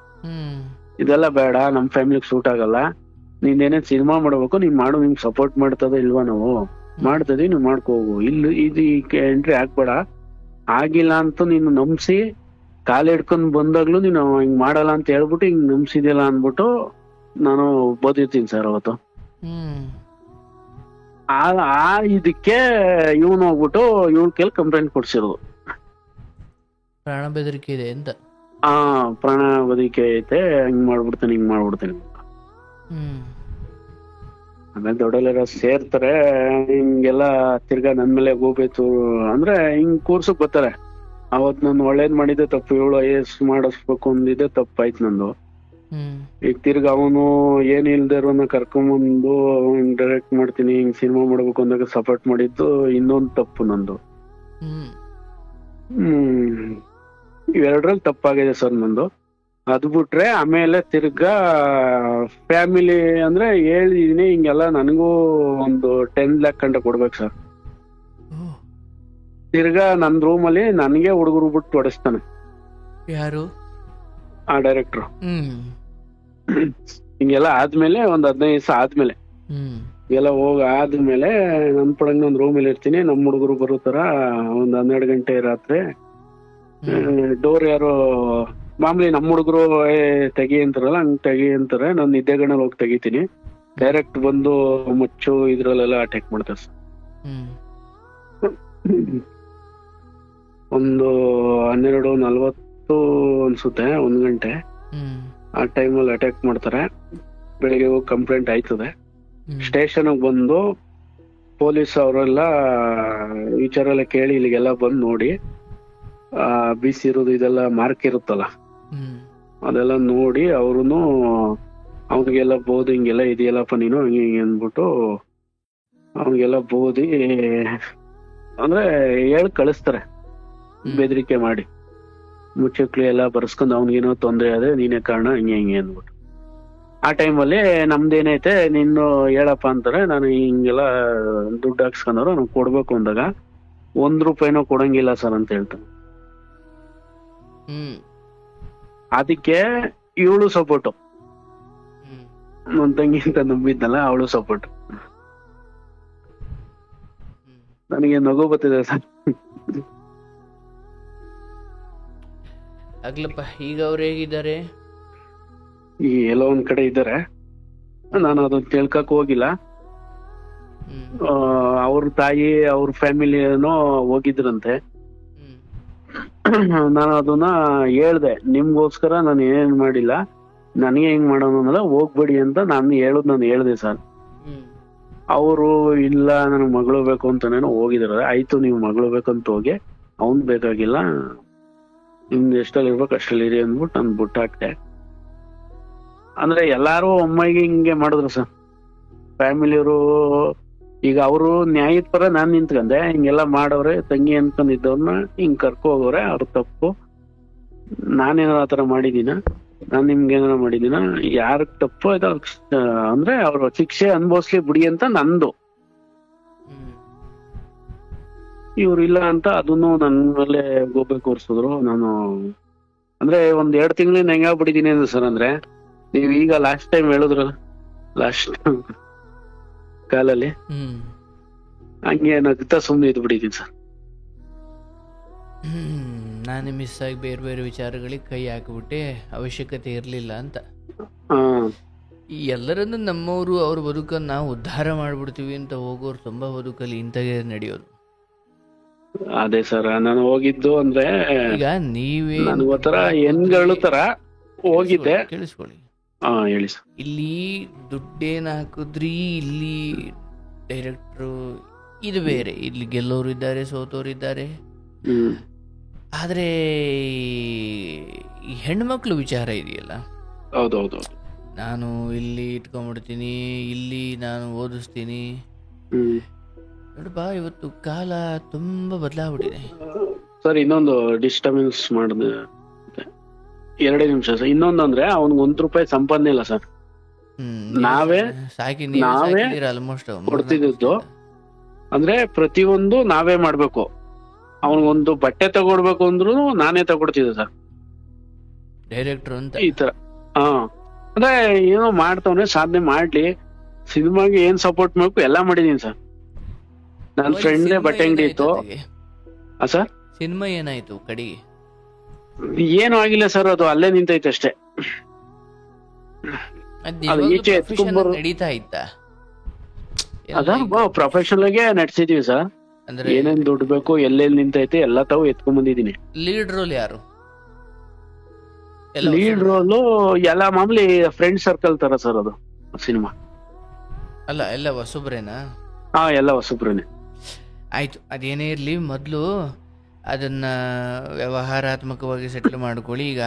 Speaker 2: ಇದೆಲ್ಲ ಬೇಡ, ನಮ್ ಫ್ಯಾಮಿಲಿಗೆ ಸೂಟ್ ಆಗಲ್ಲ, ನೀನೇನೇ ಸಿನಿಮಾ ಮಾಡ್ಬೇಕು, ನೀನ್ ಮಾಡು, ನಿಮ್ಗೆ ಸಪೋರ್ಟ್ ಮಾಡ್ತದ ಇಲ್ವಾ, ನಾವು ಮಾಡ್ತದಿ, ನೀವ್ ಮಾಡ್ಕೋಗು, ಇಲ್ಲಿ ಇದು ಎಂಟ್ರಿ ಹಾಕ್ಬೇಡ. ಆಗಿಲ್ಲ ಅಂತ ನೀನು ನಂಬ್ಸಿ ಕಾಲ್ ಹಿಡ್ಕೊಂಡ್ ಬಂದಾಗ್ಲೂ ನೀನು ಹಿಂಗ್ ಮಾಡಲ್ಲ ಅಂತ ಹೇಳ್ಬಿಟ್ಟು ಹಿಂಗ್ ನಂಬ್ಸಿದಿಲ್ಲ ಅನ್ಬಿಟ್ಟು ನಾನು ಬೋದಿರ್ತೀನಿ ಸರ್ ಅವತ್ತು. ಆ ಇದಕ್ಕೆ ಇವನು ಹೋಗ್ಬಿಟ್ಟು ಇವಳ ಕೇಳಿ ಕಂಪ್ಲೇಂಟ್ ಕೊಡ್ಸಿರೋದು.
Speaker 1: ಪ್ರಾಣ ಬೆದರಿಕೆ ಇದೆ ಅಂತ.
Speaker 2: ಪ್ರಾಣ ಬದುಕೆ ಐತೆ, ಹಿಂಗ್ ಮಾಡ್ಬಿಡ್ತೀನಿ ಹಿಂಗ್ ಮಾಡ್ಬಿಡ್ತೀನಿ. ಆಮೇಲೆ ದೊಡ್ಡಲೆಲ್ಲ ಸೇರ್ತಾರೆ, ಹಿಂಗೆಲ್ಲ ತಿರ್ಗಾ ನನ್ ಮೇಲೆ ಗೋಬೇತು ಅಂದ್ರೆ ಹಿಂಗ್ ಕೂರ್ಸಕ್ ಬರ್ತಾರೆ. ಅವತ್ ನಾನು ಒಳ್ಳೇದ್ ಮಾಡಿದ್ದೆ ತಪ್ಪು, ಇವಳು IAS ಮಾಡಿಸ್ಬೇಕು ಅಂದಿದ್ದೆ ತಪ್ಪಾಯ್ತು ನಂದು. ಈಗ ತಿರ್ಗ ಅವನು ಏನ್ ಇಲ್ದಿರೋನ ಕರ್ಕೊಂಬಂದು ಡೈರೆಕ್ಟ್ ಮಾಡ್ತೀನಿ, ಹಿಂಗ್ ಸಿನಿಮಾ ಮಾಡ್ಬೇಕು ಅಂದಾಗ ಸಪೋರ್ಟ್ ಮಾಡಿದ್ದು ಇನ್ನೊಂದ್ ತಪ್ಪು ನಂದು. ಇವೆರಡ್ರಲ್ಲಿ ತಪ್ಪಾಗಿದೆ ಸರ್ ನಂದು. ಅದ್ ಬಿಟ್ರೆ ಆಮೇಲೆ ತಿರ್ಗಾ ಫ್ಯಾಮಿಲಿ ಅಂದ್ರೆ ಹೇಳಿದೀನಿ, ಹಿಂಗೆಲ್ಲ ನನಗೂ ಒಂದು 10 lakh ಗಂಟೆ ಕೊಡ್ಬೇಕು ಸರ್. ತಿರ್ಗಾ ನನ್ ರೂಮಲ್ಲಿ ನನ್ಗೆ ಹುಡುಗರು ಬಿಟ್ಟು ಹೊಡೆಸ್ತಾನೆ.
Speaker 1: ಯಾರು?
Speaker 2: ಆ ಡೈರೆಕ್ಟ್ರು. ಹಿಂಗೆಲ್ಲ ಆದ್ಮೇಲೆ ಒಂದ್ 15 ದಿವಸ ಆದ್ಮೇಲೆ ಎಲ್ಲ ಆದ್ಮೇಲೆ ನನ್ ಪಡಂಗ್ ಒಂದ್ ರೂಮಲ್ಲಿ ಇರ್ತೀನಿ, ನಮ್ ಹುಡುಗರು ಬರೋ ತರ ಒಂದ್ 12 ಗಂಟೆ ರಾತ್ರಿ ಡೋರ್ ಯಾರೋ ಮಾಮೂಲಿ ನಮ್ ಹುಡುಗರು ತೆಗಿ ಅಂತಾರಲ್ಲ, ಹಂಗ್ ತೆಗಿ ಅಂತಾರೆ. ನಾನು ನಿದ್ದೆಗಣ್ಣಲ್ಲಿ ಹೋಗಿ ತೆಗಿತೀನಿ, ಡೈರೆಕ್ಟ್ ಬಂದು ಮುಚ್ಚು ಇದ್ರಲ್ಲೆಲ್ಲ ಅಟ್ಯಾಕ್ ಮಾಡ್ತಾರೆ ಸರ್. ಒಂದು 12:40 ಅನ್ಸುತ್ತೆ, 1 ಗಂಟೆ ಆ ಟೈಮಲ್ಲಿ ಅಟ್ಯಾಕ್ ಮಾಡ್ತಾರೆ. ಬೆಳಿಗ್ಗೆ ಹೋಗಿ ಕಂಪ್ಲೇಂಟ್ ಆಯ್ತದೆ. ಸ್ಟೇಷನ್ ಬಂದು ಪೊಲೀಸ್ ಅವರೆಲ್ಲ ವಿಚಾರ ಎಲ್ಲ ಕೇಳಿ ಇಲ್ಲಿಗೆಲ್ಲ ಬಂದು ನೋಡಿ, ಬೀಸಿರೋದು ಇದೆಲ್ಲ ಮಾರ್ಕ್ ಇರುತ್ತಲ್ಲ ಅದೆಲ್ಲ ನೋಡಿ ಅವ್ರುನು ಅವ್ನಿಗೆಲ್ಲ ಬೋದು ಹಿಂಗೆಲ್ಲ ಇದೆಯಲ್ಲಪ್ಪ ನೀನು ಹಂಗೆ ಹಿಂಗೆ ಅಂದ್ಬಿಟ್ಟು ಅವ್ನಿಗೆಲ್ಲ ಬೋದಿ ಅಂದ್ರೆ ಕಳಿಸ್ತಾರೆ, ಬೆದರಿಕೆ ಮಾಡಿ ಮುಚ್ಚಕ್ಲಿ ಎಲ್ಲ ಬರ್ಸ್ಕೊಂಡ್ ಅವ್ನಿಗೇನೋ ತೊಂದ್ರೆ ಅದೇ ನೀನೇ ಕಾರಣ ಹಿಂಗೆ ಹಿಂಗೆ ಅಂದ್ಬಿಟ್ಟು. ಆ ಟೈಮಲ್ಲಿ ನಮ್ದೇನೈತೆ ನೀನು ಹೇಳಪ್ಪ ಅಂತಾರೆ. ನಾನು ಹಿಂಗೆಲ್ಲ ದುಡ್ಡು ಹಾಕ್ಸ್ಕೊಂಡವ್ರು ನಾವು ಕೊಡ್ಬೇಕು ಅಂದಾಗ ₹1 ಕೊಡಂಗಿಲ್ಲ ಸರ್ ಅಂತ ಹೇಳ್ತಾನೆ. ಅದಕ್ಕೆ ಇವಳು ಸಪೋರ್ಟು, ನನ್ ತಂಗಿ ಅಂತ ನಂಬಿದ್ನಲ್ಲ ಅವಳು ಸಪೋರ್ಟ್. ನನಗೆ ನಗು ಬರ್ತಿದೆ ಸರ್.
Speaker 1: ಆಗ್ಲಪ್ಪ, ಈಗ ಅವ್ರು ಹೇಗಿದ್ದಾರೆ?
Speaker 2: ಈ ಎಲ್ಲೋ ಒಂದ್ ಕಡೆ ಇದ್ದಾರೆ, ನಾನು ಅದನ್ನ ತಿಳ್ಕಕ್ ಹೋಗಿಲ್ಲ. ಅವ್ರ ತಾಯಿ ಅವ್ರ ಫ್ಯಾಮಿಲಿ ಏನೋ ಹೋಗಿದ್ರಂತೆ. ನಾನು ಅದನ್ನ ಹೇಳ್ದೆ, ನಿಮ್ಗೋಸ್ಕರ ನಾನು ಏನೇನ್ ಮಾಡಿಲ್ಲ, ನನಗೆ ಹೆಂಗ್ ಮಾಡೋಣ ಅಂದ್ರೆ ಹೋಗ್ಬೇಡಿ ಅಂತ ನಾನು ಹೇಳ್ದೆ ಸರ್. ಅವರು ಇಲ್ಲ ನನಗ್ ಮಗಳು ಬೇಕು ಅಂತಾನೇನೋ ಹೋಗಿದಾರೆ. ಆಯ್ತು ನೀವು ಮಗಳು ಬೇಕಂತ ಹೋಗಿ, ಅವನ್ ಬೇಕಾಗಿಲ್ಲ, ನಿಮ್ದು ಎಷ್ಟಲ್ಲಿ ಇರ್ಬೇಕು ಅಷ್ಟಲ್ಲಿ ಇರಿ ಅಂದ್ಬಿಟ್ಟು ನಾನು ಬುಟ್ಟ ಹಾಕ್ತೆ. ಅಂದ್ರೆ ಎಲ್ಲಾರು ಒಮ್ಮೆಗೆ ಹಿಂಗೆ ಮಾಡಿದ್ರು ಸರ್ ಫ್ಯಾಮಿಲಿಯವರು. ಈಗ ಅವರು ನ್ಯಾಯದ ಪರ ನಾನ್ ನಿಂತ್ಕೊಂಡೆ, ಹಿಂಗೆಲ್ಲಾ ಮಾಡವ್ರೆ ತಂಗಿ ಅನ್ಕೊಂಡಿದ್ದವ್ರನ್ನ ಹಿಂಗ್ ಕರ್ಕೊ ಹೋಗೋರೆ, ಅವ್ರ ತಪ್ಪು. ನಾನೇನಾರ ಆತರ ಮಾಡಿದೀನ, ನಾನ್ ನಿಮ್ಗೆ ಏನಾರ ಮಾಡಿದೀನ, ಯಾರ ತಪ್ಪು ಅಂದ್ರೆ ಅವ್ರ ಶಿಕ್ಷೆ ಅನುಭವಿಸ್ಲಿ ಬಿಡಿ ಅಂತ ನಂದು. ಇವ್ರು ಇಲ್ಲ ಅಂತ ಅದನ್ನು ನನ್ ಮೇಲೆ ಗೋಬೆ ಕೂರ್ಸಿದ್ರು. ನಾನು ಅಂದ್ರೆ 1-2 ತಿಂಗಳಿಂದ ಹೆಂಗಾಗ್ಬಿಟ್ಟಿದೀನಿ ಅಂದ್ರೆ ಸರ್, ಅಂದ್ರೆ ನೀವ್ ಈಗ ಲಾಸ್ಟ್ ಟೈಮ್ ಹೇಳಿದ್ರಲ್ಲ, ಲಾಸ್ಟ್ ಕಾಲಲ್ಲಿ ಹಂಗೆ ನಗ್ತಾ ಸುಮ್ಮನೆ ಇದ್ ಬಿಟ್ಟಿದೀನಿ ಸರ್.
Speaker 1: ನಾನು ಮಿಸ್ ಆಗಿ ಬೇರೆ ಬೇರೆ ವಿಚಾರಗಳಿಗೆ ಕೈ ಹಾಕಿಬಿಟ್ಟೆ, ಅವಶ್ಯಕತೆ ಇರಲಿಲ್ಲ ಅಂತ. ಎಲ್ಲರನ್ನು ನಮ್ಮವರು ಅವ್ರ ಬದುಕನ್ನು ನಾವು ಉದ್ಧಾರ ಮಾಡ್ಬಿಡ್ತೀವಿ ಅಂತ ಹೋಗೋರು ತುಂಬಾ ಬದುಕಲ್ಲಿ ಇಂಥದೇ ನಡೆಯೋದು.
Speaker 2: ಅದೇ ಸರ್ ನಾನು ಹೋಗಿದ್ದು ಅಂದ್ರೆ
Speaker 1: ಈಗ ನೀವೇ
Speaker 2: ನನಗೋತರ ಹೆಣ್ಗಳು ತರ ಹೋಗಿದ್ದೆ.
Speaker 1: ಕೇಳಿಸ್ಕೊಳ್ಳಿ,
Speaker 2: ಹೇಳಿ ಸರ್.
Speaker 1: ಇಲ್ಲಿ ದುಡ್ಡೇನ್ ಹಾಕಿದ್ರಿ, ಇಲ್ಲಿ ಡೈರೆಕ್ಟ್ರು ಇದು ಬೇರೆ, ಇಲ್ಲಿ ಗೆಲ್ಲೋರು ಇದ್ದಾರೆ, ಸೋತೋರು ಇದ್ದಾರೆ. ಆದ್ರೆ ಈ ಹೆಣ್ಮಕ್ಳು ವಿಚಾರ ಇದೆಯಲ್ಲ,
Speaker 2: ಹೌದೌದು,
Speaker 1: ನಾನು ಇಲ್ಲಿ ಇಟ್ಕೊಂಡ್ಬಿಡ್ತೀನಿ, ಇಲ್ಲಿ ನಾನು ಓದಿಸ್ತೀನಿ. ನೋಡಪ್ಪ, ಇವತ್ತು ಕಾಲ ತುಂಬಾ ಬದಲಾಗ್ಬಿಟ್ಟಿದೆ
Speaker 2: ಸರ್. ಇನ್ನೊಂದು ಡಿಸ್ಟರ್ಬೆನ್ಸ್ ಮಾಡಿದೆ, 2 ನಿಮಿಷ ಸರ್. ಇನ್ನೊಂದು ಅಂದ್ರೆ ಅವ್ನಿಗೆ ₹1 ಸಂಪಾದನೆ ಇಲ್ಲ ಸರ್. ನಾವೇ
Speaker 1: ಆಲ್ಮೋಸ್ಟ್
Speaker 2: ಕೊಡ್ತಿದ್ದು. ಅಂದ್ರೆ ಪ್ರತಿಯೊಂದು ನಾವೇ ಮಾಡ್ಬೇಕು. ಅವನಿಗೊಂದು ಬಟ್ಟೆ ತಗೊಡ್ಬೇಕು ಅಂದ್ರು ನಾನೇ ತಗೊಡ್ತಿದ್ದೆ ಸರ್,
Speaker 1: ಡೈರೆಕ್ಟರ್ ಅಂತ
Speaker 2: ಈ ತರ. ಅಂದ್ರೆ ಏನೋ ಮಾಡ್ತವನೆ, ಸಾಧನೆ ಮಾಡ್ಲಿ, ಸಿನಿಮಾಗೆ ಏನ್ ಸಪೋರ್ಟ್ ಮಾಡ್ಬೇಕು ಎಲ್ಲ ಮಾಡಿದೀನಿ ಸರ್. ನನ್ ಫ್ರೆಂಡ್ ಬಟ್ಟೆ ಅಂಗಡಿ ಇತ್ತು ಸರ್.
Speaker 1: ಸಿನಿಮಾ ಏನಾಯ್ತು ಕಡೆಗೆ?
Speaker 2: ಏನು ಆಗಿಲ್ಲ ಸರ್, ಅದು ಅಲ್ಲೇ ನಿಂತೈತೆ ಅಷ್ಟೇ. ಅದು ಈಚೆ ಎತ್ಕೊಂಡ್ಬರು
Speaker 1: ನಡೀತಾ ಇತ್ತ
Speaker 2: ಪ್ರೊಫೆಷನಲ್ ಆಗಿ ನಡ್ಸಿದೀವಿ ಸರ್. ಏನೇನ್ ದುಡ್ಡು ಬೇಕು, ಎಲ್ಲೆಲ್ಲಿ ನಿಂತೈತೆ ಎಲ್ಲ ತಾವು ಎತ್ಕೊಂಡ್ ಬಂದಿದೀನಿ.
Speaker 1: ಲೀಡ್ ರೋಲ್ ಯಾರು?
Speaker 2: ಲೀಡ್ ರೋಲು ಎಲ್ಲ ಮಾಮೂಲಿ ಫ್ರೆಂಡ್ ಸರ್ಕಲ್ ತರ ಸರ್ ಅದು ಸಿನಿಮಾ.
Speaker 1: ಅಲ್ಲ, ಎಲ್ಲ ಹೊಸಬ್ರೇನಾ?
Speaker 2: ಎಲ್ಲ ಹೊಸಬ್ರೇನೆ.
Speaker 1: ಆಯ್ತು, ಅದೇನೇ ಇರ್ಲಿ, ಮೊದಲು ಅದನ್ನ ವ್ಯವಹಾರಾತ್ಮಕವಾಗಿ ಸೆಟ್ಲ್ ಮಾಡ್ಕೊಳ್ಳಿ. ಈಗ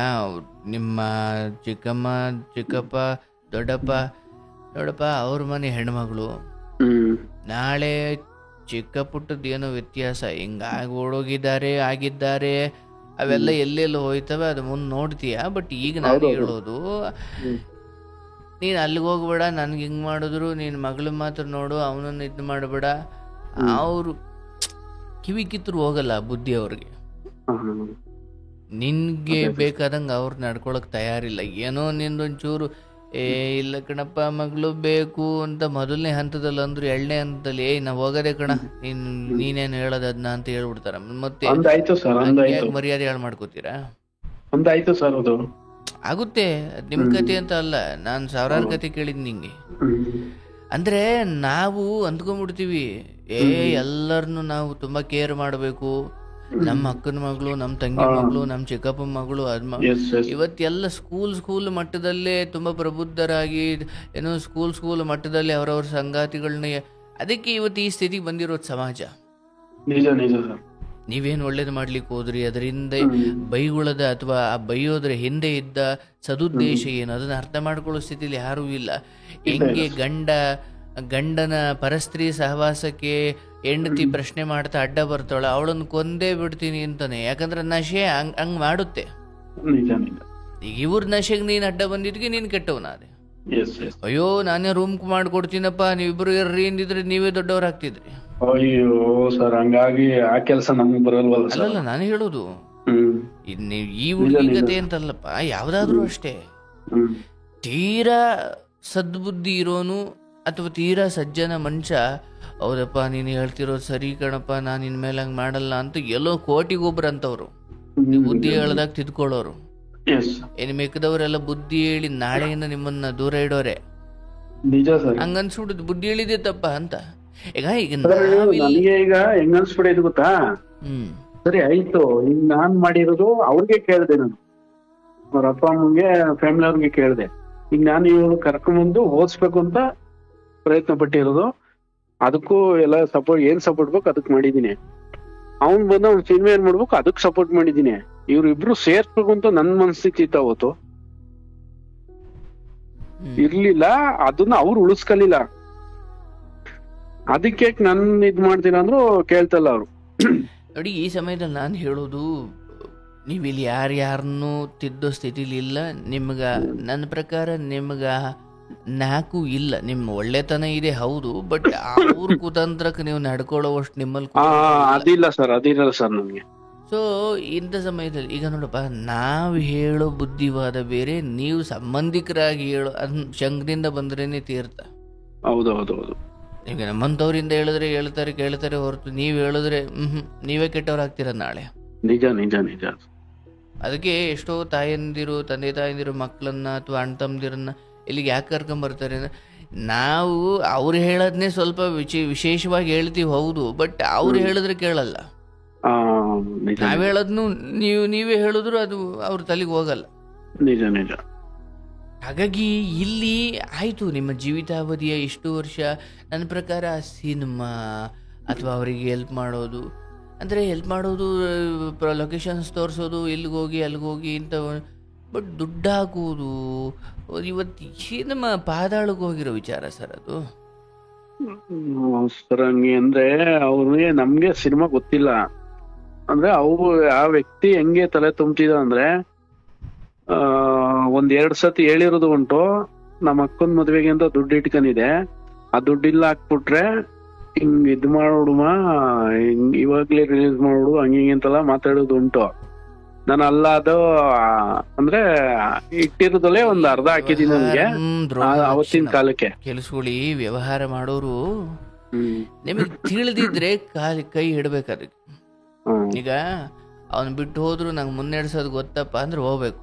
Speaker 1: ನಿಮ್ಮ ಚಿಕ್ಕಮ್ಮ, ಚಿಕ್ಕಪ್ಪ, ದೊಡ್ಡಪ್ಪ, ನೋಡಪ್ಪ, ಅವ್ರ ಮನೆ ಹೆಣ್ಮಗಳು. ನಾಳೆ ಚಿಕ್ಕ ಪುಟ್ಟದ್ದು ಏನೋ ವ್ಯತ್ಯಾಸ ಹಿಂಗಾಗಿ ಓಡೋಗಿದ್ದಾರೆ, ಆಗಿದ್ದಾರೆ, ಅವೆಲ್ಲ ಎಲ್ಲೆಲ್ಲ ಹೋಯ್ತವೆ, ಅದು ಮುಂದೆ ನೋಡ್ತೀಯ. ಬಟ್ ಈಗ ನಾನು ಹೇಳೋದು, ನೀನ್ ಅಲ್ಲಿಗೆ ಹೋಗ್ಬೇಡ, ನನ್ಗೆ ಹಿಂಗ್ ಮಾಡಿದ್ರು, ನೀನ್ ಮಗಳು ಮಾತ್ರ ನೋಡು, ಅವನನ್ನು ಇದು ಮಾಡಬೇಡ. ಅವರು ಕಿವಿ ಕಿತ್ತರು ಹೋಗಲ್ಲ ಬುದ್ಧಿ ಅವ್ರಿಗೆ. ನಿನ್ಗೆ ಬೇಕಾದಂಗ ಅವ್ರು ನಡ್ಕೊಳಕ್ ತಯಾರಿಲ್ಲ. ಏನೋ ನಿಂದೊಂಚೂರು ಇಲ್ಲ ಕಣಪ್ಪ ಮಗಳು ಬೇಕು ಅಂತ ಮೊದಲನೇ ಹಂತದಲ್ಲಿ ಅಂದ್ರು, 2ನೇ ಹಂತದಲ್ಲಿ ನಾವ್ ಹೋಗದೆ ಕಣ, ನೀನೇನು ಹೇಳೋದ್ ಅದನ್ನ ಅಂತ ಹೇಳ್ಬಿಡ್ತಾರ. ಮತ್ತೆ ಮರ್ಯಾದೆ ಹಾಳು ಮಾಡ್ಕೋತೀರಾ? ಆಗುತ್ತೆ, ನಿಮ್ ಕತೆ ಅಂತ ಅಲ್ಲ, ನಾನ್ ಸಾವಿರಾರು ಕತೆ ಕೇಳಿದ್ ನಿಂಗೆ. ಅಂದ್ರೆ ನಾವು ಅಂದ್ಕೊಂಡ್ಬಿಡ್ತೀವಿ, ಎಲ್ಲರನ್ನು ನಾವು ತುಂಬಾ ಕೇರ್ ಮಾಡ್ಬೇಕು, ನಮ್ಮ ಅಕ್ಕನ ಮಗಳು, ನಮ್ಮ ತಂಗಿ ಮಗಳು, ನಮ್ಮ ಚಿಕ್ಕಪ್ಪ ಮಗಳು, ಇವತ್ತೆಲ್ಲ ಸ್ಕೂಲ್ ಮಟ್ಟದಲ್ಲೇ ತುಂಬಾ ಪ್ರಬುದ್ಧರಾಗಿ, ಏನೋ ಸ್ಕೂಲ್ ಮಟ್ಟದಲ್ಲಿ ಅವರವ್ರ ಸಂಗಾತಿಗಳನ್ನ. ಅದಕ್ಕೆ ಇವತ್ತು ಈ ಸ್ಥಿತಿಗೆ ಬಂದಿರೋದು ಸಮಾಜ. ನೀವೇನು ಒಳ್ಳೇದು ಮಾಡ್ಲಿಕ್ಕೆ ಹೋದ್ರಿ, ಅದರಿಂದ ಬೈಗುಳದ ಅಥವಾ ಆ ಬೈಯೋದ್ರ ಹಿಂದೆ ಇದ್ದ ಸದುದ್ದೇಶ ಏನು, ಅದನ್ನ ಅರ್ಥ ಮಾಡ್ಕೊಳ್ಳೋ ಸ್ಥಿತಿಲಿ ಯಾರೂ ಇಲ್ಲ. ಹೆಂಗೆ ಗಂಡನ ಪರಸ್ತ್ರೀ ಸಹವಾಸಕ್ಕೆ ಹೆಂಡತಿ ಪ್ರಶ್ನೆ ಮಾಡ್ತಾ ಅಡ್ಡ ಬರ್ತಾಳೆ, ಅವಳನ್ನು ಕೊಂದೇ ಬಿಡ್ತೀನಿ ಅಂತಾನೆ. ಯಾಕಂದ್ರೆ ನಶೆ ಹಂಗ್ ಮಾಡುತ್ತೆ. ಈಗ ಇವ್ರ ನಶೆಗೆ ನೀನ್ ಅಡ್ಡ ಬಂದಿದ್ಗೆ ನೀನ್ ಕೆಟ್ಟವನಾದೆ. ಅಯ್ಯೋ, ನಾನೇ ರೂಮ್ ಮಾಡ್ಕೊಡ್ತೀನಪ್ಪ, ನೀವಿಬ್ರು ಇರ್ರಿ ಅಂದಿದ್ರೆ ನೀವೇ ದೊಡ್ಡವ್ರು ಆಗ್ತಿದ್ರಿ.
Speaker 2: ಅಯ್ಯೋ ಸರ್, ಹಂಗಾಗಿ ಆ ಕೆಲಸ ನಮ್ಗೆ ಬರಲ್ವಲ್ಲ.
Speaker 1: ಅಲ್ಲಲ್ಲ, ನಾನು ಹೇಳೋದು ಈ ಹುಡುಗಿ ಕತೆ ಅಂತಲ್ಲಪ್ಪ, ಯಾವ್ದಾದ್ರು ಅಷ್ಟೇ. ತೀರಾ ಸದ್ಬುದ್ಧಿ ಇರೋನು ಅಥವಾ ತೀರಾ ಸಜ್ಜನ ಮನುಷ್ಯ, ಹೌದಪ್ಪ ನೀನು ಹೇಳ್ತಿರೋದು ಸರಿ ಕಣಪ್ಪ, ನಾನು ಇನ್ಮೇಲೆ ಹಂಗೆ ಮಾಡಲ್ಲ ಅಂತ ಎಲ್ಲೋ ಕೋಟಿಗೊಬ್ರು ಅಂತವ್ರು ಬುದ್ಧಿ ಹೇಳ್ದಾಗ ತಿದ್ಕೊಳ್ಳೋರು. ಏನ್ ಮಿಕ್ಕದವ್ರೆಲ್ಲ ಬುದ್ಧಿ ಹೇಳಿ ನಾಳೆಯಿಂದ ನಿಮ್ಮನ್ನ ದೂರ ಇಡೋರೆ. ಹಂಗನ್ಸ್ಬಿಡುದು ಬುದ್ಧಿ ಹೇಳಿದೆ ತಪ್ಪ ಅಂತ. ಈಗ
Speaker 2: ಈಗ ಹೆಂಗ ಅನ್ಸ್ಬಿಡೈದು ಗೊತ್ತಾ? ಸರಿ ಆಯ್ತು, ಈಗ ನಾನ್ ಮಾಡಿರೋದು ಅವ್ರಿಗೆ ಕೇಳ್ದೆ ನಾನು, ಅವ್ರ ಅಪ್ಪ ಅಮ್ಮಂಗೆ ಫ್ಯಾಮಿಲಿ ಅವ್ರಿಗೆ ಕೇಳಿದೆ. ಈಗ ನಾನು ಇವ್ರು ಕರ್ಕೊಂಡ್ಬಂದು ಓದಿಸ್ಬೇಕು ಅಂತ ಪ್ರಯತ್ನ ಪಟ್ಟಿರೋದು. ಅದಕ್ಕೂ ಎಲ್ಲ ಏನ್ ಸಪೋರ್ಟ್ ಬೇಕು ಅದಕ್ ಮಾಡಿದೀನಿ. ಅವ್ನ್ ಬಂದ ಅವ್ನ್ ಸಿನಿಮಾ ಏನ್ ಮಾಡ್ಬೇಕು ಅದಕ್ ಸಪೋರ್ಟ್ ಮಾಡಿದೀನಿ. ಇವ್ರು ಇಬ್ರು ಸೇರ್ಸ್ಬೇಕು ಅಂತ ನನ್ ಮನಸ್ಥಿತಿ ಇತ್ತು ಅವತ್ತು. ಇರ್ಲಿಲ್ಲ, ಅದನ್ನ ಅವ್ರು ಉಳಿಸ್ಕಲಿಲ್ಲ. ಅದಕ್ಕೆ ನನ್ ಇದ್ ಮಾಡ್ತೀನಿ ಅಂದ್ರು ಕೇಳ್ತಲ್ಲ ಅವ್ರು.
Speaker 1: ನೋಡಿ, ಈ ಸಮಯದಲ್ಲಿ ನಾನು ಹೇಳೋದು, ನೀವಿಲ್ಲಿ ಯಾರ್ಯಾರನ್ನೂ ತಿದ್ದೋ ಸ್ಥಿತಿಲಿ ಇಲ್ಲ. ನಿಮ್ಗ ನನ್ನ ಪ್ರಕಾರ ನಿಮ್ಗ ನಾಲ್ಕು ಇಲ್ಲ. ನಿಮ್ಮ ಒಳ್ಳೆತನ ಇದೆ ಹೌದು, ಬಟ್ ಅವ್ರ ಕುತಂತ್ರಕ್ಕೆ ನೀವು ನಡ್ಕೊಳ್ಳೋವಷ್ಟು ನಿಮ್ಮಲ್ಲಿ
Speaker 2: ಅದಿಲ್ಲ ಸರ್ ನಮ್ಗೆ.
Speaker 1: ಸೊ ಇಂಥ ಸಮಯದಲ್ಲಿ ಈಗ ನೋಡಪ್ಪ, ನಾವು ಹೇಳೋ ಬುದ್ಧಿವಾದ ಬೇರೆ, ನೀವು ಸಂಬಂಧಿಕರಾಗಿ ಹೇಳೋ ಶಂಕದಿಂದ ಬಂದ್ರೇನೆ ತೀರ್ಥ.
Speaker 2: ಹೌದೌದು.
Speaker 1: ಈಗ ನಮ್ಮಂಥವ್ರಿಂದ ಹೇಳಿದ್ರೆ ಕೇಳ್ತಾರೆ ಹೊರತು ನೀವು ಹೇಳಿದ್ರೆ ನೀವೇ ಕೆಟ್ಟವ್ರಾಗ್ತೀರ ನಾಳೆ.
Speaker 2: ನಿಜ ನಿಜ ನಿಜ.
Speaker 1: ಅದಕ್ಕೆ ಎಷ್ಟೋ ತಾಯಂದಿರು, ತಂದೆ ತಾಯಂದಿರು ಮಕ್ಕಳನ್ನ ಅಥವಾ ಅಣ್ಣ ತಮ್ಮದಿರನ್ನ ಇಲ್ಲಿಗೆ ಯಾಕೆ ಕರ್ಕೊಂಬರ್ತಾರೆ ಅಂದ್ರೆ, ನಾವು ಅವ್ರು ಹೇಳೋದನ್ನೇ ಸ್ವಲ್ಪ ವಿಶೇಷವಾಗಿ ಹೇಳ್ತೀವಿ ಹೌದು, ಬಟ್ ಅವ್ರು ಹೇಳಿದ್ರೆ ಕೇಳಲ್ಲ. ನಾವ್ ಹೇಳೋದ್ನು ನೀವೇ ಹೇಳಿದ್ರು ಅದು ಅವ್ರ ತಲೆಗೆ ಹೋಗಲ್ಲ.
Speaker 2: ನಿಜ ನಿಜ.
Speaker 1: ಹಾಗಾಗಿ ಇಲ್ಲಿ ಆಯ್ತು, ನಿಮ್ಮ ಜೀವಿತಾವಧಿಯ ಇಷ್ಟು ವರ್ಷ ನನ್ನ ಪ್ರಕಾರ ಸಿನಿಮಾ ಅಥವಾ ಅವರಿಗೆ ಹೆಲ್ಪ್ ಮಾಡೋದು ಲೊಕೇಶನ್ಸ್ ತೋರಿಸೋದು, ಇಲ್ಲಿಗೋಗಿ ಅಲ್ಲಿಗೋಗಿ ಇಂಥ, ಬಟ್ ದುಡ್ಡು ಹಾಕುವುದು ಇವತ್ತು ಸಿನಿಮಾ ಪಾದಾಳಕ್ಕೆ ಹೋಗಿರೋ ವಿಚಾರ ಸರ್ ಅದು.
Speaker 2: ಸರ್ ಹಂಗೆ ಅಂದ್ರೆ ಅವ್ರಿಗೆ ನಮ್ಗೆ ಸಿನಿಮಾ ಗೊತ್ತಿಲ್ಲ ಅಂದ್ರೆ, ಆ ವ್ಯಕ್ತಿ ಹೆಂಗೆ ತಲೆ ತುಂಬ್ತಿದ ಅಂದ್ರೆ, 1-2 ಸತಿ ಹೇಳಿರೋದು ಉಂಟು. ನಮ್ಮ ಅಕ್ಕನ ಮದ್ವೆಗೆ ಅಂತ ದುಡ್ಡು ಇಟ್ಕೊಂಡಿದೆ, ಆ ದುಡ್ಡಿಲ್ಲ ಹಾಕ್ಬಿಟ್ರೆ ಹಿಂಗ್ ಇದ್ ಮಾಡೋಡುಮ, ಹಿಂಗ್ ಇವಾಗ್ಲೇ ರಿಲೀಸ್ ಮಾಡೋಡು, ಹಂಗೆ ಅಂತೆಲ್ಲ ಮಾತಾಡೋದು ಉಂಟು. ನಾನು ಅಲ್ಲ, ಅದು ಅಂದ್ರೆ ಇಟ್ಟಿರೋದಲ್ಲೇ ಒಂದ್ ಅರ್ಧ ಹಾಕಿದೀನಿ ನನ್ಗೆ ಅವತ್ತಿನ ಕಾಲಕ್ಕೆ.
Speaker 1: ಕೆಲಸಗಳು ವ್ಯವಹಾರ ಮಾಡೋರು ನಿಮಗೆ ತಿಳಿದಿದ್ರೆ ಕೈ ಹಿಡ್ಬೇಕು ಅದಕ್ಕೆ. ಈಗ ಅವನ್ ಬಿಟ್ಟು ಹೋದ್ರು ನಂಗೆ ಮುನ್ನಡೆಸೋದು ಗೊತ್ತಪ್ಪ ಅಂದ್ರೆ ಹೋಗ್ಬೇಕು.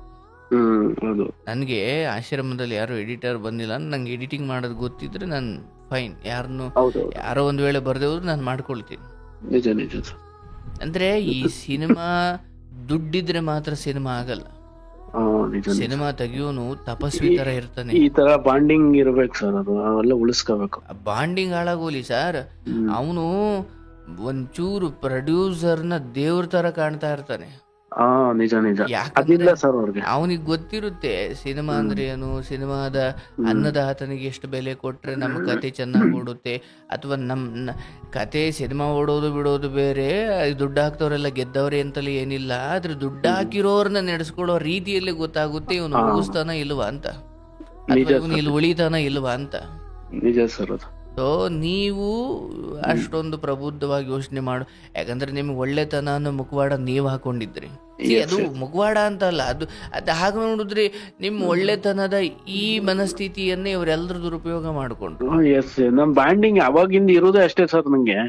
Speaker 1: ನನ್ಗೆ ಆಶ್ರಮದಲ್ಲಿ ಯಾರು ಎಡಿಟರ್ ಬಂದಿಲ್ಲ, ನಂಗೆ ಎಡಿಟಿಂಗ್ ಮಾಡೋದು ಗೊತ್ತಿದ್ರೆ ನಾನು ಫೈನ್, ಯಾರೋ ಒಂದ್ ವೇಳೆ ಬರ್ದೇ ಹೋದ್ರು ನಾನು ಮಾಡ್ಕೊಳ್ತೀನಿ. ಅಂದ್ರೆ ಈ ಸಿನಿಮಾ ದುಡ್ಡಿದ್ರೆ ಮಾತ್ರ ಸಿನಿಮಾ ಆಗಲ್ಲ. ಸಿನಿಮಾ ತೆಗಿಯೋನು ತಪಸ್ವಿ ತರ ಇರ್ತಾನೆ.
Speaker 2: ಈ ತರ ಬಾಂಡಿಂಗ್ ಇರ್ಬೇಕು ಸರ್, ಅದು ಅವೆಲ್ಲ ಉಳಿಸ್ಕೋಬೇಕು.
Speaker 1: ಬಾಂಡಿಂಗ್ ಹಾಳಾಗೋಲಿ ಸರ್, ಅವನು ಒಂಚೂರು ಪ್ರೊಡ್ಯೂಸರ್ನ ದೇವ್ರ ತರ ಕಾಣ್ತಾ ಇರ್ತಾನೆ.
Speaker 2: ನಿಜ ನಿಜ.
Speaker 1: ಅವನಿಗೆ ಗೊತ್ತಿರುತ್ತೆ ಸಿನಿಮಾ ಅಂದ್ರೆ ಏನು, ಸಿನಿಮಾದ ಅನ್ನದಾತನಿಗೆ ಎಷ್ಟು ಬೆಲೆ ಕೊಟ್ರೆ ನಮ್ಮ ಕತೆ ಚೆನ್ನಾಗಿ ಓಡುತ್ತೆ, ಅಥವಾ ನಮ್ಮ ಕತೆ ಸಿನಿಮಾ ಓಡೋದು ಬಿಡೋದು ಬೇರೆ, ದುಡ್ಡು ಹಾಕ್ತವ್ರೆಲ್ಲ ಗೆದ್ದವ್ರೆ ಅಂತಲೇ ಏನಿಲ್ಲ. ಆದ್ರೆ ದುಡ್ಡು ಹಾಕಿರೋರ್ನ ನಡೆಸ್ಕೊಳ್ಳೋ ರೀತಿಯಲ್ಲಿ ಗೊತ್ತಾಗುತ್ತೆ ಇವನು ಮುಗಿಸ್ತಾನ ಇಲ್ವಾ ಅಂತ, ಇವನು ಇಲ್ಲಿ ಉಳಿತಾನ ಇಲ್ವಾ ಅಂತ.
Speaker 2: ನಿಜ ಸರ್.
Speaker 1: ಸೊ ನೀವು ಅಷ್ಟೊಂದು ಪ್ರಬುದ್ಧವಾಗಿ ಯೋಚನೆ ಮಾಡು. ಯಾಕಂದ್ರೆ ನಿಮ್ಗೆ ಒಳ್ಳೆತನ ಅನ್ನೋ ಮುಖವಾಡ ನೀವು ಹಾಕೊಂಡಿದ್ರಿ. ಅದು ಮುಖವಾಡ ಅಂತ ಅಲ್ಲ, ಅದು ಹಾಗೆ ನೋಡಿದ್ರಿ ನಿಮ್ಮ ಒಳ್ಳೆತನದ ಈ ಮನಸ್ಥಿತಿಯನ್ನೇ ಇವರೆಲ್ಲರೂ ದುರುಪಯೋಗ ಮಾಡ್ಕೊಂಡ್ರು.
Speaker 2: ನಮ್ ಬಾಂಡಿಂಗ್ ಅವಾಗಿಂದ ಇರೋದೇ ಅಷ್ಟೇ ಸರ್. ನಂಗೆ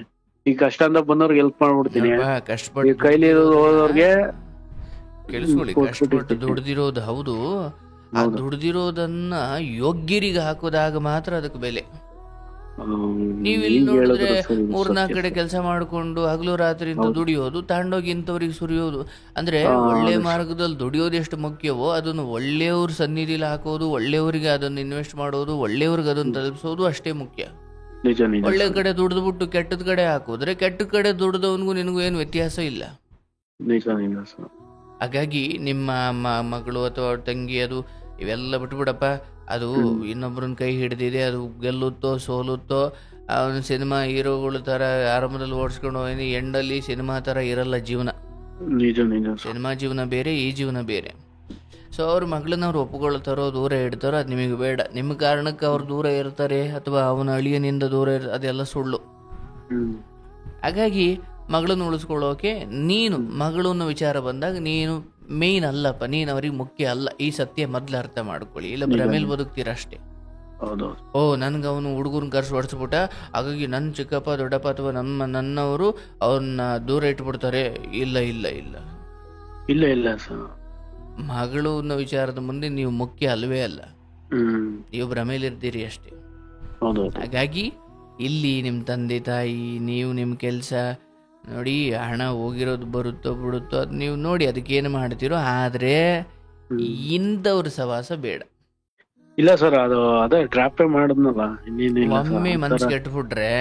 Speaker 2: ಈ ಕಷ್ಟ ಅಂತ ಬಂದವ್ರಿಗೆ ಹೆಲ್ಪ್ ಮಾಡ್ಬಿಡ್ತೀನಿ. ಕಷ್ಟಪಟ್ಟು ಕೈಲಿ ಹೋದವ್ರಿಗೆ
Speaker 1: ಕೇಳಿಸ್ಕೊಳ್ಳಿ, ಕಷ್ಟಪಟ್ಟು ದುಡ್ದಿರೋದು ಹೌದು, ಆ ದುಡ್ದಿರೋದನ್ನ ಯೋಗ್ಯರಿಗೆ ಹಾಕೋದಾಗ ಮಾತ್ರ ಅದಕ್ಕೆ ಬೆಲೆ. ನೀವು ಇಲ್ಲಿ ನೋಡಿದ್ರೆ 3-4 ಕಡೆ ಕೆಲಸ ಮಾಡ್ಕೊಂಡು ಹಗಲು ರಾತ್ರಿ ಅಂತ ದುಡಿಯೋದು, ತಾಂಡೋಗಿ ಇಂಥವ್ರಿಗೆ ಸುರಿಯೋದು. ಅಂದ್ರೆ ಒಳ್ಳೆ ಮಾರ್ಗದಲ್ಲಿ ದುಡಿಯೋದು ಎಷ್ಟು ಮುಖ್ಯವೋ ಅದನ್ನು ಒಳ್ಳೆಯವ್ರ ಸನ್ನಿಧಿಲಿ ಹಾಕೋದು, ಒಳ್ಳೆಯವರಿಗೆ ಅದನ್ನು ಇನ್ವೆಸ್ಟ್ ಮಾಡೋದು, ಒಳ್ಳೆಯವ್ರಿಗೆ ಅದನ್ನು ತಲುಪಿಸೋದು ಅಷ್ಟೇ ಮುಖ್ಯ. ಒಳ್ಳೆ ಕಡೆ ದುಡ್ದು ಕೆಟ್ಟದ ಕಡೆ ಹಾಕೋದ್ರೆ ಕೆಟ್ಟ ಕಡೆ ದುಡ್ದವನ್ಗೂ ನಿನಗೂ ಏನು ವ್ಯತ್ಯಾಸ ಇಲ್ಲ. ಹಾಗಾಗಿ ನಿಮ್ಮ ಮಗಳು ಅಥವಾ ತಂಗಿ ಅದು ಇವೆಲ್ಲ ಬಿಟ್ಬಿಡಪ್ಪ. ಅದು ಇನ್ನೊಬ್ರನ್ನ ಕೈ ಹಿಡ್ದಿದೆ, ಅದು ಗೆಲ್ಲುತ್ತೋ ಸೋಲುತ್ತೋ. ಅವನು ಸಿನಿಮಾ ಹೀರೋಗಳ ತರ ಆರಂಭದಲ್ಲಿ ಓಡಿಸ್ಕೊಂಡು ಹೋಗಿ ಎಂಡಲ್ಲಿ ಸಿನಿಮಾ ತರ ಇರಲ್ಲ ಜೀವನ. ಸಿನಿಮಾ ಜೀವನ ಬೇರೆ, ಈ ಜೀವನ ಬೇರೆ. ಸೊ ಅವ್ರ ಮಗಳನ್ನ ಅವ್ರು ಒಪ್ಪಿಕೊಳ್ತಾರೋ ದೂರ ಇಡ್ತಾರೋ ಅದು ನಿಮಗೆ ಬೇಡ. ನಿಮ್ಮ ಕಾರಣಕ್ಕೆ ಅವ್ರು ದೂರ ಇರ್ತಾರೆ ಅಥವಾ ಅವನ ಅಳಿಯನಿಂದ ದೂರ ಅದೆಲ್ಲ ಸುಳ್ಳು. ಹಾಗಾಗಿ ಮಗಳನ್ನು ಉಳಿಸ್ಕೊಳ್ಳೋಕೆ ನೀನು, ಮಗಳು ಅನ್ನೋ ವಿಚಾರ ಬಂದಾಗ ನೀನು ಮೇನ್ ಅಲ್ಲಪ್ಪ, ನೀನ್ ಅವ್ರಿಗೆ ಮುಖ್ಯ ಅಲ್ಲ. ಈ ಸತ್ಯ ಮೊದ್ಲು ಅರ್ಥ ಮಾಡ್ಕೊಳ್ಳಿ, ಇಲ್ಲ ಭ್ರಮೇಲ್ ಬದುಕ್ತೀರ ಅಷ್ಟೇ. ನನ್ಗೆ ಅವನು ಹುಡುಗರನ್ನ ಕರ್ಸಿ ಹೊಡ್ಸ್ಬಿಟ್ಟ, ಹಾಗಾಗಿ ನನ್ನ ಚಿಕ್ಕಪ್ಪ ದೊಡ್ಡಪ್ಪ ಅಥವಾ ನನ್ನವರು ಅವ್ರನ್ನ ದೂರ ಇಟ್ಬಿಡ್ತಾರೆ. ಇಲ್ಲ ಇಲ್ಲ ಇಲ್ಲ
Speaker 2: ಇಲ್ಲ ಇಲ್ಲ
Speaker 1: ಮಗಳು ಅನ್ನೋ ವಿಚಾರದ ಮುಂದೆ ನೀವು ಮುಖ್ಯ ಅಲ್ವೇ ಅಲ್ಲ, ನೀವು ಭ್ರಮೇಲಿರ್ತೀರಿ ಅಷ್ಟೇ. ಹಾಗಾಗಿ ಇಲ್ಲಿ ನಿಮ್ಮ ತಂದೆ ತಾಯಿ, ನೀವು ನಿಮ್ಮ ಕೆಲಸ ನೋಡಿ, ಹಣ ಹೋಗಿರೋದು ಬರುತ್ತೋ ಬಿಡುತ್ತೋ ಅದು ನೀವು ನೋಡಿ ಅದಕ್ಕೇನು ಮಾಡ್ತೀರೋ. ಆದರೆ ಇಂಥವ್ರ ಸವಾಸ ಬೇಡ.
Speaker 2: ಇಲ್ಲ ಸರ್, ಅದು ಅದೇ ಟ್ರಾಪೇ ಮಾಡಿದ್ನಲ್ಲ, ಇನ್ನೇನಿಲ್ಲ sir.
Speaker 1: ಒಮ್ಮೆ ಮನ್ಸು ಕೆಟ್ಬಿಟ್ರೆ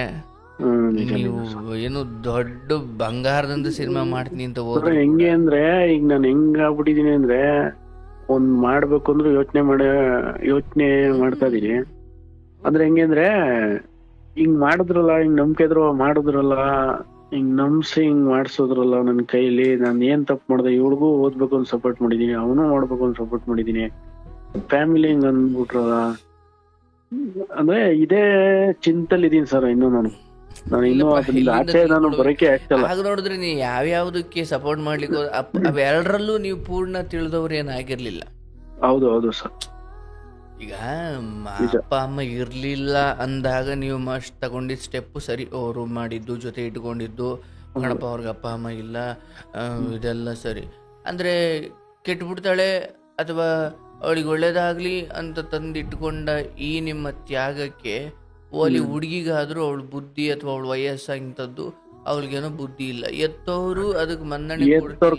Speaker 1: ನೀವು ಏನು ದೊಡ್ಡ ಬಂಗಾರದಂತ ಸಿನಿಮಾ ಮಾಡ್ತೀನಿ ಅಂತ
Speaker 2: ಸರ್ ಹೆಂಗೆ ಅಂದ್ರೆ, ಈಗ ನಾನು ಹೆಂಗ್ ಆಗ್ಬಿಟ್ಟಿದೀನಿ ಅಂದ್ರೆ, ಒಂದ್ ಮಾಡ್ಬೇಕು ಅಂದ್ರೆ ಯೋಚನೆ ಮಾಡ್ತಾ ಇದೀನಿ. ಅಂದ್ರೆ ಹೆಂಗೆ ಅಂದ್ರೆ, ಹಿಂಗ್ ಮಾಡಿದ್ರಲ್ಲ, ಹಿಂಗ್ ನಂಬಿಕೆದ್ರು ಮಾಡಿದ್ರಲ್ಲ, ಹಿಂಗ್ ನಂಬ್ಸಿ ಹಿಂಗ್ ಮಾಡ್ಸೋದ್ರಲ್ಲ ನನ್ ಕೈಲಿ, ನಾನ್ ಏನ್ ತಪ್ಪು ಮಾಡ್ದೆ, ಇವ್ಳಿಗೂ ಓದ್ಬೇಕು ಅಂತ ಸಪೋರ್ಟ್ ಮಾಡಿದೀನಿ, ಅವನು ಮಾಡ್ಬೇಕು ಅಂತ ಸಪೋರ್ಟ್ ಮಾಡಿದೀನಿ, ಫ್ಯಾಮಿಲಿ ಹಿಂಗ್ ಅಂದ್ಬಿಟ್ರಲ್ಲ. ಅಂದ್ರೆ ಇದೇ ಚಿಂತಲ್ ಇದೀನಿ ಸರ್ ಇನ್ನು ನಾನು ಇನ್ನೂ ಅದರಿಂದ ಆಚೆ ನಾನು ಬರೋಕೆ ಆಗ್ತಲ್ಲ.
Speaker 1: ಆಗ ನೋಡಿದ್ರೆ ನೀವು ಯಾವ್ಯಾವ್ದಕ್ಕೆ ಸಪೋರ್ಟ್ ಮಾಡ್ಲಿಕ್ಕೆ ಅವೆರಡರಲ್ಲೂ ನೀವು ಪೂರ್ಣ ತಿಳಿದವ್ರು ಏನಾಗಿರ್ಲಿಲ್ಲ.
Speaker 2: ಹೌದು ಹೌದು ಸರ್.
Speaker 1: ಈಗ ಅಪ್ಪ ಅಮ್ಮ ಇರ್ಲಿಲ್ಲ ಅಂದಾಗ ನೀವು ಮಸ್ಟ್ ತಗೊಂಡಿದ್ ಸ್ಟೆಪ್ ಸರಿ, ಅವರು ಮಾಡಿದ್ದು ಜೊತೆ ಇಟ್ಕೊಂಡಿದ್ದು, ಕಣಪ್ಪ ಅವ್ರಿಗೆ ಅಪ್ಪ ಅಮ್ಮ ಇಲ್ಲ, ಇದೆಲ್ಲ ಸರಿ. ಅಂದ್ರೆ ಕೆಟ್ಬಿಡ್ತಾಳೆ ಅಥವಾ ಅವಳಿಗೆ ಒಳ್ಳೇದಾಗ್ಲಿ ಅಂತ ತಂದಿಟ್ಕೊಂಡ ಈ ನಿಮ್ಮ ತ್ಯಾಗಕ್ಕೆ ಓಲಿ ಹುಡುಗಿಗಾದ್ರೂ ಅವಳ ಬುದ್ಧಿ ಅಥವಾ ಅವಳ ವಯಸ್ಸಾಗಿಂತದ್ದು ಅವಳಿಗೇನೋ ಬುದ್ಧಿ ಇಲ್ಲ. ಎತ್ತವರು ಅದಕ್ಕೆ ಮನ್ನಣೆ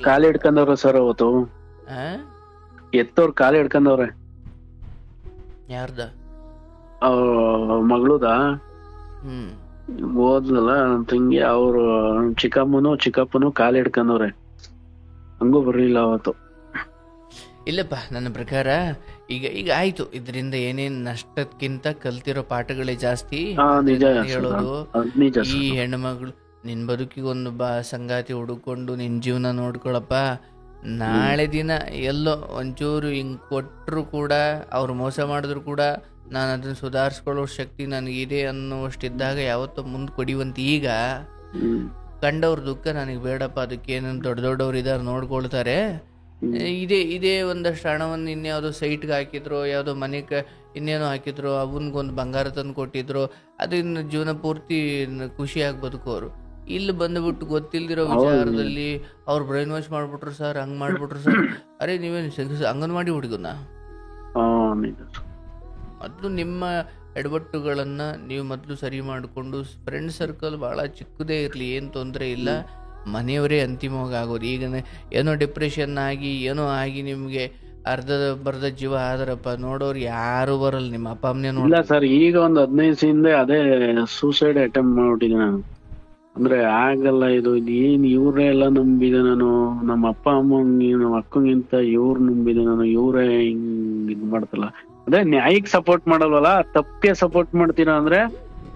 Speaker 2: ಕಾಲ ಹಿಡ್ಕೊಂಡವ್ರ ಸರ್ ಅವತ್ತು. ಎತ್ತವ್ರ ಕಾಲ ಹಿಡ್ಕೊಂಡವ್ರೆ.
Speaker 1: ಯಾರ್ದ?
Speaker 2: ಮಗಳದ ಓದ್ಲಲ್ಲ ತಂಗಿ, ಅವ್ರು ಚಿಕ್ಕಪ್ಪನು ಕಾಲ ಹಿಡ್ಕೊಂಡವ್ರೆ. ಹಂಗೂ ಬರ್ಲಿಲ್ಲ ಅವತ್ತು.
Speaker 1: ಇಲ್ಲಪ್ಪ, ನನ್ನ ಪ್ರಕಾರ ಈಗ ಆಯ್ತು, ಇದರಿಂದ ಏನೇನ್ ನಷ್ಟಕ್ಕಿಂತ ಕಲ್ತಿರೋ ಪಾಠಗಳೇ ಜಾಸ್ತಿ ಹೇಳೋದು. ಈ ಹೆಣ್ಮಗಳು ನಿನ್ ಬದುಕಿಗೊಂದು ಸಂಗಾತಿ ಹುಡುಕೊಂಡು ನಿನ್ ಜೀವನ ನೋಡ್ಕೊಳಪ್ಪ, ನಾಳೆ ದಿನ ಎಲ್ಲೋ ಒಂಚೂರು ಹಿಂಗ್ ಕೊಟ್ಟರು ಕೂಡ, ಅವ್ರು ಮೋಸ ಮಾಡಿದ್ರು ಕೂಡ ನಾನು ಅದನ್ನ ಸುಧಾರಿಸ್ಕೊಳ್ಳೋ ಶಕ್ತಿ ನನಗಿದೆ ಅನ್ನೋಷ್ಟಿದ್ದಾಗ ಯಾವತ್ತೋ ಮುಂದೆ ಕೊಡಿವಂತ. ಈಗ ಕಂಡವ್ರ ದುಃಖ ನನಗೆ ಬೇಡಪ್ಪ, ಅದಕ್ಕೇನು ದೊಡ್ಡವ್ರು ಇದಾರೆ ನೋಡ್ಕೊಳ್ತಾರೆ, ಇದೇ ಒಂದಷ್ಟು ಹಣವನ್ನು ಇನ್ಯಾವುದೋ ಸೈಟ್ಗೆ ಹಾಕಿದ್ರು, ಯಾವುದೋ ಮನೆಗೆ ಇನ್ನೇನೋ ಹಾಕಿದ್ರು, ಅವನಿಗೊಂದು ಬಂಗಾರ ತಂದು ಕೊಟ್ಟಿದ್ರು, ಅದನ್ನ ಜೀವನ ಪೂರ್ತಿ ಖುಷಿಯಾಗಿ ಬದುಕೋರು. ಇಲ್ಲಿ ಬಂದ್ಬಿಟ್ಟು ಗೊತ್ತಿಲ್ದಿರೋ ವಿಚಾರದಲ್ಲಿ ಅವ್ರು ಬ್ರೈನ್ ವಾಶ್ ಮಾಡ್ಬಿಟ್ರು ಸರ್, ಹಂಗ್ ಮಾಡ್ಬಿಟ್ರು ಸರ್. ಅರೆ ನೀವೇನು ಅಂಗನವಾಡಿ ಹುಡುಗನ? ಮೊದಲು ನಿಮ್ಮ ಎಡವಟ್ಟುಗಳನ್ನ ನೀವು ಮೊದಲು ಸರಿ ಮಾಡಿಕೊಂಡು, ಫ್ರೆಂಡ್ ಸರ್ಕಲ್ ಬಹಳ ಚಿಕ್ಕದೇ ಇರಲಿ, ಏನು ತೊಂದರೆ ಇಲ್ಲ, ಮನೆಯವರೇ ಅಂತಿಮವಾಗಿ ಆಗೋದು. ಈಗ ಏನೋ ಡಿಪ್ರೆಷನ್ ಆಗಿ ಏನೋ ಆಗಿ ನಿಮ್ಗೆ ಅರ್ಧದ ಜೀವ ಆದ್ರಪ್ಪ, ನೋಡೋರು ಯಾರು ಬರಲ್ಲ, ನಿಮ್ಮ ಅಪ್ಪ ಅಮ್ಮನೇ
Speaker 2: ನೋಡಿಲ್ಲ ಸರ್. ಈಗ ಒಂದು 15 ದಿವಸದಿಂದ ಅದೇ ಸೂಸೈಡ್ ಅಟೆಂಪ್ಟ್ ಮಾಡ್ಬಿಟ್ಟಿದ್ದೆ ನಾನು. ಅಂದ್ರೆ ಆಗಲ್ಲ ಇದು, ಏನ್ ಇವ್ರೇ ಎಲ್ಲ ನಂಬಿದೆ ನಾನು, ನಮ್ಮ ಅಪ್ಪ ಅಮ್ಮ ನಮ್ಮ ಅಕ್ಕಂಗಿಂತ ಇವ್ರು ನಂಬಿದೆ ನಾನು, ಇವ್ರೇ ಹಿಂಗ್ ಇದ್ ಮಾಡ್ತಲ್ಲ. ಅದೇ ನ್ಯಾಯಕ್ಕೆ ಸಪೋರ್ಟ್ ಮಾಡಲ್ವಲ್ಲ, ತಪ್ಪಿಗೆ ಸಪೋರ್ಟ್ ಮಾಡ್ತೀರಾ ಅಂದ್ರೆ,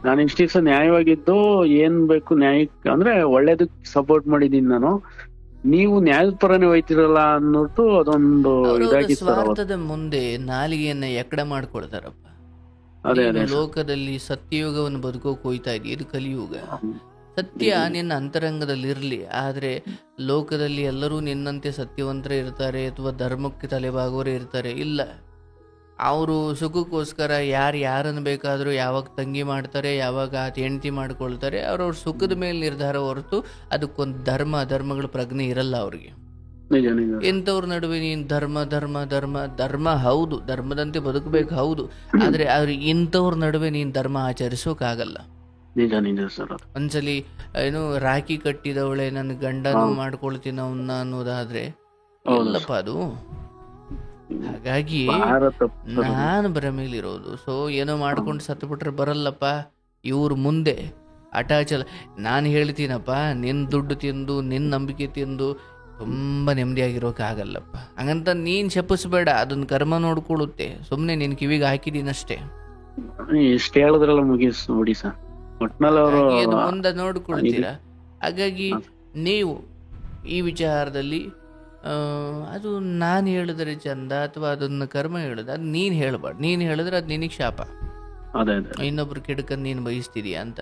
Speaker 2: ನಾನು ಇಷ್ಟ ದಿವಸ ನ್ಯಾಯವಾಗಿದ್ದು ಏನ್ ಬೇಕು ನ್ಯಾಯಕ್ಕೆ ಅಂದ್ರೆ ಒಳ್ಳೇದಕ್ಕೆ ಸಪೋರ್ಟ್ ಮಾಡಿದೀನಿ ನಾನು, ನೀವು ನ್ಯಾಯದ ಪರನೇ ಹೋಯ್ತಿರಲ್ಲ ಅನ್ನೋಟ್ಟು ಅದೊಂದು ಇದಾಗಿತ್ತು.
Speaker 1: ಸ್ವಾರ್ಥದ ಮುಂದೆ ನಾಲಿಗೆಯನ್ನ ಎಕಡ ಮಾಡ್ಕೊಳ್ತಾರಪ್ಪ. ಲೋಕದಲ್ಲಿ ಸತ್ಯಯುಗವನ್ನು ಬದುಕೋಕ್ ಹೋಯ್ತಾ ಇದೀವಿ, ಇದು ಕಲಿಯುಗ. ಸತ್ಯ ನಿನ್ನ ಅಂತರಂಗದಲ್ಲಿ ಇರ್ಲಿ, ಆದ್ರೆ ಲೋಕದಲ್ಲಿ ಎಲ್ಲರೂ ನಿನ್ನಂತೆ ಸತ್ಯವಂತರೇ ಇರ್ತಾರೆ ಅಥವಾ ಧರ್ಮಕ್ಕೆ ತಲೆಬಾಗೋರೇ ಇರ್ತಾರೆ? ಇಲ್ಲ. ಅವರು ಸುಖಕ್ಕೋಸ್ಕರ ಯಾರನ್ನು ಬೇಕಾದರೂ ಯಾವಾಗ ತಂಗಿ ಮಾಡ್ತಾರೆ, ಯಾವಾಗ ಹೆಂಡತಿ ಮಾಡ್ಕೊಳ್ತಾರೆ, ಅವ್ರವ್ರ ಸುಖದ ಮೇಲೆ ನಿರ್ಧಾರ ಹೊರತು ಅದಕ್ಕೊಂದು ಧರ್ಮಗಳ ಪ್ರಜ್ಞೆ ಇರಲ್ಲ ಅವ್ರಿಗೆ. ಇಂಥವ್ರ ನಡುವೆ ನೀನ್ ಧರ್ಮ ಹೌದು, ಧರ್ಮದಂತೆ ಬದುಕಬೇಕು ಹೌದು, ಆದ್ರೆ ಅವ್ರಿಗೆ ಇಂಥವ್ರ ನಡುವೆ ನೀನ್ ಧರ್ಮ ಆಚರಿಸೋಕಾಗಲ್ಲ. ಒಂದ್ಸಲಿ ಏನು ರಾಖಿ ಕಟ್ಟಿದವಳೆ ನನ್ನ ಗಂಡನು ಮಾಡ್ಕೊಳ್ತೀನಿ ಅವನ್ನ ಅನ್ನೋದಾದ್ರೆ ಇಲ್ಲಪ್ಪ ಅದು. ಹಾಗಾಗಿ ನಾನು ಭ್ರಮೇಲಿರೋದು. ಸೊ ಏನೋ ಮಾಡ್ಕೊಂಡು ಸತ್ತು ಬಿಟ್ರೆ ಬರಲ್ಲಪ್ಪ, ಇವ್ರ ಮುಂದೆ ಅಟ್ಯಾಚ್. ನಾನು ಹೇಳ್ತೀನಪ್ಪ, ನಿನ್ ದುಡ್ಡು ತಿಂದು ನಿನ್ ನಂಬಿಕೆ ತಿಂದು ತುಂಬಾ ನೆಮ್ಮದಿಯಾಗಿರೋಕ್ಕಾಗಲ್ಲಪ್ಪ. ಹಂಗಂತ ನೀನ್ ಶಪಿಸ್ಬೇಡ, ಅದನ್ನ ಕರ್ಮ ನೋಡ್ಕೊಳ್ಳುತ್ತೆ. ಸುಮ್ನೆ ನಿನ್ ಕಿವಿಗೆ ಹಾಕಿದೀನಷ್ಟೇ.
Speaker 2: ಇಷ್ಟ ಹೇಳಿದ್ರಲ್ಲ ಮುಗಿಸ್ ನೋಡಿ ಸರ್,
Speaker 1: ಮುಂದೆ ನೋಡ್ಕೊಳ್ತೀರಾ. ಹಾಗಾಗಿ ನೀವು ಈ ವಿಚಾರದಲ್ಲಿ ಅದು ನಾನು ಹೇಳಿದ್ರೆ ಚಂದ ಅಥವಾ ಅದನ್ನ ಕರ್ಮ ಹೇಳಿದ್ರೆ ಅದು ನೀನ್ ಹೇಳ್ಬಾರ್ದು. ನೀನ್ ಹೇಳಿದ್ರೆ ಅದು ನಿನಗೆ ಶಾಪ. ಇನ್ನೊಬ್ರು ಕೆಡುಕನ್ನು ನೀನು ಬಯಸ್ತಿದೀಯ ಅಂತ.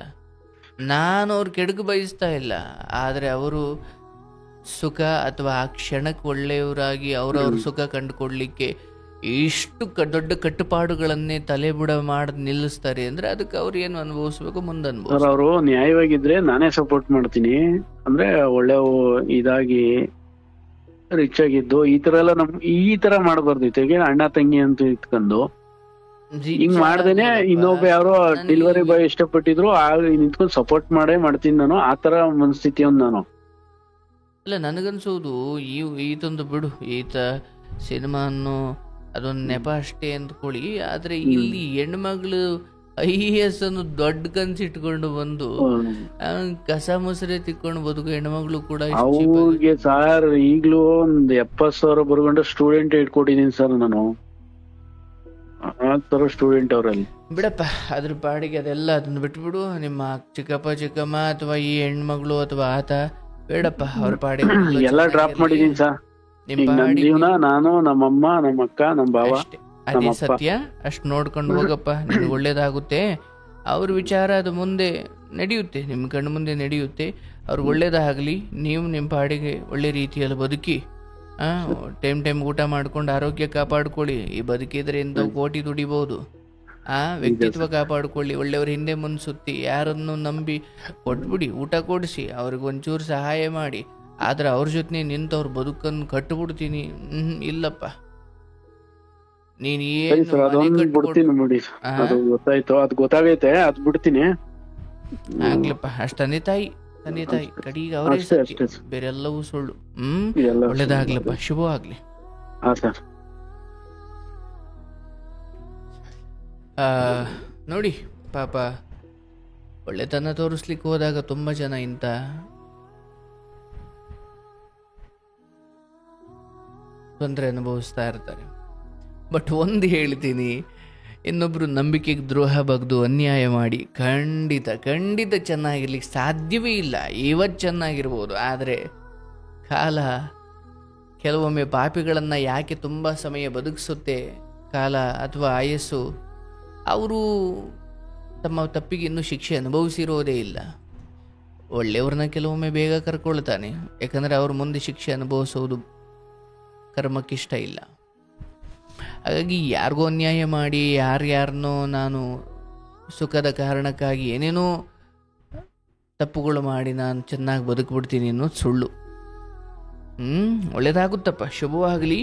Speaker 1: ನಾನು ಅವ್ರ ಕೆಡುಕು ಬಯಸ್ತಾ ಇಲ್ಲ, ಆದ್ರೆ ಅವರು ಸುಖ ಅಥವಾ ಆ ಕ್ಷಣಕ್ಕೆ ಒಳ್ಳೆಯವರಾಗಿ ಅವ್ರವ್ರ ಸುಖ ಕಂಡುಕೊಡ್ಲಿಕ್ಕೆ ಇಷ್ಟು ದೊಡ್ಡ ಕಟ್ಟುಪಾಡುಗಳನ್ನೇ ತಲೆಬುಡ ಮಾಡಿ ನಿಲ್ಲಿಸ್ತಾರೆ ಅಂದ್ರೆ ಅದಕ್ಕೆ ಅವ್ರು ಏನು ಅನುಭವಿಸ್ಬೇಕು ಮುಂದೆ ಅನುಭವ.
Speaker 2: ಅವರು ನ್ಯಾಯವಾಗಿದ್ರೆ ನಾನೇ ಸಪೋರ್ಟ್ ಮಾಡ್ತೀನಿ. ಅಂದ್ರೆ ಒಳ್ಳೆ ಇದಾಗಿ ರಿಚ್ ಆಗಿದ್ದು ಈ ತರ ಎಲ್ಲ ಈ ತರ ಮಾಡಬಾರ್ದಿತ್ತು. ಈಗ ಅಣ್ಣ ತಂಗಿ ಅಂತ ಇಟ್ಕೊಂಡು ಹಿಂಗ್ ಮಾಡ್ದೇನೆ ಇನ್ನೊಬ್ಬ ಯಾರೋ ಡೆಲಿವರಿ ಬಾಯ್ ಇಷ್ಟಪಟ್ಟಿದ್ರು ನಿಂತ್ಕೊಂಡು ಸಪೋರ್ಟ್ ಮಾಡ್ತೀನಿ ನಾನು. ಆತರ ಮನಸ್ಥಿತಿ ನಾನು
Speaker 1: ಇಲ್ಲ. ನನಗನ್ಸೋದು ಈತೊಂದು ಬಿಡು, ಈತ ಸಿನಿಮಾ ಅನ್ನೋ ಅದೊಂದು ನೆಪ ಅಷ್ಟೇ ಅಂದ್ಕೊಳ್ಳಿ. ಆದರೆ ಇಲ್ಲಿ ಹೆಣ್ಮಗಳು IAS ಅನ್ನು ದೊಡ್ಡ ಕನ್ಸಿಟ್ಕೊಂಡು ಬಂದು ಕಸ ಮೊಸರೆ ತಿಕ್ಕೊಂಡು ಬದುಕು ಹೆಣ್ಮಗಳು ಕೂಡ
Speaker 2: ಅವ್ರಿಗೆ ಸರ್ ಈಗ್ಲೂ ಒಂದ್ 70,000 ಬರ್ಕೊಂಡು ಸ್ಟೂಡೆಂಟ್ ಇಟ್ಕೊಟ್ಟಿದೀನಿ ಸರ್ ನಾನು. ಆ ತರ ಸ್ಟೂಡೆಂಟ್ ಅವರಲ್ಲಿ
Speaker 1: ಬಿಡಪ್ಪ, ಅದ್ರ ಪಾಡಿಗೆ ಅದೆಲ್ಲ ಅದನ್ನ ಬಿಟ್ಬಿಡು. ನಿಮ್ಮ ಚಿಕ್ಕಪ್ಪ ಚಿಕ್ಕಮ್ಮ ಅಥವಾ ಈ ಹೆಣ್ಮಗಳು ಅಥವಾ ಆತ ಬೇಡಪ್ಪ, ಅವ್ರ ಪಾಡಿಗೆ
Speaker 2: ಎಲ್ಲ ಡ್ರಾಪ್ ಮಾಡಿದೀನಿ ಸರ್. ನಮ್ ಜೀವನ ನಾನು, ನಮ್ಮಮ್ಮ, ನಮ್ಮ ಅಕ್ಕ, ನಮ್ ಭಾವ,
Speaker 1: ಅದೇ ಸತ್ಯ. ಅಷ್ಟು ನೋಡ್ಕೊಂಡು ಹೋಗಪ್ಪ, ನಿಮ್ಗೆ ಒಳ್ಳೇದಾಗುತ್ತೆ. ಅವ್ರ ವಿಚಾರ ಅದು ಮುಂದೆ ನಡೆಯುತ್ತೆ, ನಿಮ್ಮ ಕಣ್ಣು ಮುಂದೆ ನಡೆಯುತ್ತೆ. ಅವ್ರಿಗೆ ಒಳ್ಳೇದಾಗಲಿ. ನೀವು ನಿಮ್ಮ ಪಾಡಿಗೆ ಒಳ್ಳೆ ರೀತಿಯಲ್ಲಿ ಬದುಕಿ, ಟೈಮ್ ಊಟ ಮಾಡ್ಕೊಂಡು ಆರೋಗ್ಯ ಕಾಪಾಡ್ಕೊಳ್ಳಿ. ಈ ಬದುಕಿದ್ರೆ ಎಂತ ಕೋಟಿ ದುಡಿಬಹುದು. ವ್ಯಕ್ತಿತ್ವ ಕಾಪಾಡ್ಕೊಳ್ಳಿ. ಒಳ್ಳೆಯವ್ರ ಹಿಂದೆ ಮುನ್ಸುತ್ತಿ, ಯಾರನ್ನು ನಂಬಿ ಕೊಟ್ಬಿಡಿ, ಊಟ ಕೊಡಿಸಿ, ಅವ್ರಿಗೆ ಒಂಚೂರು ಸಹಾಯ ಮಾಡಿ. ಆದ್ರೆ ಅವ್ರ ಜೊತೆ ನಿಂತು ಅವ್ರ ಬದುಕನ್ನು ಕಟ್ಟುಬಿಡ್ತೀನಿ, ಇಲ್ಲಪ್ಪ. ನೀನ್
Speaker 2: ಗೊತ್ತಾಯ್ತು, ಅದ್ ಗೊತ್ತಾಗೈತೆ, ಅದ್ ಬಿಡ್ತೀನಿ.
Speaker 1: ಆಗ್ಲಪ್ಪ, ಅಷ್ಟ ತಂದೆ ತಾಯಿ ಕಡೆಗೆ ಅವರೇ ಬೇರೆಲ್ಲವೂ ಸುಳ್ಳು. ಒಳ್ಳೇದಾಗ್ಲಪ್ಪ, ಶುಭವಾಗ್ಲಿ. ನೋಡಿ ಪಾಪ, ಒಳ್ಳೆತನ ತೋರಿಸ್ಲಿಕ್ಕೆ ಹೋದಾಗ ತುಂಬಾ ಜನ ಇಂಥ ತೊಂದರೆ ಅನುಭವಿಸ್ತಾ ಇರ್ತಾರೆ. ಬಟ್ ಒಂದು ಹೇಳ್ತೀನಿ, ಇನ್ನೊಬ್ರು ನಂಬಿಕೆಗೆ ದ್ರೋಹ ಬಗ್ದು ಅನ್ಯಾಯ ಮಾಡಿ ಖಂಡಿತ ಚೆನ್ನಾಗಿರ್ಲಿಕ್ಕೆ ಸಾಧ್ಯವೇ ಇಲ್ಲ. ಇವತ್ತು ಚೆನ್ನಾಗಿರ್ಬೋದು, ಆದರೆ ಕಾಲ ಕೆಲವೊಮ್ಮೆ ಪಾಪಿಗಳನ್ನು ಯಾಕೆ ತುಂಬ ಸಮಯ ಬದುಕಿಸುತ್ತೆ ಕಾಲ ಅಥವಾ ಆಯಸ್ಸು, ಅವರು ತಮ್ಮ ತಪ್ಪಿಗೆ ಇನ್ನೂ ಶಿಕ್ಷೆ ಅನುಭವಿಸಿರೋದೇ ಇಲ್ಲ. ಒಳ್ಳೆಯವ್ರನ್ನ ಕೆಲವೊಮ್ಮೆ ಬೇಗ ಕರ್ಕೊಳ್ತಾನೆ, ಯಾಕಂದರೆ ಅವ್ರ ಮುಂದೆ ಶಿಕ್ಷೆ ಅನುಭವಿಸೋದು ಕರ್ಮಕ್ಕಿಷ್ಟ ಇಲ್ಲ. ಹಾಗಾಗಿ ಯಾರಿಗೋ ಅನ್ಯಾಯ ಮಾಡಿ ಯಾರ್ಯಾರನ್ನೋ ನಾನು ಸುಖದ ಕಾರಣಕ್ಕಾಗಿ ಏನೇನೋ ತಪ್ಪುಗಳು ಮಾಡಿ ನಾನು ಚೆನ್ನಾಗಿ ಬದುಕ್ಬಿಡ್ತೀನಿ ಅನ್ನೋದು ಸುಳ್ಳು. ಒಳ್ಳೇದಾಗುತ್ತಪ್ಪ, ಶುಭವಾಗಲಿ.